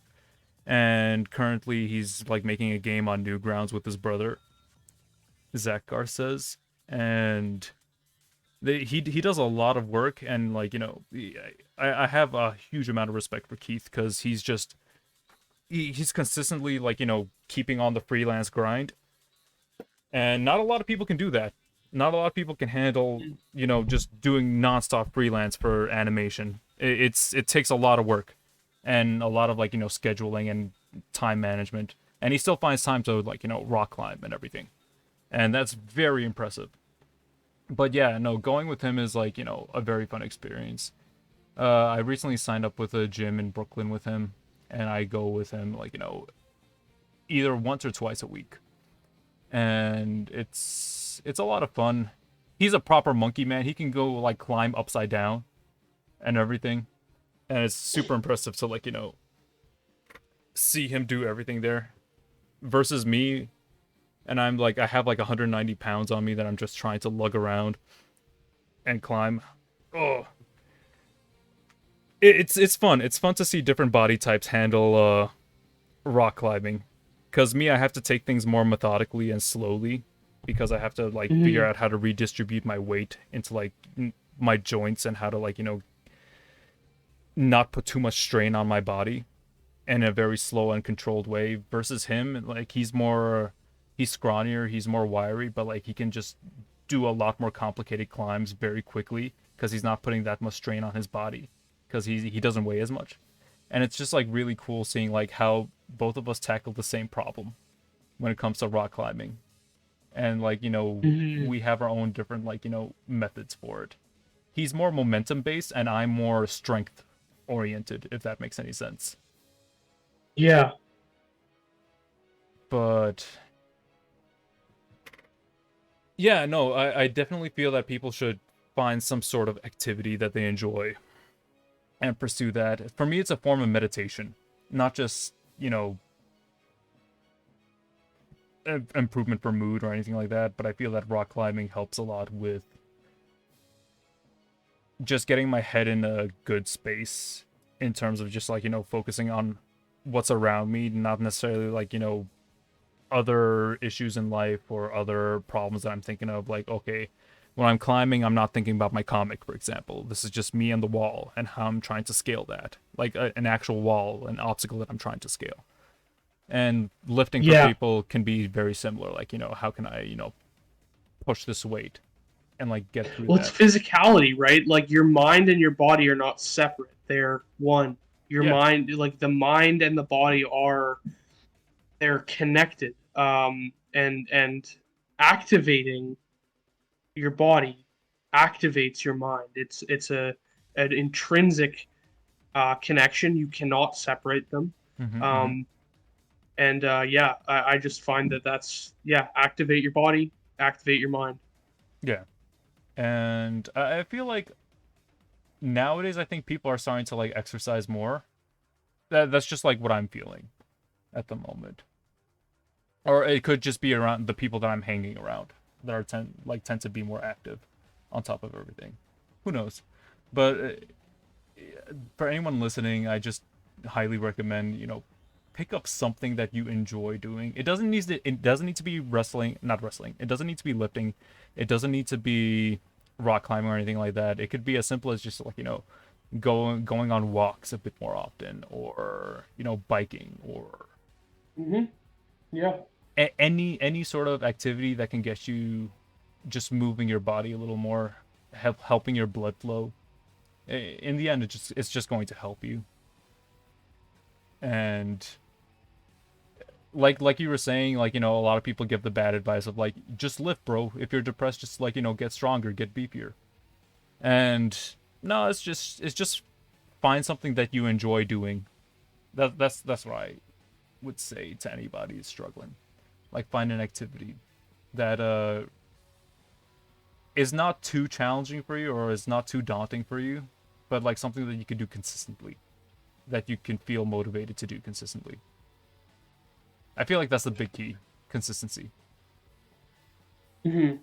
A: and currently he's like making a game on Newgrounds with his brother, Zach Garces, and he does a lot of work, and like I have a huge amount of respect for Keith because he's consistently like keeping on the freelance grind, and not a lot of people can do that. Not a lot of people can handle just doing nonstop freelance for animation. It takes a lot of work and a lot of like scheduling and time management, and he still finds time to like rock climb and everything, and that's very impressive. But yeah, no, going with him is like a very fun experience. I recently signed up with a gym in Brooklyn with him, and I go with him like either once or twice a week, and it's a lot of fun. He's a proper monkey man. He can go like climb upside down and everything, and it's super impressive to see him do everything there versus me. And I'm like, I have like 190 pounds on me that I'm just trying to lug around and climb. Oh, it's fun. It's fun to see different body types handle rock climbing. Cause me, I have to take things more methodically and slowly because I have to like figure
B: Hmm.
A: out how to redistribute my weight into like my joints and how to not put too much strain on my body in a very slow and controlled way. Versus him, like he's scrawnier, he's more wiry, but like he can just do a lot more complicated climbs very quickly because he's not putting that much strain on his body because he doesn't weigh as much. And it's just like really cool seeing like how both of us tackle the same problem when it comes to rock climbing. And like,
B: Hmm.
A: we have our own different methods for it. He's more momentum based and I'm more strength oriented, if that makes any sense.
B: Yeah.
A: But yeah, no, I definitely feel that people should find some sort of activity that they enjoy and pursue that. For me, it's a form of meditation, not just, improvement for mood or anything like that, but I feel that rock climbing helps a lot with just getting my head in a good space in terms of just focusing on what's around me, not necessarily other issues in life or other problems that I'm thinking of. Like, okay, when I'm climbing, I'm not thinking about my comic, for example. This is just me and the wall and how I'm trying to scale that, like an actual wall, an obstacle that I'm trying to scale. And lifting for
B: Yeah.
A: people can be very similar. Like, how can I, push this weight and like get through
B: Well, it's
A: that?
B: physicality, right? Like your mind and your body are not separate; they're one. Your
A: Yeah.
B: mind, like the mind and the body, are they're connected. And activating your body activates your mind. It's a an intrinsic connection. You cannot separate them.
A: Mm-hmm, mm-hmm.
B: Um, and yeah, I just find that that's yeah, activate your body, activate your mind.
A: Yeah. And I feel like nowadays I think people are starting to like exercise more. That's just like what I'm feeling at the moment. Or it could just be around the people that I'm hanging around that are tend to be more active on top of everything. Who knows? But for anyone listening, I just highly recommend, pick up something that you enjoy doing. It doesn't need to be wrestling, not wrestling. It doesn't need to be lifting. It doesn't need to be rock climbing or anything like that. It could be as simple as just like, going on walks a bit more often or, biking or
B: Mm-hmm. Yeah.
A: any sort of activity that can get you just moving your body a little more, helping your blood flow. In the end, it's just going to help you. And like you were saying, like a lot of people give the bad advice of like just lift, bro. If you're depressed, just like get stronger, get beefier. And no, it's just find something that you enjoy doing. That's what I would say to anybody who's struggling. Like find an activity that is not too challenging for you or is not too daunting for you, but like something that you can do consistently, that you can feel motivated to do consistently. I feel like that's the big key, consistency.
B: Mm-hmm.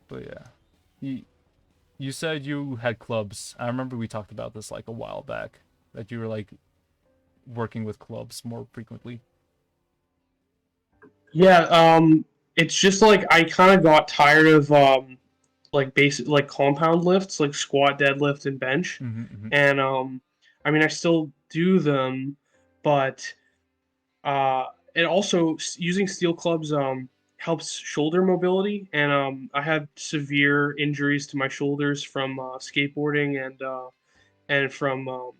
A: But yeah, you said you had clubs. I remember we talked about this like a while back that you were like working with clubs more frequently.
B: Yeah. It's just like I kind of got tired of like basic like compound lifts, like squat, deadlift, and bench,
A: Mm-hmm, mm-hmm.
B: and I mean I still do them, but uh, it also using steel clubs helps shoulder mobility, and I had severe injuries to my shoulders from skateboarding and from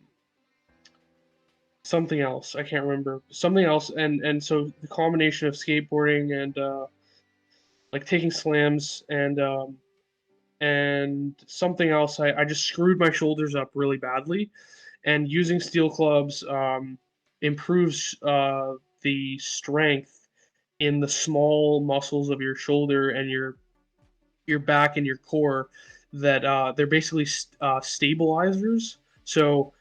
B: something else. I can't remember something else, and so the combination of skateboarding and like taking slams and something else. I just screwed my shoulders up really badly, and using steel clubs improves the strength in the small muscles of your shoulder and your back and your core. That they're basically stabilizers. So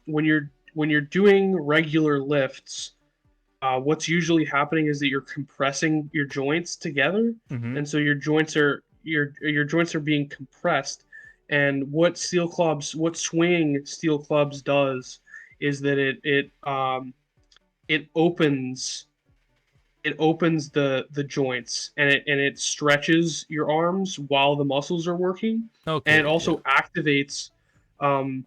B: when you're doing regular lifts, what's usually happening is that you're compressing your joints together,
A: Mm-hmm.
B: and so your joints are being compressed. And what swinging steel clubs does is that it opens the joints, and it stretches your arms while the muscles are working, and it
A: Okay, yeah.
B: also activates. Um,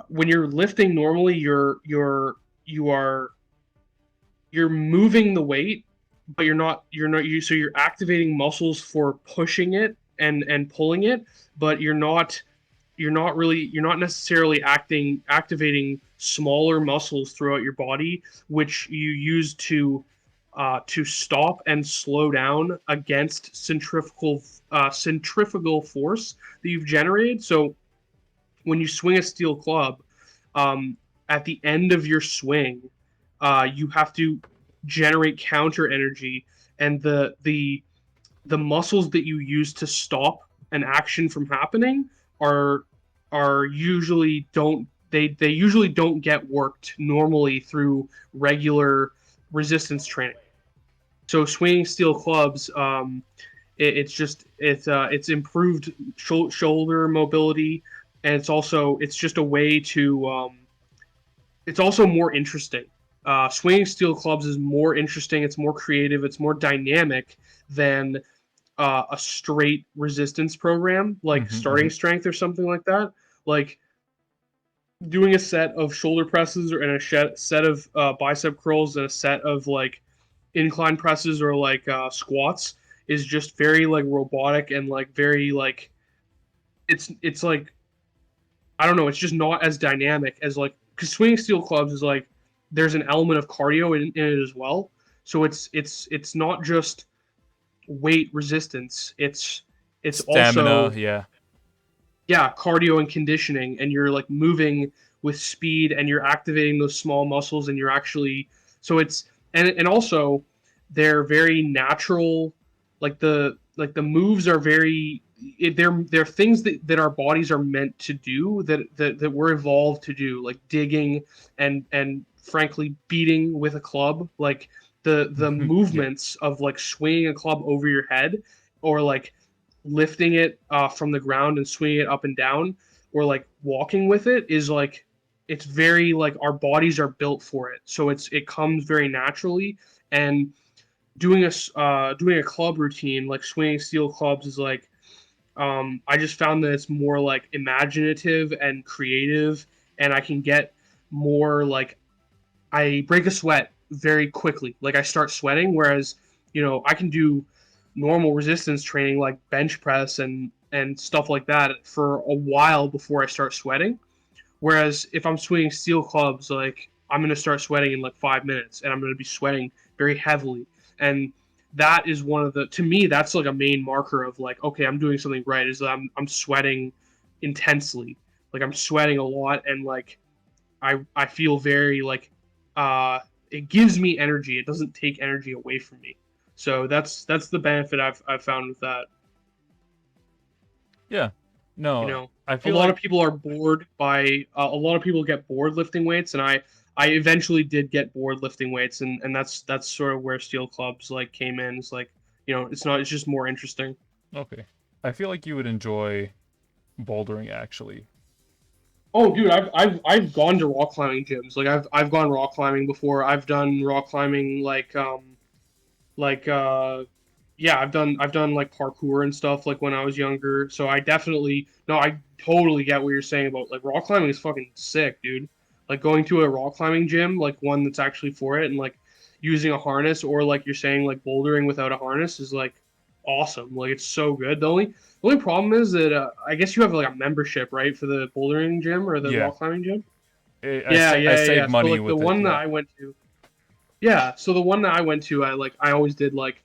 B: when you're lifting normally, you are you're moving the weight, but you're activating muscles for pushing it and pulling it, but you're not necessarily activating smaller muscles throughout your body, which you use to stop and slow down against centrifugal force that you've generated. So when you swing a steel club, um, at the end of your swing, you have to generate counter energy, and the muscles that you use to stop an action from happening are usually don't they usually don't get worked normally through regular resistance training. So swinging steel clubs, it's improved shoulder mobility, and it's just a way to it's also more interesting. Swinging steel clubs is more interesting. It's more creative. It's more dynamic than a straight resistance program like
A: Mm-hmm, mm-hmm.
B: starting strength or something like that. Like doing a set of shoulder presses and a set of bicep curls and a set of like incline presses or like squats is just very like robotic and like very like it's like I don't know. It's just not as dynamic as like because swinging steel clubs is like there's an element of cardio in it as well. So it's not just weight resistance. It's
A: Stamina,
B: also
A: yeah.
B: yeah cardio and conditioning, and you're like moving with speed and you're activating those small muscles, and you're actually so it's and also they're very natural. Like the moves are very they're things that our bodies are meant to do, that we're evolved to do, like digging and frankly beating with a club. Like the
A: Yeah.
B: movements of like swinging a club over your head, or like lifting it from the ground and swinging it up and down, or like walking with it, is like it's very like our bodies are built for it, so it comes very naturally. And doing a club routine like swinging steel clubs is like I just found that it's more like imaginative and creative, and I can get more like I break a sweat very quickly. Like I start sweating, whereas I can do normal resistance training like bench press and stuff like that for a while before I start sweating. Whereas if I'm swinging steel clubs, like I'm gonna start sweating in like 5 minutes, and I'm gonna be sweating very heavily. And that is one of the to me that's like a main marker of like okay, I'm doing something right. Is that I'm sweating intensely, like I'm sweating a lot, and like I feel very like it gives me energy. It doesn't take energy away from me. So that's the benefit I've found with that.
A: Yeah.
B: You
A: No,
B: know,
A: I
B: a
A: feel
B: lot of
A: like
B: people are bored by a lot of people get bored lifting weights, and I eventually did get bored lifting weights, and that's sort of where steel clubs like came in. It's like it's just more interesting.
A: okay. I feel like you would enjoy bouldering actually.
B: Oh, dude, I've gone to rock climbing gyms. Like I've gone rock climbing before. I've done rock climbing like yeah, I've done like parkour and stuff like when I was younger. So I definitely no, I totally get what you're saying about like rock climbing is fucking sick, dude. Like going to a rock climbing gym, like one that's actually for it, and like using a harness, or like you're saying like bouldering without a harness is like awesome. Like it's so good. The only problem is that I guess you have like a membership, right, for the bouldering gym or the
A: Yeah.
B: rock climbing gym.
A: I
B: Yeah,
A: say I
B: yeah, yeah,
A: save
B: yeah. So
A: money
B: like the
A: with it,
B: one that
A: yeah.
B: I went to, yeah. So the one that I went to, I always did like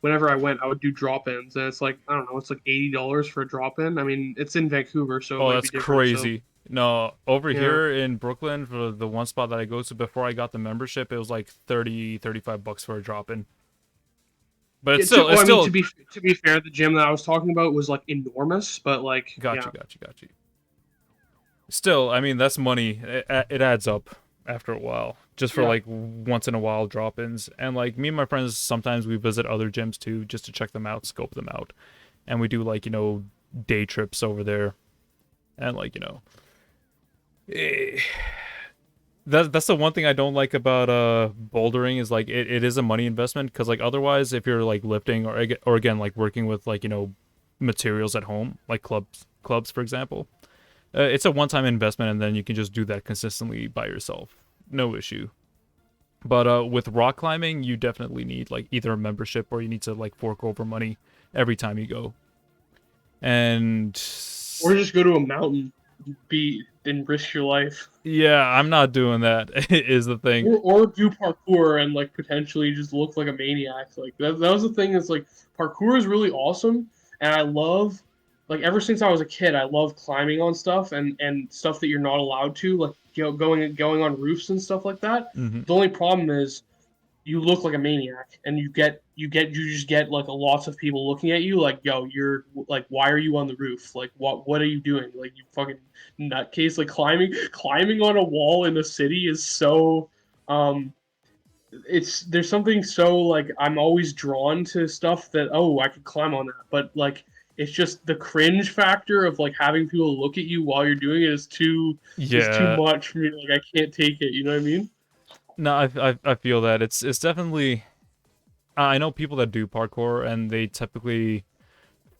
B: whenever I went, I would do drop-ins, and it's like I don't know, it's like $80 for a drop-in. I mean, it's in Vancouver, so it
A: Oh,
B: might be
A: that's
B: different. So
A: crazy. No, over
B: yeah,
A: here in Brooklyn, for the one spot that I go to before I got the membership, it was like 35 bucks for a drop in. But
B: yeah.
A: it's
B: I mean,
A: still
B: to be fair, the gym that I was talking about was like enormous, but like
A: got
B: yeah,
A: you, got you, got you. Still, I mean, that's money. It adds up after a while, just for
B: yeah.
A: like once in a while drop ins. And like me and my friends, sometimes we visit other gyms too, just to check them out, scope them out. And we do like, day trips over there. And like, eh, that's the one thing I don't like about bouldering is like it is a money investment because like otherwise if you're like lifting or again like working with like materials at home like clubs for example, it's a one-time investment and then you can just do that consistently by yourself, no issue. But with rock climbing you definitely need like either a membership or you need to like fork over money every time you go. And
B: Or just go to a mountain, be and risk your life.
A: yeah, I'm not doing that is the thing.
B: Or do parkour and like potentially just look like a maniac. Like that was the thing. Is like parkour is really awesome, and I love like ever since I was a kid, I love climbing on stuff and stuff that you're not allowed to, like going on roofs and stuff like that.
A: Hmm.
B: The only problem is you look like a maniac, and you just get like lots of people looking at you like, yo, you're like, why are you on the roof? Like, what are you doing? Like, you fucking nutcase. Like climbing on a wall in a city is so um it's there's something so like I'm always drawn to stuff that, oh, I could climb on that, but like it's just the cringe factor of like having people look at you while you're doing it is too
A: Yeah.
B: much for me. Like I can't take it. You know what I mean?
A: No, I feel that it's definitely. I know people that do parkour, and they typically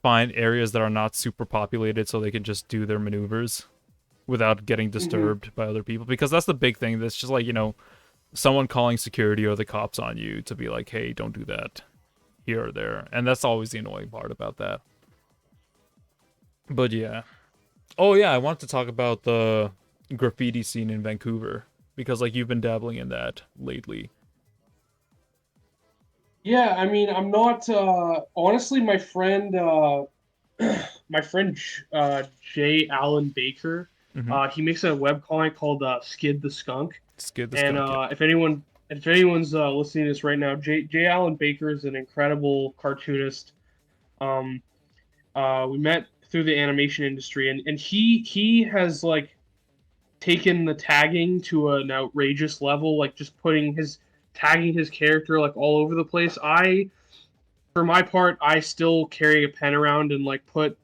A: find areas that are not super populated, so they can just do their maneuvers without getting
B: Hmm.
A: disturbed by other people. Because that's the big thing. That's just like someone calling security or the cops on you to be like, "Hey, don't do that here or there," and that's always the annoying part about that. But yeah. Oh yeah, I wanted to talk about the graffiti scene in Vancouver because like you've been dabbling in that lately.
B: Yeah, I mean, I'm not honestly my friend Jay Allen Baker,
A: Mm-hmm.
B: he makes a web comic called Skid the Skunk.
A: Skid the
B: And
A: skunk, yep.
B: if anyone's listening to this right now, Jay Allen Baker is an incredible cartoonist. Um, we met through the animation industry, and he has like taken the tagging to an outrageous level, like just putting his tagging his character like all over the place. For my part, I still carry a pen around and like put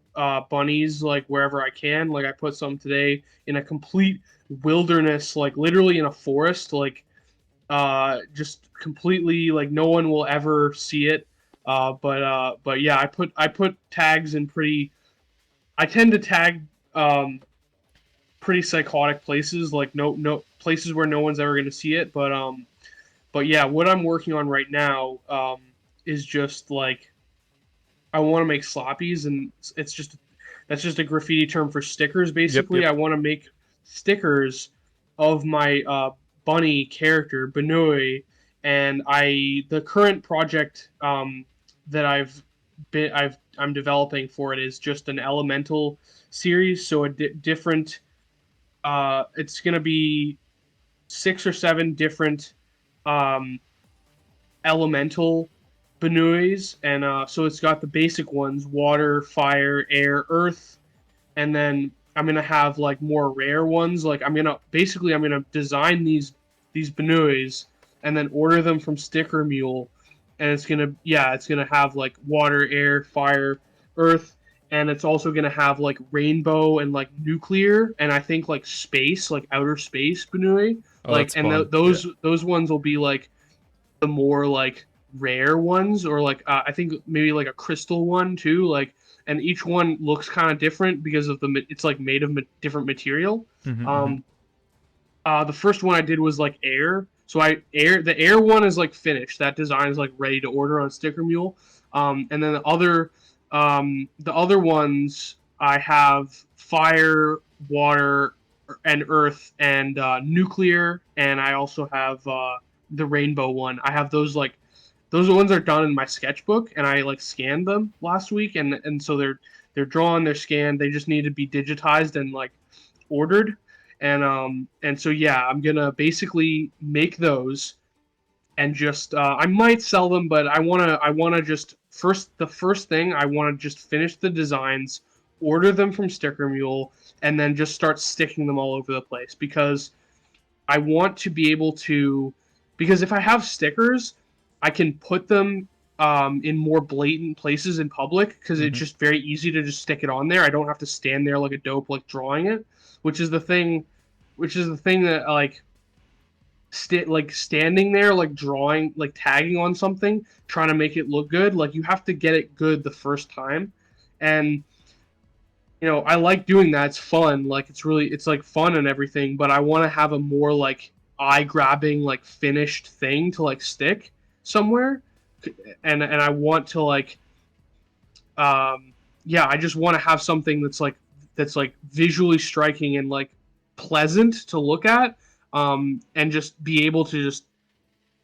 B: bunnies like wherever I can. Like I put some today in a complete wilderness, like literally in a forest, like just completely like no one will ever see it. But yeah, I put tags in pretty. I tend to tag pretty psychotic places, like no places where no one's ever gonna see it. But yeah, what I'm working on right now is just like I want to make sloppies, and it's just that's just a graffiti term for stickers.
A: Yep,
B: Basically,
A: yep.
B: I want to make stickers of my bunny character Benui, and I the current project that I'm developing for it is just an elemental series, so a different it's gonna be 6 or 7 different um, elemental Benuis, and so it's got the basic ones: water, fire, air, earth, and then I'm gonna have like more rare ones. Like I'm gonna design these Benuis and then order them from Sticker Mule, and it's gonna have like water, air, fire, earth, and it's also gonna have like rainbow and like nuclear, and I think like space, like outer space Benui.
A: Oh, that's fun. Yeah.
B: Those ones will be like the more like rare ones, or like I think maybe like a crystal one too. Like, and each one looks kind of different because of it's like made of different material.
A: Mm-hmm, mm-hmm.
B: Um, the first one I did was like air. So the air one is like finished. That design is like ready to order on Sticker Mule. And then the other ones I have fire, water, and earth, and nuclear, and I also have the rainbow one. I have those like those ones are done in my sketchbook, and I like scanned them last week, and so they're drawn, they're scanned. They just need to be digitized and like ordered, and so yeah, I'm gonna basically make those and just I might sell them, but I wanna just the first thing I want to just finish the designs, order them from Sticker Mule, and then just start sticking them all over the place because I want to be able to, because if I have stickers, I can put them in more blatant places in public because it's
A: Hmm.
B: just very easy to just stick it on there. I don't have to stand there like a dope like drawing it, which is the thing, that like like standing there like drawing like tagging on something trying to make it look good, like you have to get it good the first time. And I like doing that. It's fun. Like it's like fun and everything, but I want to have a more like eye grabbing like finished thing to like stick somewhere. And I want to like yeah, I just want to have something that's like visually striking and like pleasant to look at, and just be able to just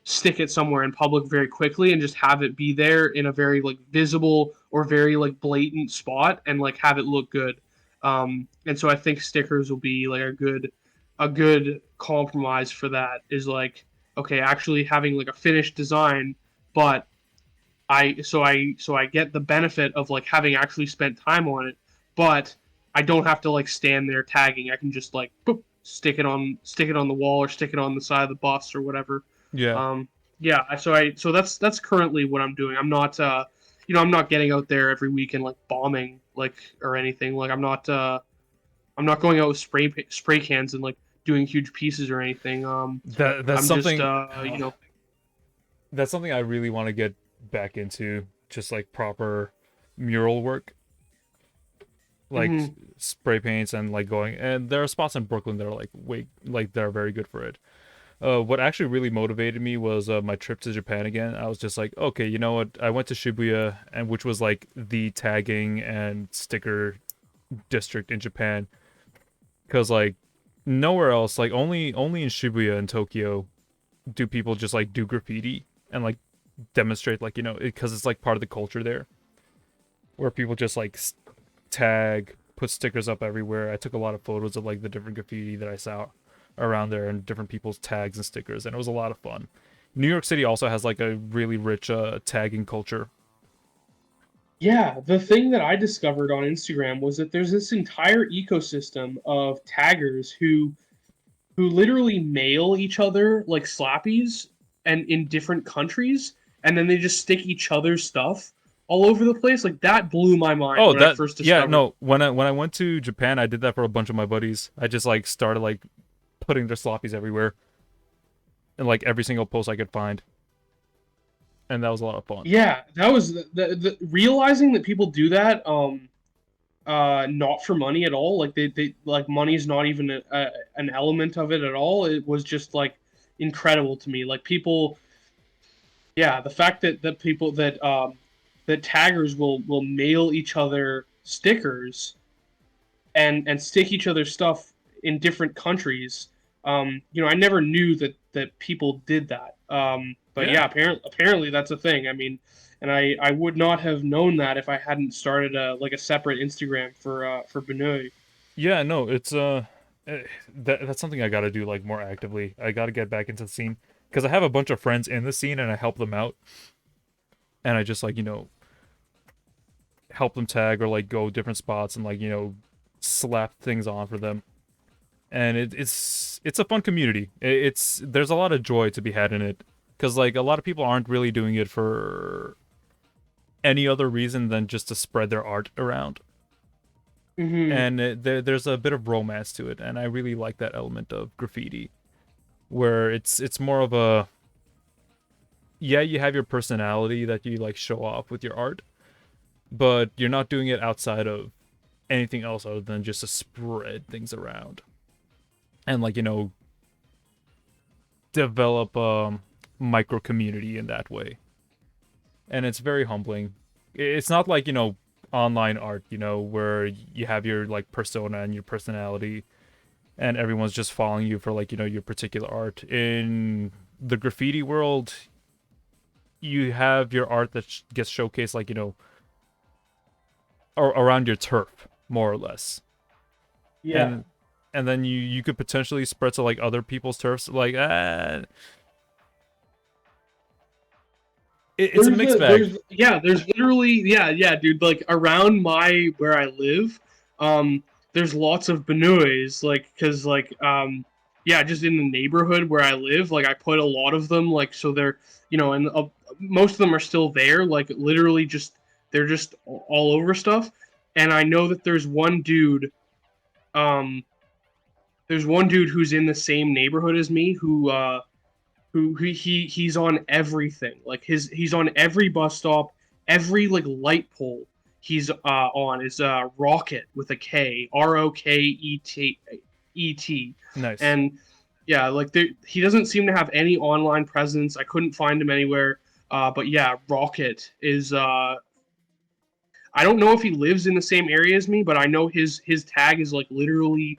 B: stick it somewhere in public very quickly and just have it be there in a very like visible or very like blatant spot and like have it look good. And so I think stickers will be like a good compromise for that, is like, okay, actually having like a finished design, but I get the benefit of like having actually spent time on it, but I don't have to like stand there tagging. I can just like boop, stick it on the wall or stick it on the side of the bus or whatever.
A: Yeah.
B: Um, yeah, so that's currently what I'm doing. I'm not I'm not getting out there every week and like bombing like or anything. Like I'm not going out with spray cans and like doing huge pieces or anything.
A: That's
B: I'm just
A: something. That's something I really want to get back into. Just like proper mural work, like
B: mhm.
A: spray paints and like going. And there are spots in Brooklyn that are like way like they're very good for it. What actually really motivated me was my trip to Japan again. I was just like, okay, you know what? I went to Shibuya, and which was like the tagging and sticker district in Japan, because like nowhere else, like only in Shibuya in Tokyo, do people just like do graffiti and like demonstrate like because it's like part of the culture there, where people just like tag, put stickers up everywhere. I took a lot of photos of like the different graffiti that I saw around there and different people's tags and stickers, and it was a lot of fun. New York City also has like a really rich tagging culture.
B: Yeah, the thing that I discovered on Instagram was that there's this entire ecosystem of taggers who literally mail each other like slappies and in different countries, and then they just stick each other's stuff all over the place. Like that blew my mind
A: Oh,
B: when I
A: that
B: first
A: yeah,
B: discovered.
A: no. When I went to Japan, I did that for a bunch of my buddies. I just like started like putting their sloppies everywhere and like every single post I could find, and that was a lot of fun.
B: Yeah, that was the realizing that people do that not for money at all, like they like money is not even an element of it at all. It was just like incredible to me, like people. Yeah, the fact that people that taggers will mail each other stickers and stick each other's stuff in different countries. I never knew that people did that. But
A: Yeah,
B: yeah, apparently that's a thing. I mean, and I would not have known that if I hadn't started a separate Instagram for Benoit.
A: yeah. No, it's that's something I got to do like more actively. I got to get back into the scene because I have a bunch of friends in the scene and I help them out, and I just like help them tag or like go different spots and like slap things on for them. And it's a fun community. It's there's a lot of joy to be had in it because like a lot of people aren't really doing it for any other reason than just to spread their art around.
B: Hmm.
A: And there's a bit of romance to it, and I really like that element of graffiti, where it's more of a, yeah, you have your personality that you like show off with your art, but you're not doing it outside of anything else other than just to spread things around and like develop micro community in that way. And it's very humbling. It's not like online art, where you have your like persona and your personality, and everyone's just following you for like your particular art. In the graffiti world, you have your art that gets showcased, like, around your turf, more or less.
B: Yeah.
A: And then you could potentially spread to like other people's turfs. Like, it's a mixed bag.
B: There's literally, dude, like around where I live, there's lots of benoys, like, cause like, just in the neighborhood where I live, like I put a lot of them, like, so they're, and most of them are still there, like literally they're just all over stuff, and I know that um, there's one dude who's in the same neighborhood as me who he's on everything. Like he's on every bus stop, every like light pole. He's on is Rocket with a K, ROKET,
A: Nice.
B: and yeah, like he doesn't seem to have any online presence. I couldn't find him anywhere. But yeah, Rocket is. I don't know if he lives in the same area as me, but I know his tag is like literally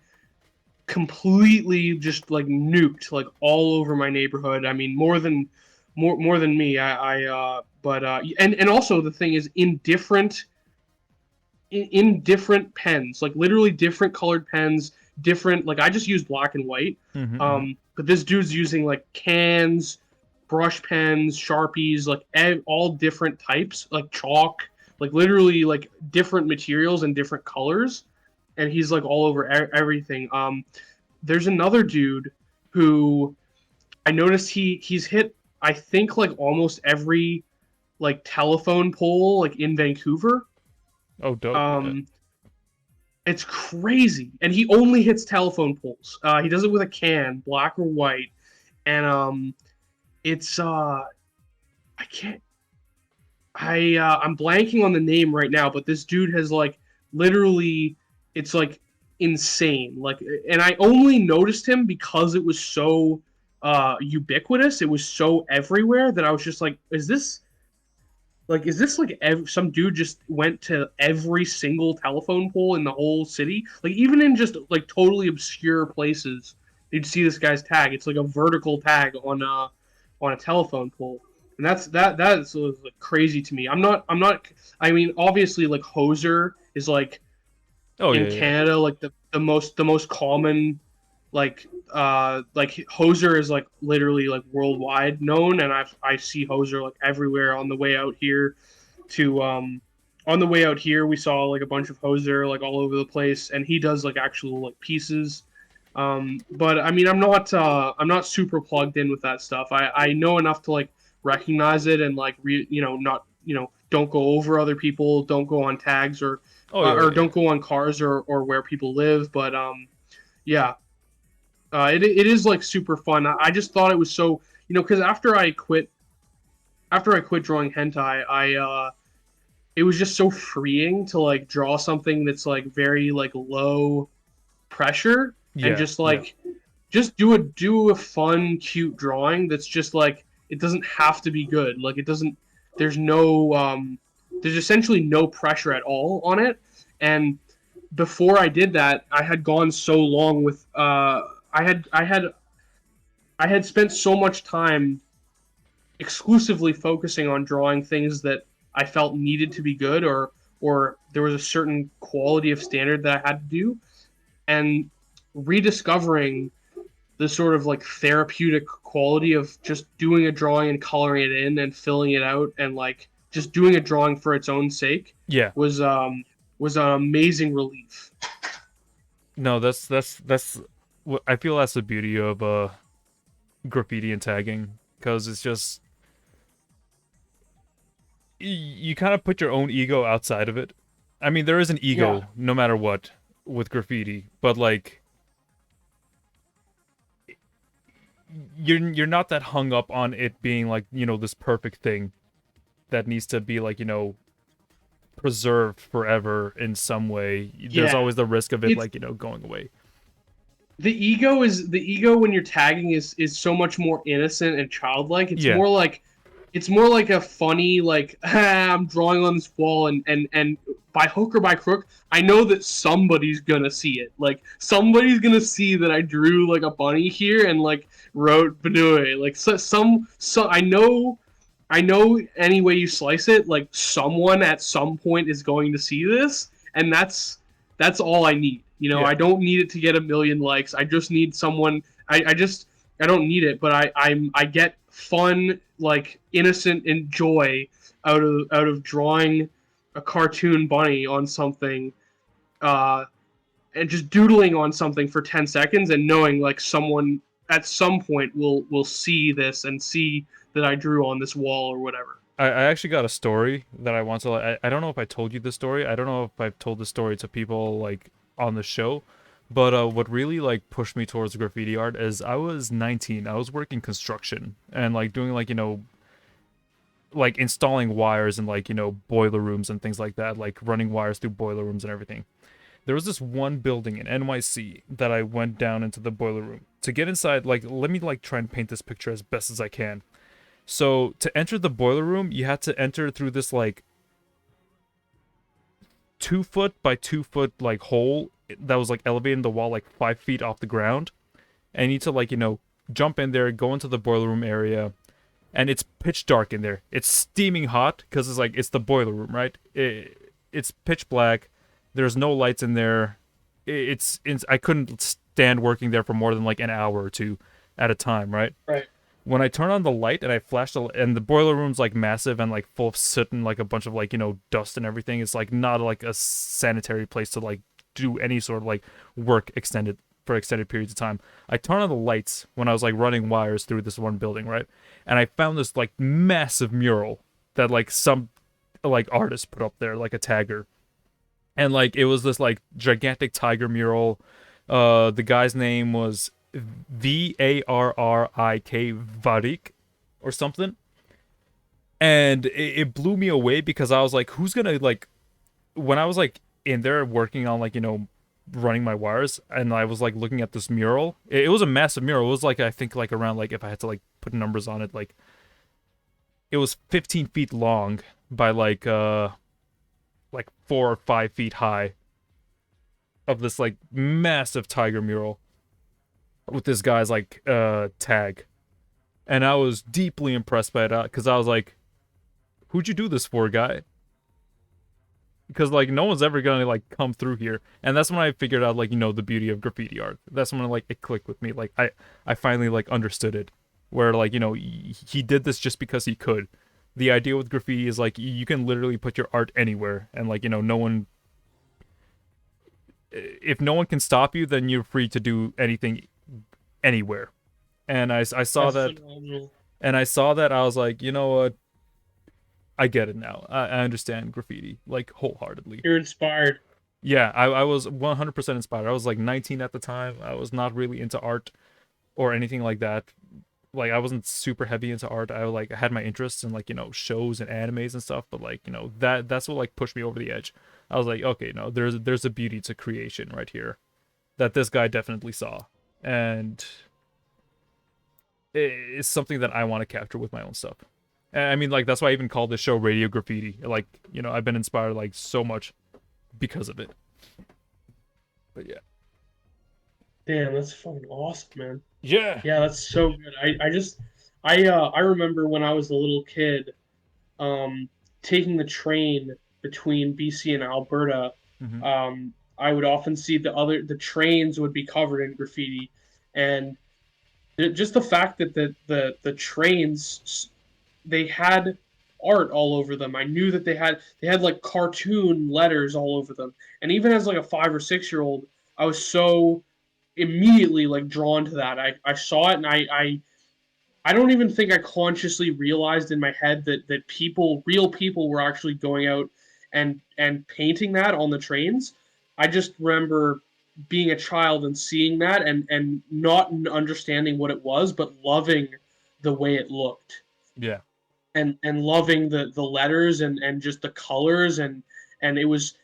B: completely just like nuked like all over my neighborhood. I mean, more than me. And also the thing is in different pens, like literally different colored pens, different like I just use black and white.
A: Mm-hmm.
B: But this dude's using like cans, brush pens, Sharpies, like all different types, like chalk, like literally like different materials and different colors, and he's like all over everything. There's another dude who I noticed he's hit I think like almost every like telephone pole like in Vancouver.
A: Oh, dope. Yeah.
B: Um, it's crazy, and he only hits telephone poles. He does it with a can, black or white, and it's I can't I'm blanking on the name right now, but this dude has like literally it's like insane. Like and I only noticed him because it was so ubiquitous. It was so everywhere that I was just like, is this like some dude just went to every single telephone pole in the whole city? Like even in just like totally obscure places, you'd see this guy's tag. It's like a vertical tag on a telephone pole, and that is like crazy to me. I'm not. I mean, obviously, like Hoser is
A: Oh yeah,
B: in
A: yeah.
B: Canada like the most common like Hoser is like literally like worldwide known, and I see Hoser like everywhere on the way out here to on the way out here we saw like a bunch of Hoser like all over the place, and he does like actual like pieces. But I mean I'm not super plugged in with that stuff. I know enough to like recognize it and like not don't go over other people, don't go on tags
A: Oh yeah,
B: or
A: yeah.
B: don't go on cars or where people live. But yeah, it is like super fun. I just thought it was so because after I quit drawing hentai, it was just so freeing to like draw something that's like very like low pressure and
A: Yeah,
B: just
A: yeah.
B: like just do a fun cute drawing that's just like it doesn't have to be good. Like it doesn't there's no there's essentially no pressure at all on it. And before I did that, I had gone so long with I had spent so much time exclusively focusing on drawing things that I felt needed to be good or there was a certain quality of standard that I had to do, and rediscovering the sort of like therapeutic quality of just doing a drawing and coloring it in and filling it out and like just doing a drawing for its own sake
A: Yeah.
B: was an amazing relief.
A: No, that's. I feel that's the beauty of graffiti and tagging, because it's just you kind of put your own ego outside of it. I mean, there is an
B: Yeah.
A: ego no matter what with graffiti, but like you're not that hung up on it being like this perfect thing that needs to be like preserved forever in some way. There's
B: Yeah.
A: always the risk of it
B: It's
A: like going away.
B: the ego when you're tagging is so much more innocent and childlike.
A: Yeah,
B: It's more like a funny like I'm drawing on this wall and by hook or by crook I know that somebody's gonna see it. Like somebody's gonna see that I drew like a bunny here and like wrote Benue. Like so I know any way you slice it, like someone at some point is going to see this, and that's all I need. You know,
A: Yeah.
B: I don't need it to get a million likes. I just need someone. I don't need it, but I get fun, like innocent and joy out of drawing a cartoon bunny on something, uh, and just doodling on something for 10 seconds, and knowing like someone at some point will see this and see that I drew on this wall or whatever.
A: I actually got a story that I want to. I don't know if I told you the story. I don't know if I've told the story to people like on the show, but what really like pushed me towards graffiti art is I was 19. I was working construction and like doing like like installing wires in like boiler rooms and things like that, like running wires through boiler rooms and everything. There was this one building in NYC that I went down into the boiler room to get inside. Like, let me like try and paint this picture as best as I can. So to enter the boiler room, you had to enter through this like 2 foot by 2 foot like hole that was like elevating the wall like 5 feet off the ground. And you need to like jump in there, go into the boiler room area, and it's pitch dark in there. It's steaming hot because it's the boiler room, right? It's pitch black. There's no lights in there. I couldn't stand working there for more than like an hour or two at a time, right?
B: Right.
A: When I turn on the light and I flash and the boiler room's like massive and like full of soot and like a bunch of like dust and everything. It's like not like a sanitary place to like do any sort of like work for extended periods of time. I turn on the lights when I was like running wires through this one building, right? And I found this like massive mural that like some like artist put up there, like a tagger. And like it was this like gigantic tiger mural. The guy's name was Varrik Varik or something. And it blew me away because I was like, who's gonna like when I was like in there working on like running my wires and I was like looking at this mural. It was a massive mural. It was like I think like around like if I had to like put numbers on it, like it was 15 feet long by like 4 or 5 feet high of this like massive tiger mural with this guy's like tag. And I was deeply impressed by that because I was like, who'd you do this for, guy? Because like no one's ever gonna like come through here. And that's when I figured out like the beauty of graffiti art. That's when like it clicked with me. Like I finally like understood it, where like he did this just because he could. The idea with graffiti is like you can literally put your art anywhere, and like no one, if no one can stop you, then you're free to do anything anywhere. And I saw
B: That's
A: that,
B: phenomenal.
A: and I saw that I was like, you know what, I get it now. I understand graffiti like wholeheartedly.
B: You're inspired.
A: Yeah, I was 100% inspired. I was like 19 at the time. I was not really into art or anything like that. Like I wasn't super heavy into art. I had my interests in like shows and animes and stuff, but like that's what like pushed me over the edge. I was like, okay, no, there's a beauty to creation right here that this guy definitely saw, and it's something that I want to capture with my own stuff. And I mean, like that's why I even called this show Radio Graffiti. Like I've been inspired like so much because of it. But yeah.
B: Damn, that's fucking awesome, man.
A: Yeah.
B: Yeah, that's so good. I remember when I was a little kid, taking the train between BC and Alberta.
A: Mm-hmm.
B: I would often see the trains would be covered in graffiti, and just the fact that the trains, they had art all over them. I knew that they had like cartoon letters all over them, and even as like a 5 or 6 year old, I was so immediately like drawn to that. I saw it, and I don't even think I consciously realized in my head that real people were actually going out and painting that on the trains. I just remember being a child and seeing that, and not understanding what it was, but loving the way it looked,
A: Yeah.
B: and loving the letters, and just the colors, and it was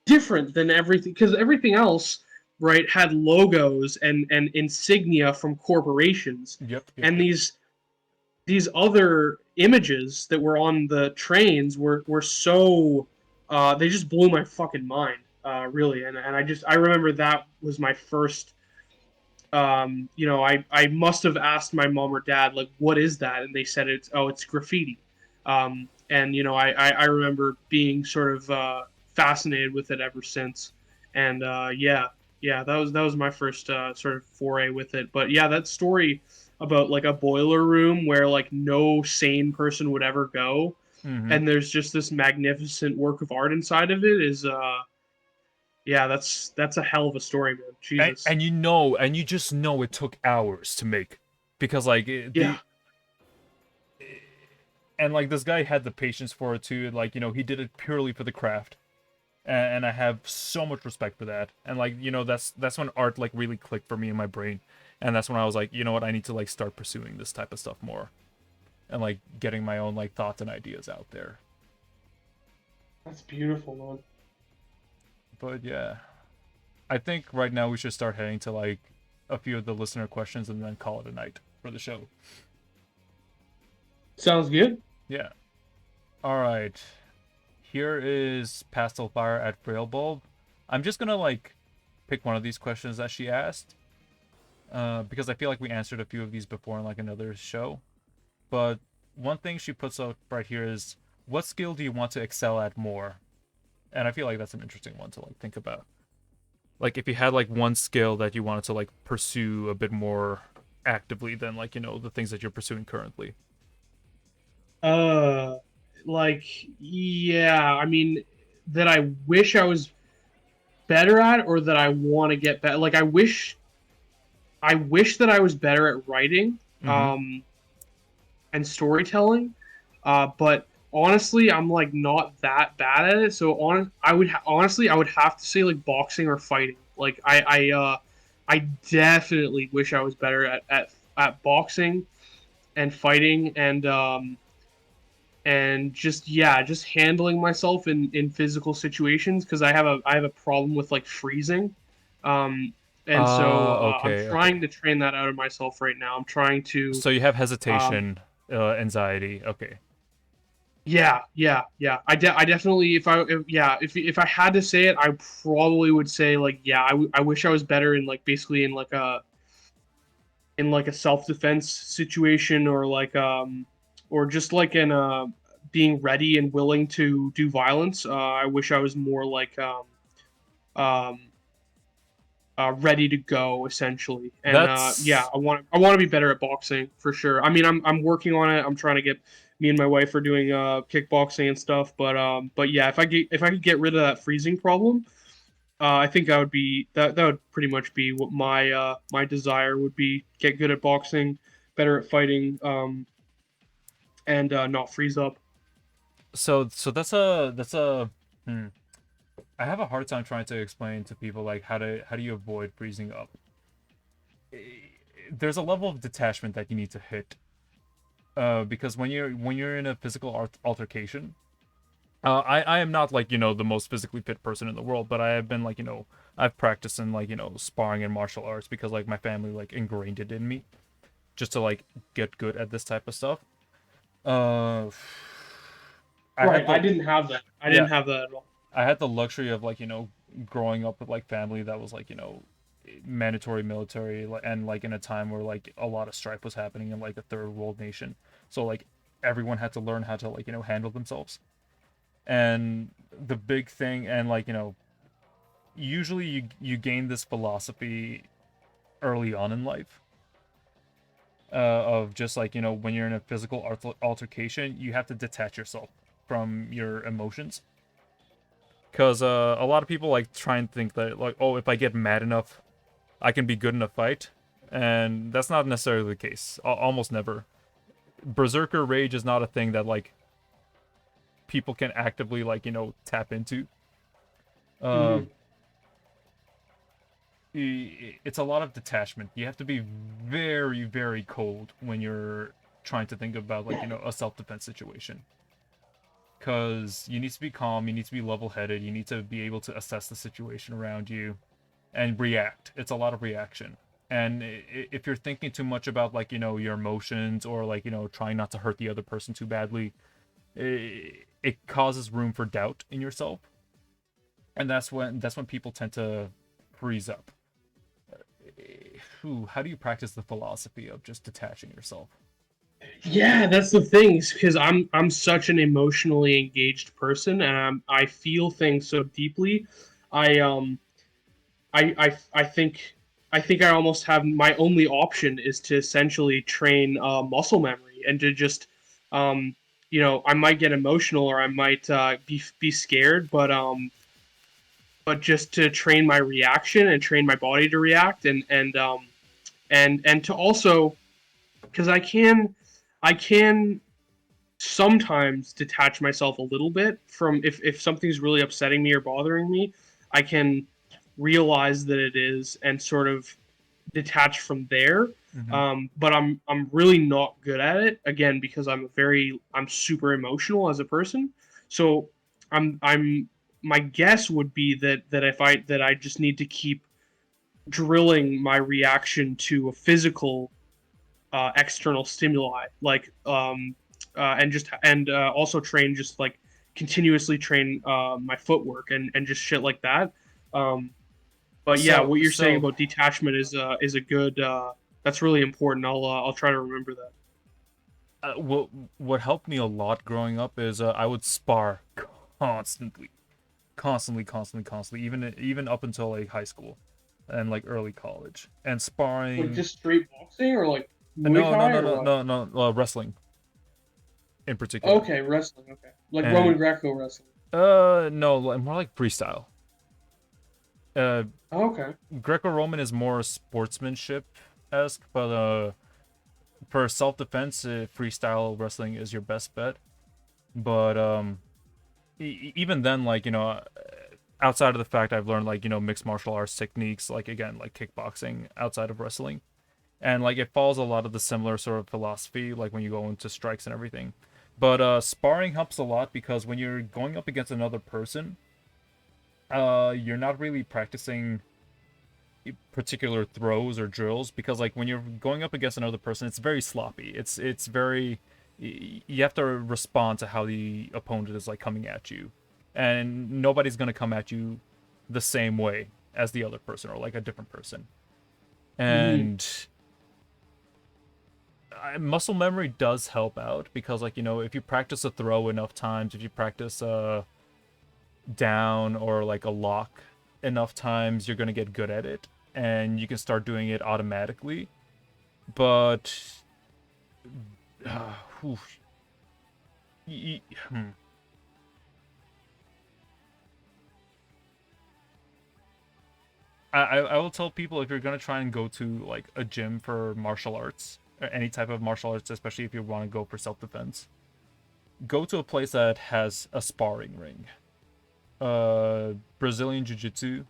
B: different than everything, because everything else, right, had logos and insignia from corporations,
A: Yep. Yep.
B: and
A: Yep.
B: these other images that were on the trains were so, they just blew my fucking mind, really. And I remember that was my first I must have asked my mom or dad, like, what is that? And they said it's graffiti. And I remember being sort of fascinated with it ever since. And yeah, that was my first sort of foray with it. But yeah, that story about like a boiler room where like no sane person would ever go,
A: Mm-hmm.
B: and there's just this magnificent work of art inside of it is yeah, that's a hell of a story, man. Jesus.
A: And you just know it took hours to make, because like
B: Yeah.
A: and like this guy had the patience for it too. Like he did it purely for the craft, and I have so much respect for that. And like that's when art like really clicked for me in my brain, and that's when I was like, you know what, I need to like start pursuing this type of stuff more, and like getting my own like thoughts and ideas out there.
B: That's beautiful, man.
A: But yeah, I think right now we should start heading to like a few of the listener questions and then call it a night for the show.
B: Sounds good.
A: Yeah. All right. Here is Pastel Fire at Frail Bulb. I'm just gonna like pick one of these questions that she asked, because I feel like we answered a few of these before in like another show. But one thing she puts up right here is, what skill do you want to excel at more? And I feel like that's an interesting one to like think about. Like if you had like one skill that you wanted to like pursue a bit more actively than like the things that you're pursuing currently.
B: Uh, like, yeah, I mean, that I wish I was better at, or that I want to get better. Like, I wish that I was better at writing,
A: Mm-hmm.
B: and storytelling. But honestly, I'm like not that bad at it. So honestly, I would have to say like boxing or fighting. Like I definitely wish I was better at boxing and fighting, and just, yeah, just handling myself in physical situations, because I have a problem with like freezing. um and so
A: Oh,
B: I'm
A: okay,
B: trying
A: okay.
B: to train that out of myself right now. I'm trying to
A: So you have
B: um
A: hesitation, anxiety. Okay.
B: yeah. I definitely, if I had to say it, I probably would say like, yeah, I wish I was better in like basically in like a self-defense situation, or like or just like in being ready and willing to do violence. I wish I was more like um ready to go, essentially. And yeah,
A: That's
B: I want to be better at boxing for sure. I mean, I'm working on it. I'm trying to get, me and my wife are doing kickboxing and stuff. But yeah, if I could get rid of that freezing problem, I think that would pretty much be what my desire would be: get good at boxing, better at fighting, and not freeze up.
A: so that's a hmm. I have a hard time trying to explain to people like how do you avoid freezing up. Eh, There's a level of detachment that you need to hit, because when you're in a physical altercation, I am not like the most physically fit person in the world, but I have been like I've practiced in like sparring and martial arts because like my family like ingrained it in me just to like get good at this type of stuff. Uh, I had
B: Right, I
A: the
B: didn't have that. I
A: yeah
B: didn't have that at all.
A: I had the luxury of like growing up with like family that was like mandatory military, and like in a time where like a lot of strife was happening in like a third world nation, so like everyone had to learn how to like handle themselves. And the big thing, and like usually you gain this philosophy early on in life, of just like when you're in a physical altercation, you have to detach yourself from your emotions, because a lot of people like try and think that like, oh, if I get mad enough I can be good in a fight, and that's not necessarily the case. Almost never. Berserker rage is not a thing that like people can actively like tap into. uh
B: Hmm.
A: it's a lot of detachment. You have to be very, very cold when you're trying to think about like a self-defense situation, because you need to be calm, you need to be level-headed, you need to be able to assess the situation around you and react. It's a lot of reaction. And if you're thinking too much about like your emotions, or like trying not to hurt the other person too badly, it causes room for doubt in yourself, and that's when people tend to freeze up. how do you practice the philosophy of just detaching yourself?
B: Yeah, that's the thing, because I'm such an emotionally engaged person, and I feel things so deeply. I I think I almost have my only option is to essentially train muscle memory and to just um, I might get emotional or I might be scared, but just to train my reaction and train my body to react and to also because I can sometimes detach myself a little bit from if something's really upsetting me or bothering me, I can realize that it is and sort of detach from there.
A: Hmm.
B: But I'm really not good at it again because I'm super emotional as a person. So I'm my guess would be that I just need to keep drilling my reaction to a physical external stimuli, like also train just like continuously train my footwork and just shit like that. Um, but yeah,
A: So
B: what you're saying
A: so
B: about detachment is a good that's really important. I'll try to remember that.
A: what helped me a lot growing up is I would spar constantly, constantly, even up until like high school and like early college. And
B: Like
A: sparring,
B: just straight boxing or like Muay
A: no, no,
B: Thai
A: no,
B: or
A: no,
B: what?
A: no, no, wrestling in particular.
B: Okay, wrestling. Okay, like Roman
A: And
B: Greco wrestling.
A: no, more like freestyle. Uh,
B: Okay.
A: Greco-Roman is more sportsmanship esque, but for self-defense, freestyle wrestling is your best bet. But even then, like outside of the fact I've learned like mixed martial arts techniques, like again like kickboxing outside of wrestling, and like it follows a lot of the similar sort of philosophy, like when you go into strikes and everything. But sparring helps a lot because when you're going up against another person, you're not really practicing particular throws or drills because like when you're going up against another person it's very sloppy, it's very you have to respond to how the opponent is like coming at you, and nobody's going to come at you the same way as the other person or like a different person.
B: Hmm.
A: And muscle memory does help out because like if you practice a throw enough times, if you practice a down or like a lock enough times, you're going to get good at it and you can start doing it automatically. But uh, oof, y- y- hmm. I will tell people if you're gonna try and go to like a gym for martial arts or any type of martial arts, especially if you want to go for self defense, go to a place that has a sparring ring. Brazilian Jiu Jitsu,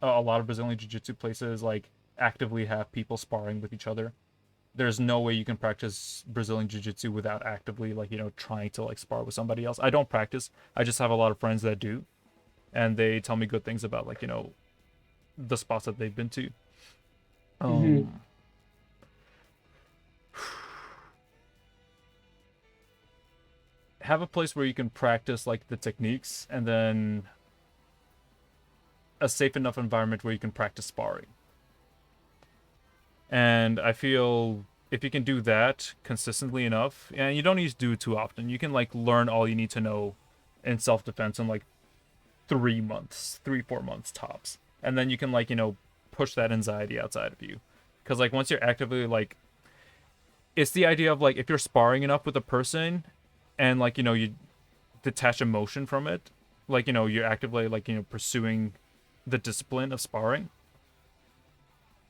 A: a lot of Brazilian Jiu Jitsu places like actively have people sparring with each other. There's no way you can practice Brazilian Jiu Jitsu without actively like trying to like spar with somebody else. I don't practice. I just have a lot of friends that do, and they tell me good things about like the spots that they've been to.
B: Hmm.
A: Um, have a place where you can practice like the techniques, and then a safe enough environment where you can practice sparring. And I feel if you can do that consistently enough, and you don't need to do it too often, you can like learn all you need to know in self defense in like 3 months, 3, 4 months tops. And then you can like, push that anxiety outside of you. Cause like once you're actively like it's the idea of like if you're sparring enough with a person and like, you detach emotion from it, like, you're actively like, pursuing the discipline of sparring,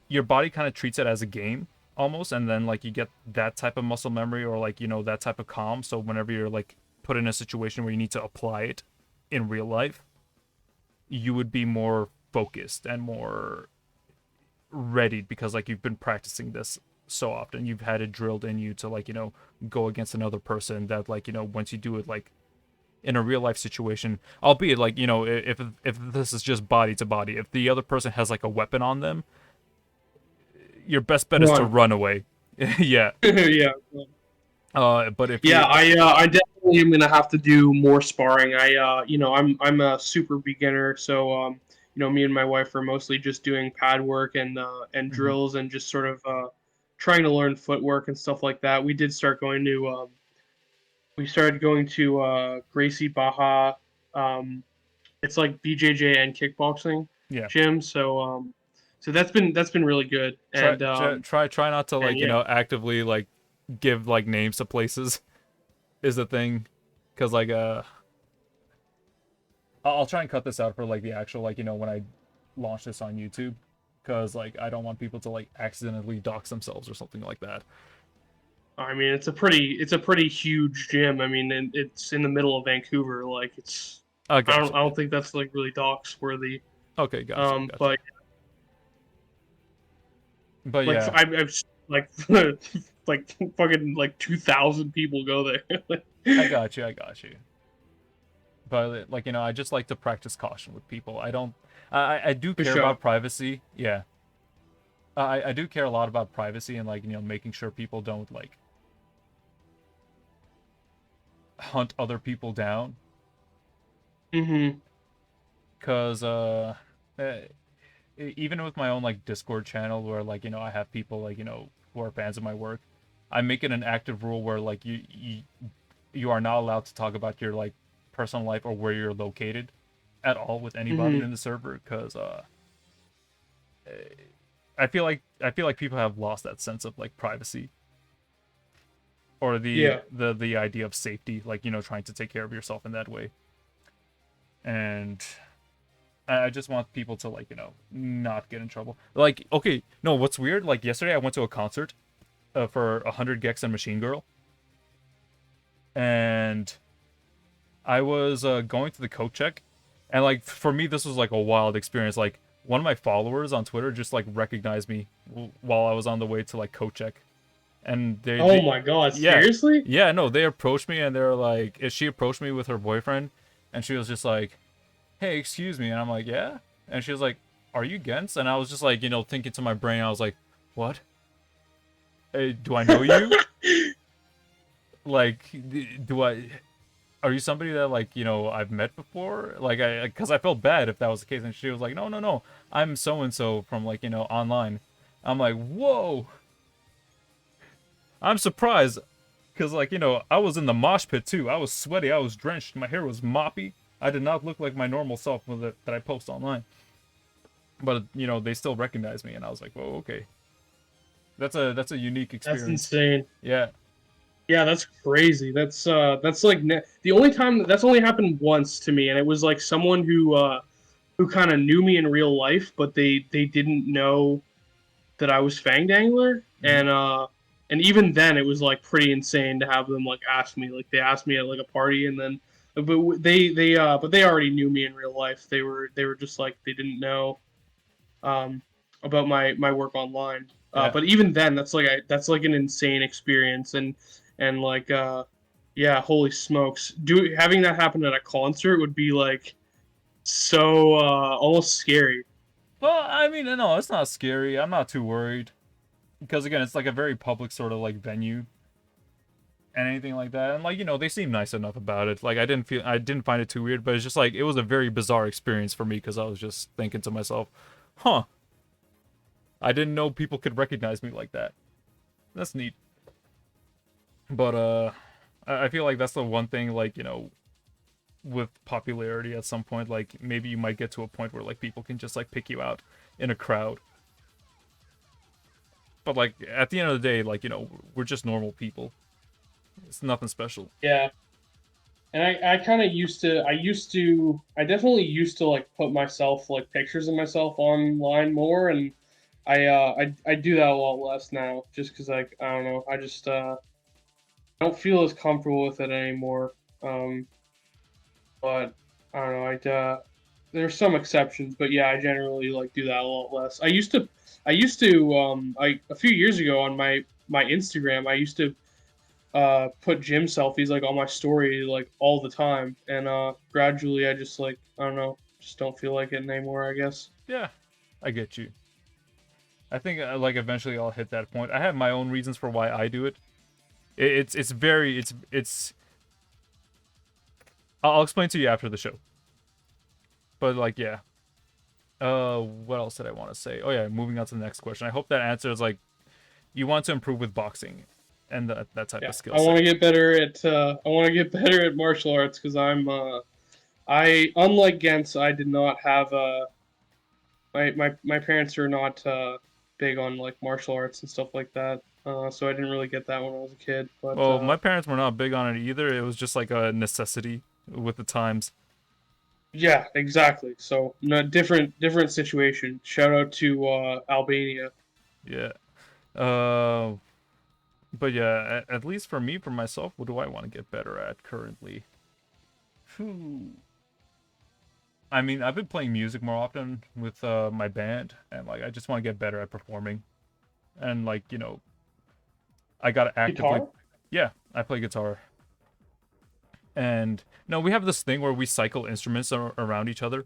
A: your body kind of treats it as a game almost, and then like you get that type of muscle memory or like that type of calm, so whenever you're like put in a situation where you need to apply it in real life, you would be more focused and more ready because like you've been practicing this so often, you've had it drilled in you to like go against another person, that like once you do it like in a real life situation, albeit like if this is just body to body, if the other person has like a weapon on them, your best bet is to
B: Run.
A: run away. Yeah.
B: Yeah.
A: But if
B: Yeah,
A: you
B: I definitely am gonna have to do more sparring. I'm a super beginner, so me and my wife are mostly just doing pad work and
A: Hmm.
B: drills and just sort of trying to learn footwork and stuff like that. We started going to Gracie Baja. It's like BJJ and kickboxing
A: Yeah.
B: gym. So that's been really good.
A: Try not to
B: And
A: like,
B: yeah,
A: actively like give like names to places is the thing, because like I'll try and cut this out for like the actual like when I launch this on YouTube, because like I don't want people to like accidentally dox themselves or something like that.
B: I mean it's a pretty huge gym. I mean, and it's in the middle of Vancouver. Like it's
A: I
B: I don't
A: gotcha.
B: I don't think that's like really docs worthy.
A: Okay, gotcha, gotcha.
B: But
A: But
B: like
A: yeah,
B: I've like like fucking like 2,000 people go there.
A: I got you, I got you. But like I just like to practice caution with people. I don't. I do
B: For
A: care
B: sure.
A: about privacy. Yeah, I do care a lot about privacy and like making sure people don't like hunt other people down.
B: Mhm.
A: Cause eh, even with my own like Discord channel where like I have people like who are fans of my work, I make it an active rule where like you are not allowed to talk about your like personal life or where you're located at all with anybody
B: Mhm.
A: in the server, because I feel like people have lost that sense of like privacy, or
B: Yeah.
A: the idea of safety, like trying to take care of yourself in that way. And I just want people to like not get in trouble. Like, okay, no, what's weird? Like yesterday, I went to a concert for 100 Gex and Machine Girl, and I was going to the coat check, and like for me, this was like a wild experience. Like one of my followers on Twitter just like recognized me while I was on the way to like coat check, and
B: Oh
A: they
B: my god,
A: yeah,
B: seriously?
A: yeah, no, they approached me and they're like, she approached me with her boyfriend, and she was just like, hey, excuse me, and I'm like, yeah, and she was like, are you Gens? And I was just like, thinking to my brain, I was like, what? Hey, do I know you? Like, do I? Are you somebody that like I've met before? Like, because I felt bad if that was the case, and she was like, no, no, no, I'm so and so from like online. I'm like, whoa, I'm surprised, because like I was in the mosh pit too. I was sweaty, I was drenched, my hair was moppy. I did not look like my normal self with it that I post online. But they still recognized me, and I was like, whoa, okay, that's a unique
B: That's
A: experience.
B: insane.
A: Yeah.
B: Yeah, that's crazy. That's like the only time that's only happened once to me, and it was like someone who kind of knew me in real life, but they didn't know that I was Fang Dangler,
A: Hmm.
B: and even then it was like pretty insane to have them like ask me. Like they asked me at like a party, and then but they already knew me in real life. They were just like they didn't know um about my work online.
A: Yeah.
B: But even then, that's like an insane experience, and like yeah, holy smokes, having that happen at a concert would be like so almost scary.
A: Well, I mean, no, it's not scary. I'm not too worried, because again, it's like a very public sort of like venue and anything like that. And like they seem nice enough about it. Like I didn't find it too weird, but it's just like it was a very bizarre experience for me, because I was just thinking to myself, huh, I didn't know people could recognize me like that. That's neat. But I feel like that's the one thing, like with popularity at some point, like maybe you might get to a point where like people can just like pick you out in a crowd. But like at the end of the day, like we're just normal people. It's nothing special.
B: Yeah. And I kind of I definitely used to like put myself like pictures of myself online more, and I do that a lot less now, just because like I don't know, I just don't feel as comfortable with it anymore. Um, but I don't know, there's some exceptions, but yeah, I generally like do that a lot less. I a few years ago on my Instagram, I used to put gym selfies like on my story like all the time, and gradually I just like I don't know, just don't feel like it anymore, I guess.
A: Yeah, I get you. I think like eventually I'll hit that point. I have my own reasons for why I do it. It's very it's. I'll explain to you after the show. But like yeah, What else did I want to say? Oh yeah, moving on to the next question. I hope that answers like you want to improve with boxing and that type
B: Yeah,
A: of skill
B: I want
A: set.
B: to get better at I want to get better at martial arts because I unlike Gens, I did not have my parents are not big on like martial arts and stuff like that. So I didn't really get that when I was a kid. But
A: Well, my parents were not big on it either. It was just like a necessity with the times.
B: yeah, exactly. So no, different situation. Shout out to Albania.
A: Yeah. Uh, but yeah, at least for me, for myself, what do I want to get better at currently? Phew. I mean, I've been playing music more often with my band, and like I just want to get better at performing. And like I gotta actively,
B: Guitar?
A: yeah, I play guitar. And no, we have this thing where we cycle instruments around each other.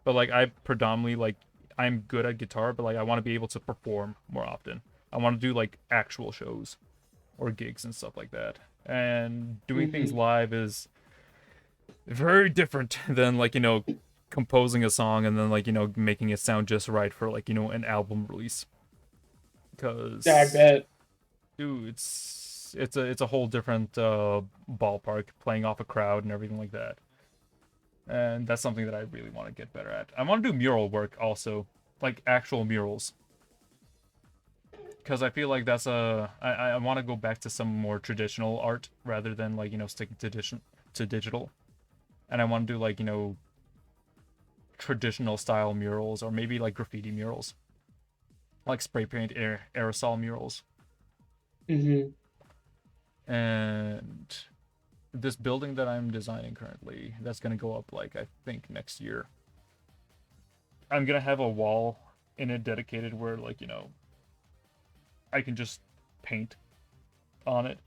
A: But like I predominantly like I'm good at guitar, but like I want to be able to perform more often. I want to do like actual shows or gigs and stuff like that. And doing things
B: Mm-hmm.
A: live is very different than like composing a song and then like making it sound just right for like an album release.
B: Yeah, I
A: Cuz
B: bet.
A: dude, it's a whole different ballpark playing off a crowd and everything like that. And that's something that I really want to get better at. I want to do mural work also, like actual murals, because I feel like that's I want to go back to some more traditional art rather than like sticking to digital, and I want to do like traditional style murals or maybe like graffiti murals, like spray paint aerosol murals,
B: Mm-hmm.
A: and this building that I'm designing currently that's gonna go up like I think next year. I'm gonna have a wall in it dedicated where like I can just paint on it,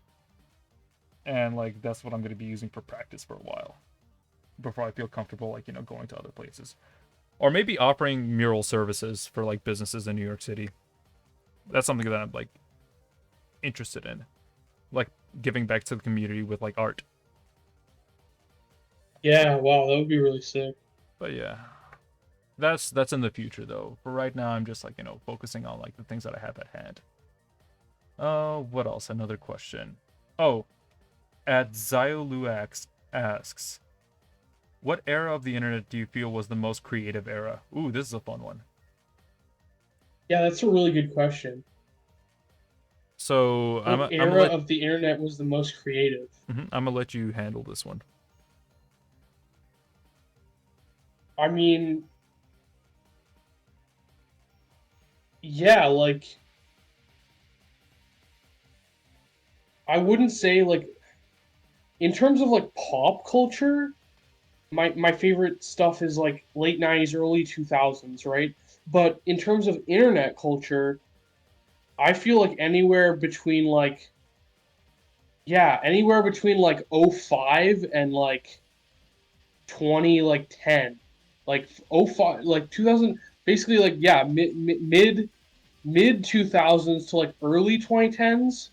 A: and like that's what I'm gonna be using for practice for a while before I feel comfortable like going to other places, or maybe offering mural services for like businesses in New York City. That's something that I'm like interested in, like giving back to the community with like art.
B: Yeah, wow, that would be really sick.
A: But yeah, that's in the future though. For right now, I'm just like focusing on like the things that I have at hand. What else? Another question. Oh, at Zyoluax asks, what era of the internet do you feel was the most creative era? Ooh, this is a fun one.
B: Yeah, that's a really good question.
A: So
B: What
A: I'm gonna
B: era
A: let
B: of the internet was the most creative?
A: I'm gonna let you handle this one.
B: I mean, yeah, like I wouldn't say like in terms of like pop culture, my favorite stuff is like late 90s, early 2000s, right? But in terms of internet culture, I feel like anywhere between like yeah, anywhere between like '05 and like 20 like 10. Like '05 like 2000 basically like yeah, mid 2000s to like early 2010s.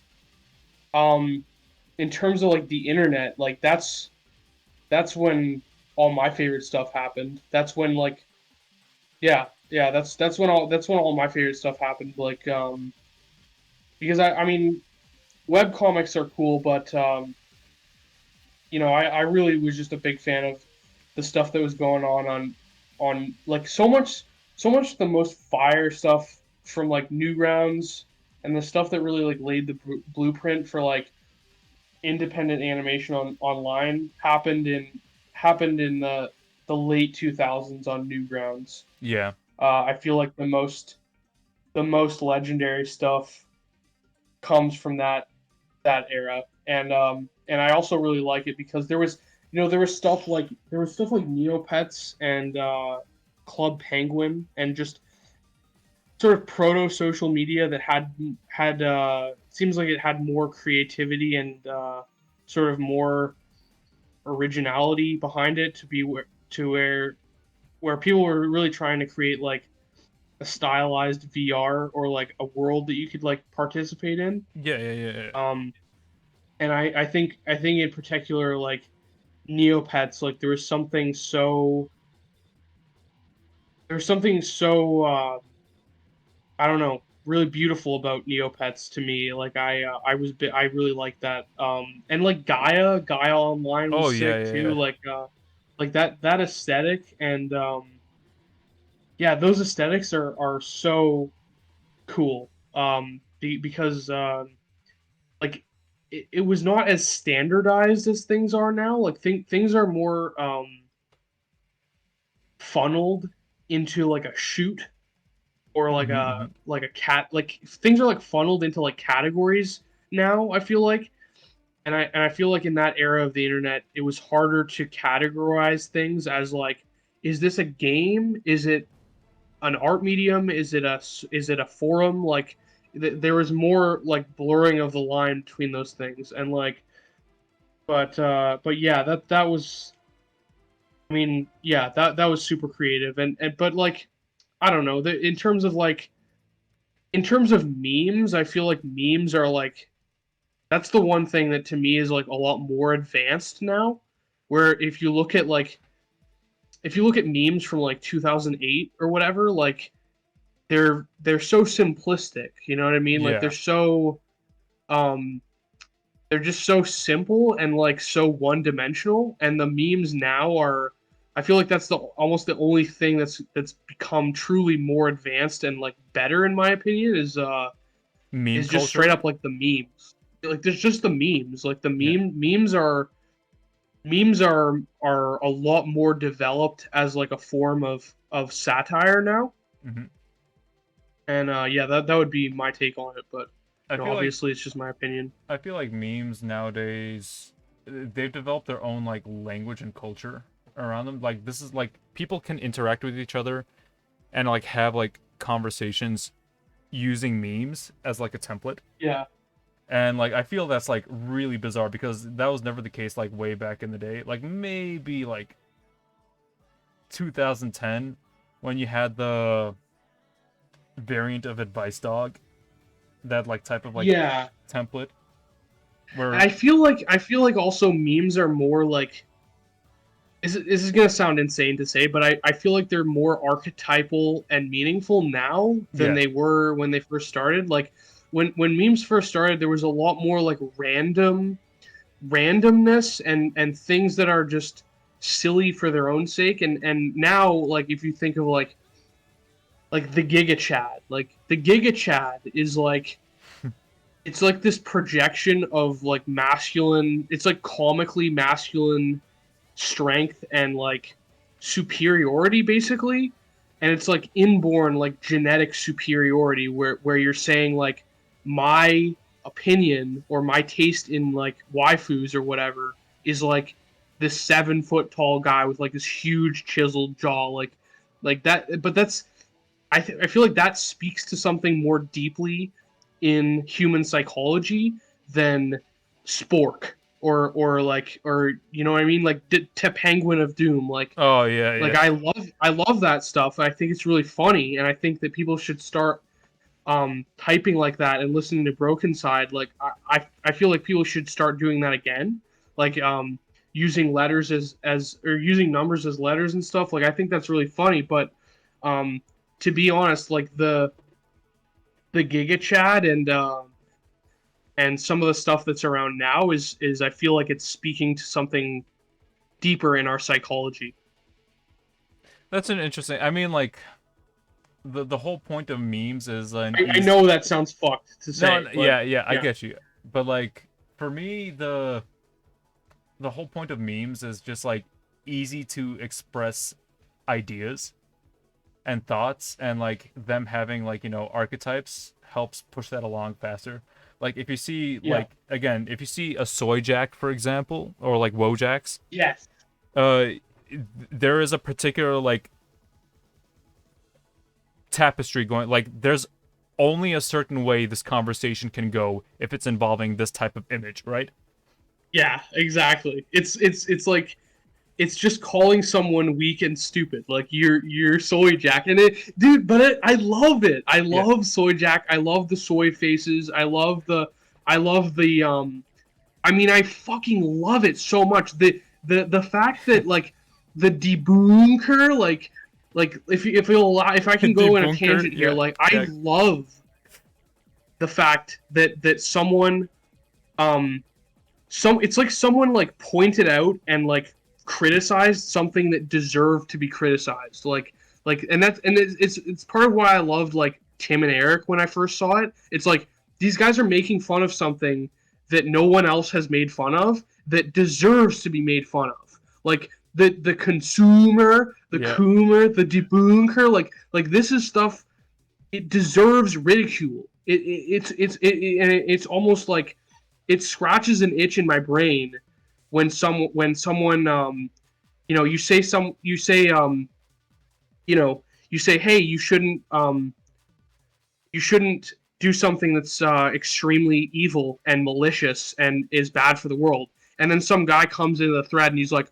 B: Um in terms of like the internet, like that's when all my favorite stuff happened. That's when like yeah, that's when all my favorite stuff happened. Like because I mean web comics are cool, but I really was just a big fan of the stuff that was going on like so much the most fire stuff from like Newgrounds and the stuff that really like laid the blueprint for like independent animation online happened in the late 2000s on Newgrounds.
A: Yeah,
B: I feel like the most legendary stuff comes from that era, and I also really like it because there was stuff like Neopets and Club Penguin and just sort of proto social media that had seems like it had more creativity and sort of more originality behind it to where people were really trying to create like a stylized VR or like a world that you could like participate in.
A: yeah.
B: Um, and I think in particular like Neopets, like there was something so there's something so I don't know, really beautiful about Neopets to me. Like I really like that. And like Gaia Online
A: Oh
B: was
A: yeah,
B: sick
A: yeah,
B: too.
A: yeah.
B: Like that aesthetic and yeah, those aesthetics are so cool. Because like it was not as standardized as things are now. Like things are more funneled into like a shoot or
A: Mm-hmm,
B: like a cat like things are like funneled into like categories now, I feel like. And I feel like in that era of the internet it was harder to categorize things as like, is this a game, is it an art medium, is it a forum, like there was more like blurring of the line between those things. And like but yeah, that was, I mean, yeah, that was super creative. And but like I don't know, in terms of like, in terms of memes, I feel like memes are like, that's the one thing that to me is like a lot more advanced now. Where if you look at memes from like 2008 or whatever, like they're so simplistic, you know what I mean? Like
A: yeah.
B: um they're just so simple and like so one dimensional. And the memes now are, I feel like that's the almost the only thing that's become truly more advanced and like better in my opinion
A: Meme
B: is just straight
A: culture.
B: up like the memes. Like there's just the memes. Like the
A: Yeah.
B: memes are a lot more developed as like a form of satire now.
A: Hmm.
B: And yeah, that would be my take on it. But
A: I
B: you know,
A: feel like
B: obviously it's just my opinion.
A: I feel like memes nowadays, they've developed their own like language and culture around them. Like this is like people can interact with each other and like have like conversations using memes as like a template.
B: Yeah.
A: And like I feel that's like really bizarre because that was never the case like way back in the day. Like maybe like 2010 when you had the variant of Advice Dog, that like type of like
B: Yeah.
A: template where
B: I feel like also memes are more like, this is gonna sound insane to say, but I feel like they're more archetypal and meaningful now than
A: yeah.
B: they were when they first started. Like when memes first started, there was a lot more like randomness and things that are just silly for their own sake. And now like if you think of like the Giga Chad, like the Giga Chad is like, it's like this projection of like masculine, it's like comically masculine strength and like superiority basically. And it's like inborn like genetic superiority where you're saying like, my opinion or my taste in like waifus or whatever is like this 7 foot tall guy with like this huge chiseled jaw, like that. But that's, I feel like that speaks to something more deeply in human psychology than Spork or like, or you know what I mean, like to Penguin of Doom,
A: Oh yeah,
B: like
A: yeah.
B: I love that stuff. I think it's really funny, and I think that people should start typing like that and listening to Broken Side. Like I feel like people should start doing that again, like using letters as or using numbers as letters and stuff. Like I think that's really funny. But um to be honest, like the Giga Chad and some of the stuff that's around now is I feel like it's speaking to something deeper in our psychology.
A: That's an interesting. I mean, like the whole point of memes is an
B: I
A: easy.
B: know that sounds fucked to
A: No,
B: say, but
A: yeah, yeah, I
B: yeah,
A: get you. But like for me, the whole point of memes is just like easy to express ideas and thoughts, and like them having like archetypes helps push that along faster. Like if you see
B: yeah,
A: like again, if you see a soy jack for example, or like Wojaks,
B: yes,
A: uh, there is a particular like tapestry going. Like there's only a certain way this conversation can go if it's involving this type of image, right?
B: yeah, exactly. It's like, it's just calling someone weak and stupid. Like you're soy jack, and it, dude. But I love it. I
A: Yeah.
B: love soy jack. I love the soy faces. I love the I mean, I fucking love it so much. The fact that like the debunker, like like if I can go in a
A: Debunker,
B: tangent here,
A: yeah,
B: like I
A: yeah,
B: love the fact that someone it's like someone like pointed out and like criticized something that deserved to be criticized, and it's part of why I loved like Tim and Eric when I first saw it. It's like these guys are making fun of something that no one else has made fun of that deserves to be made fun of, like the consumer, the
A: yeah,
B: coomer, the debunker, like this is stuff, it deserves ridicule. It's almost like it scratches an itch in my brain when someone you know you say, hey, you shouldn't do something that's extremely evil and malicious and is bad for the world, and then some guy comes into the thread and he's like,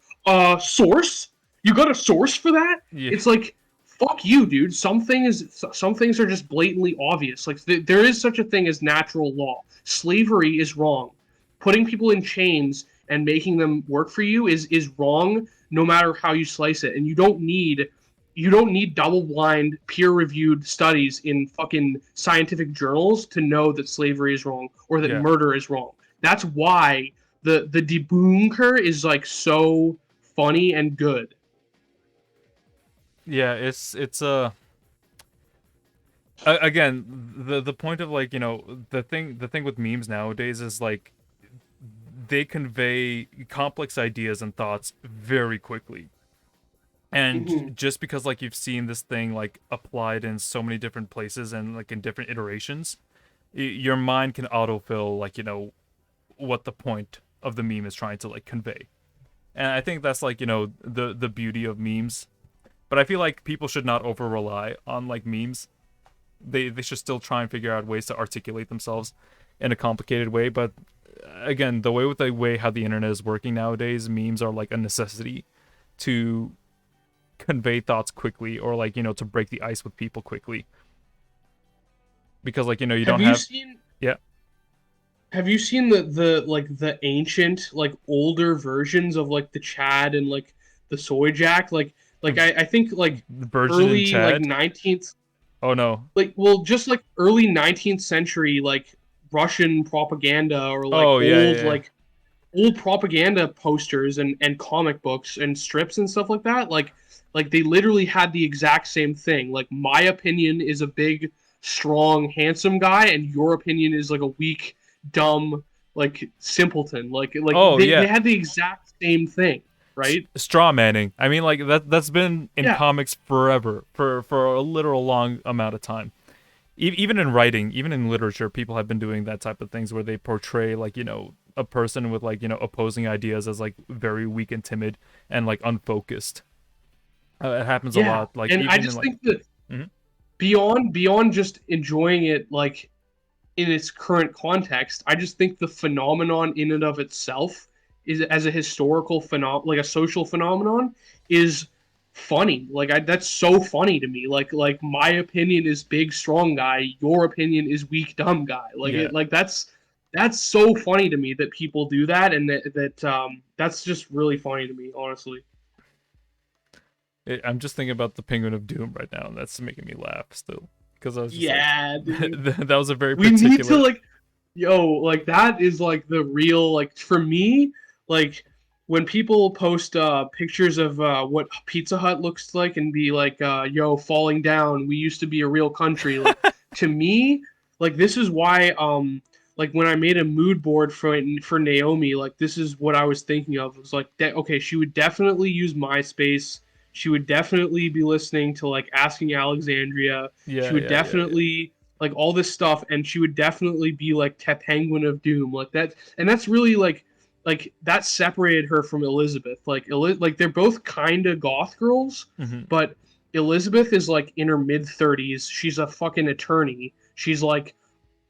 B: source, you got a source for that?
A: yeah,
B: It's like, fuck you, dude. Some things are just blatantly obvious. Like there is such a thing as natural law. Slavery is wrong. Putting people in chains and making them work for you is wrong, no matter how you slice it. And you don't need double blind peer reviewed studies in fucking scientific journals to know that slavery is wrong or that
A: yeah,
B: murder is wrong. That's why the debunker is like so funny and good.
A: yeah. Again, the point of like, the thing with memes nowadays is like they convey complex ideas and thoughts very quickly. And
B: Mm-hmm.
A: just because like you've seen this thing like applied in so many different places and like in different iterations, your mind can autofill like, what the point of the meme is trying to like convey. And I think that's like, the beauty of memes. But I feel like people should not over rely on like memes. They should still try and figure out ways to articulate themselves in a complicated way. But again, the way how the internet is working nowadays, memes are like a necessity to convey thoughts quickly, or like, to break the ice with people quickly, because like, you
B: Have
A: don't
B: you
A: have.
B: seen
A: Yeah.
B: have you seen the ancient, like older versions of like the Chad and like the Soy Jack? I think like
A: Virgin in
B: early like
A: Chad.
B: 19th,
A: Oh no.
B: just like early 19th century like Russian propaganda, or like
A: Oh yeah, yeah, yeah.
B: old propaganda posters and comic books and strips and stuff like that. Like they literally had the exact same thing. Like, my opinion is a big, strong, handsome guy, and your opinion is like a weak, dumb, like simpleton. Like
A: Oh
B: they
A: yeah.
B: had the exact same thing, right?
A: Straw manning. I mean, like that's been in
B: Yeah.
A: comics forever, for a literal long amount of time. Even in writing, even in literature, people have been doing that type of things where they portray like, a person with like, opposing ideas as like very weak and timid and like unfocused. It happens a
B: Yeah.
A: lot, like
B: And I
A: even in
B: just
A: like.
B: think that
A: Mhm.
B: beyond just enjoying it like in its current context, I just think the phenomenon in and of itself is, as a historical like a social phenomenon, is funny. That's so funny to me. Like my opinion is big strong guy, your opinion is weak dumb guy.
A: Yeah.
B: That's so funny to me that people do that, and that's just really funny to me, honestly.
A: I'm just thinking about the Penguin of Doom right now, and that's making me laugh still, because I was just like,
B: Yeah, dude.
A: that was a very
B: We need to
A: particular.
B: like, yo, like that is like the real, like, for me, like when people post pictures of what Pizza Hut looks like and be like, yo, falling down, we used to be a real country. Like, to me, like this is why like when I made a mood board for Naomi, like this is what I was thinking of. It was like, okay, she would definitely use MySpace. She would definitely be listening to like Asking Alexandria. She
A: Yeah,
B: would
A: yeah, yeah, yeah.
B: definitely like all this stuff, and she would definitely be like Penguin of Doom, like that. And that's really like that separated her from Elizabeth. Like they're both kind of goth girls,
A: Hmm.
B: but Elizabeth is like in her mid 30s. She's a fucking attorney. She's like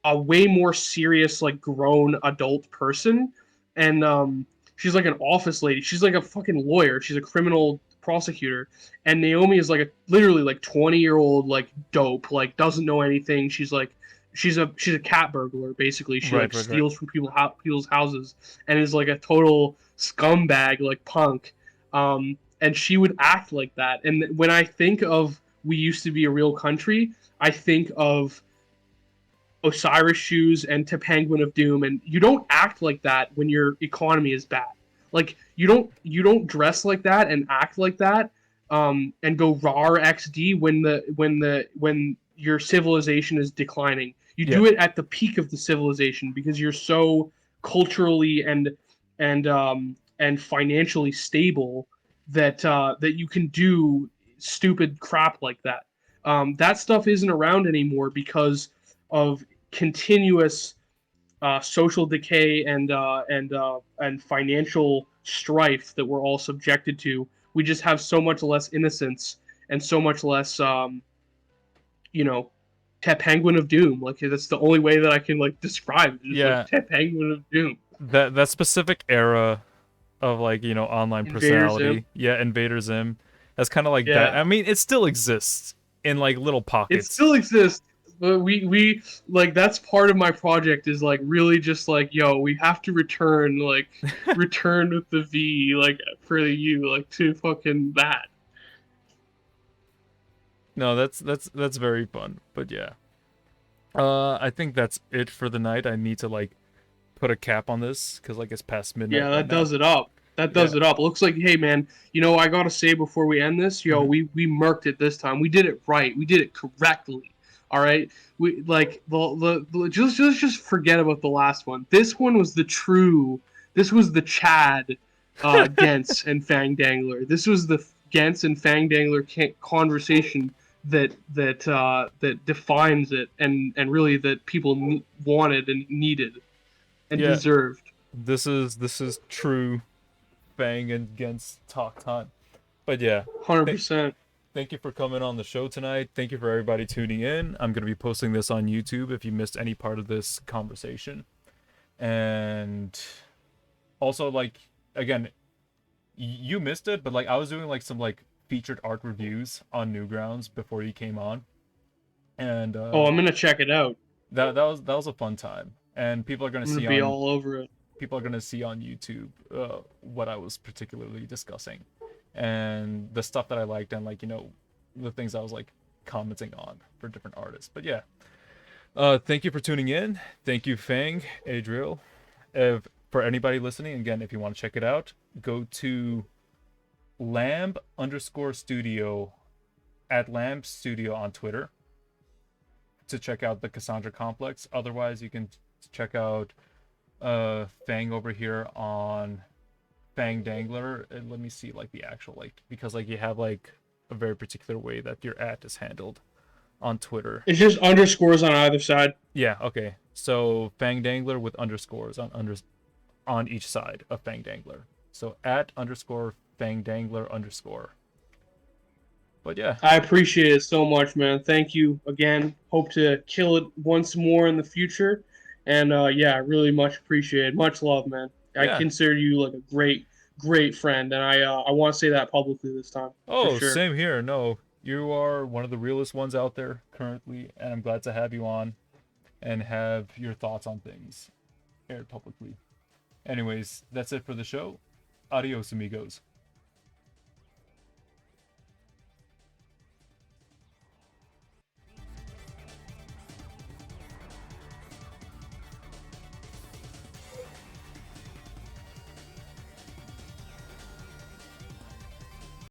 B: a way more serious, like grown adult person, and she's like an office lady. She's like a fucking lawyer. She's a criminal prosecutor, and Naomi is like a literally like 20-year-old like dope, like doesn't know anything. She's a cat burglar basically. She
A: Right,
B: like
A: right, right.
B: steals from people's houses and is like a total scumbag, like punk. and she would act like that. And when I think of we used to be a real country, I think of Osiris shoes and to Penguin of Doom, and you don't act like that when your economy is bad. Like you don't dress like that and act like that, and go rar XD when your civilization is declining. You
A: Yeah.
B: do it at the peak of the civilization because you're so culturally and financially stable that you can do stupid crap like that. That stuff isn't around anymore because of continuous social decay and financial strife that we're all subjected to. We just have so much less innocence and so much less, you know, Penguin of Doom. Like that's the only way that I can like describe it. Is like
A: Yeah.
B: Penguin of Doom.
A: That specific era of like, online
B: Invader Zim.
A: personality. Yeah, Invader Zim. That's kind of like that.
B: Yeah,
A: I mean, it still exists in like little
B: it
A: pockets.
B: still exists. But we like that's part of my project is like really just like yo we have to return with the V like for the U like to fucking that.
A: No, that's very fun. But yeah. I think that's it for the night. I need to like put a cap on this cuz like it's past midnight
B: Yeah,
A: right
B: that
A: now.
B: does it up. That
A: Yeah.
B: does it up. It looks like, hey man, I gotta say before we end this,
A: Mhm.
B: we murked it this time. We did it right. We did it correctly. All right. We like the just forget about the last one. This one was the true. This was the Chad, Gents and Fang Dangler. This was the Gents and Fang Dangler conversation that defines it and really that people wanted and needed and
A: Yeah.
B: deserved.
A: This is true Fang and against talk time. But yeah. Th-
B: 100%.
A: Thank you for coming on the show tonight. Thank you for everybody tuning in. I'm going to be posting this on YouTube if you missed any part of this conversation. And also, like, again, you missed it, but like, I was doing like some like featured art reviews on Newgrounds before you came on. And
B: Oh, I'm gonna check it out.
A: that was a fun time. And
B: I'm gonna be all over it.
A: people are gonna see on YouTube what I was particularly discussing, and the stuff that I liked, and like the things I was like commenting on for different artists. But yeah, thank you for tuning in. Thank you, Fang, Adriel. If for anybody listening, again, if you want to check it out, go to lamb_studio at lamb studio on Twitter to check out the Cassandra Complex. Otherwise, you can check out Fang over here on Fang Dangler. And let me see like the actual like because like you have like a very particular way that your at is handled on Twitter.
B: It's just underscores on either side.
A: Yeah, okay. So Fang Dangler with underscores on each side of Fang Dangler. So @_ Fang Dangler _. But yeah.
B: I appreciate it so much, man. Thank you again. Hope to kill it once more in the future. And yeah, I really much appreciate it. Much love, man. I
A: Yeah.
B: consider you like a great friend, and I want to say that publicly this time for
A: Oh,
B: sure.
A: same here. No, you are one of the realest ones out there currently, and I'm glad to have you on and have your thoughts on things aired publicly. Anyways, that's it for the show. Adios, amigos.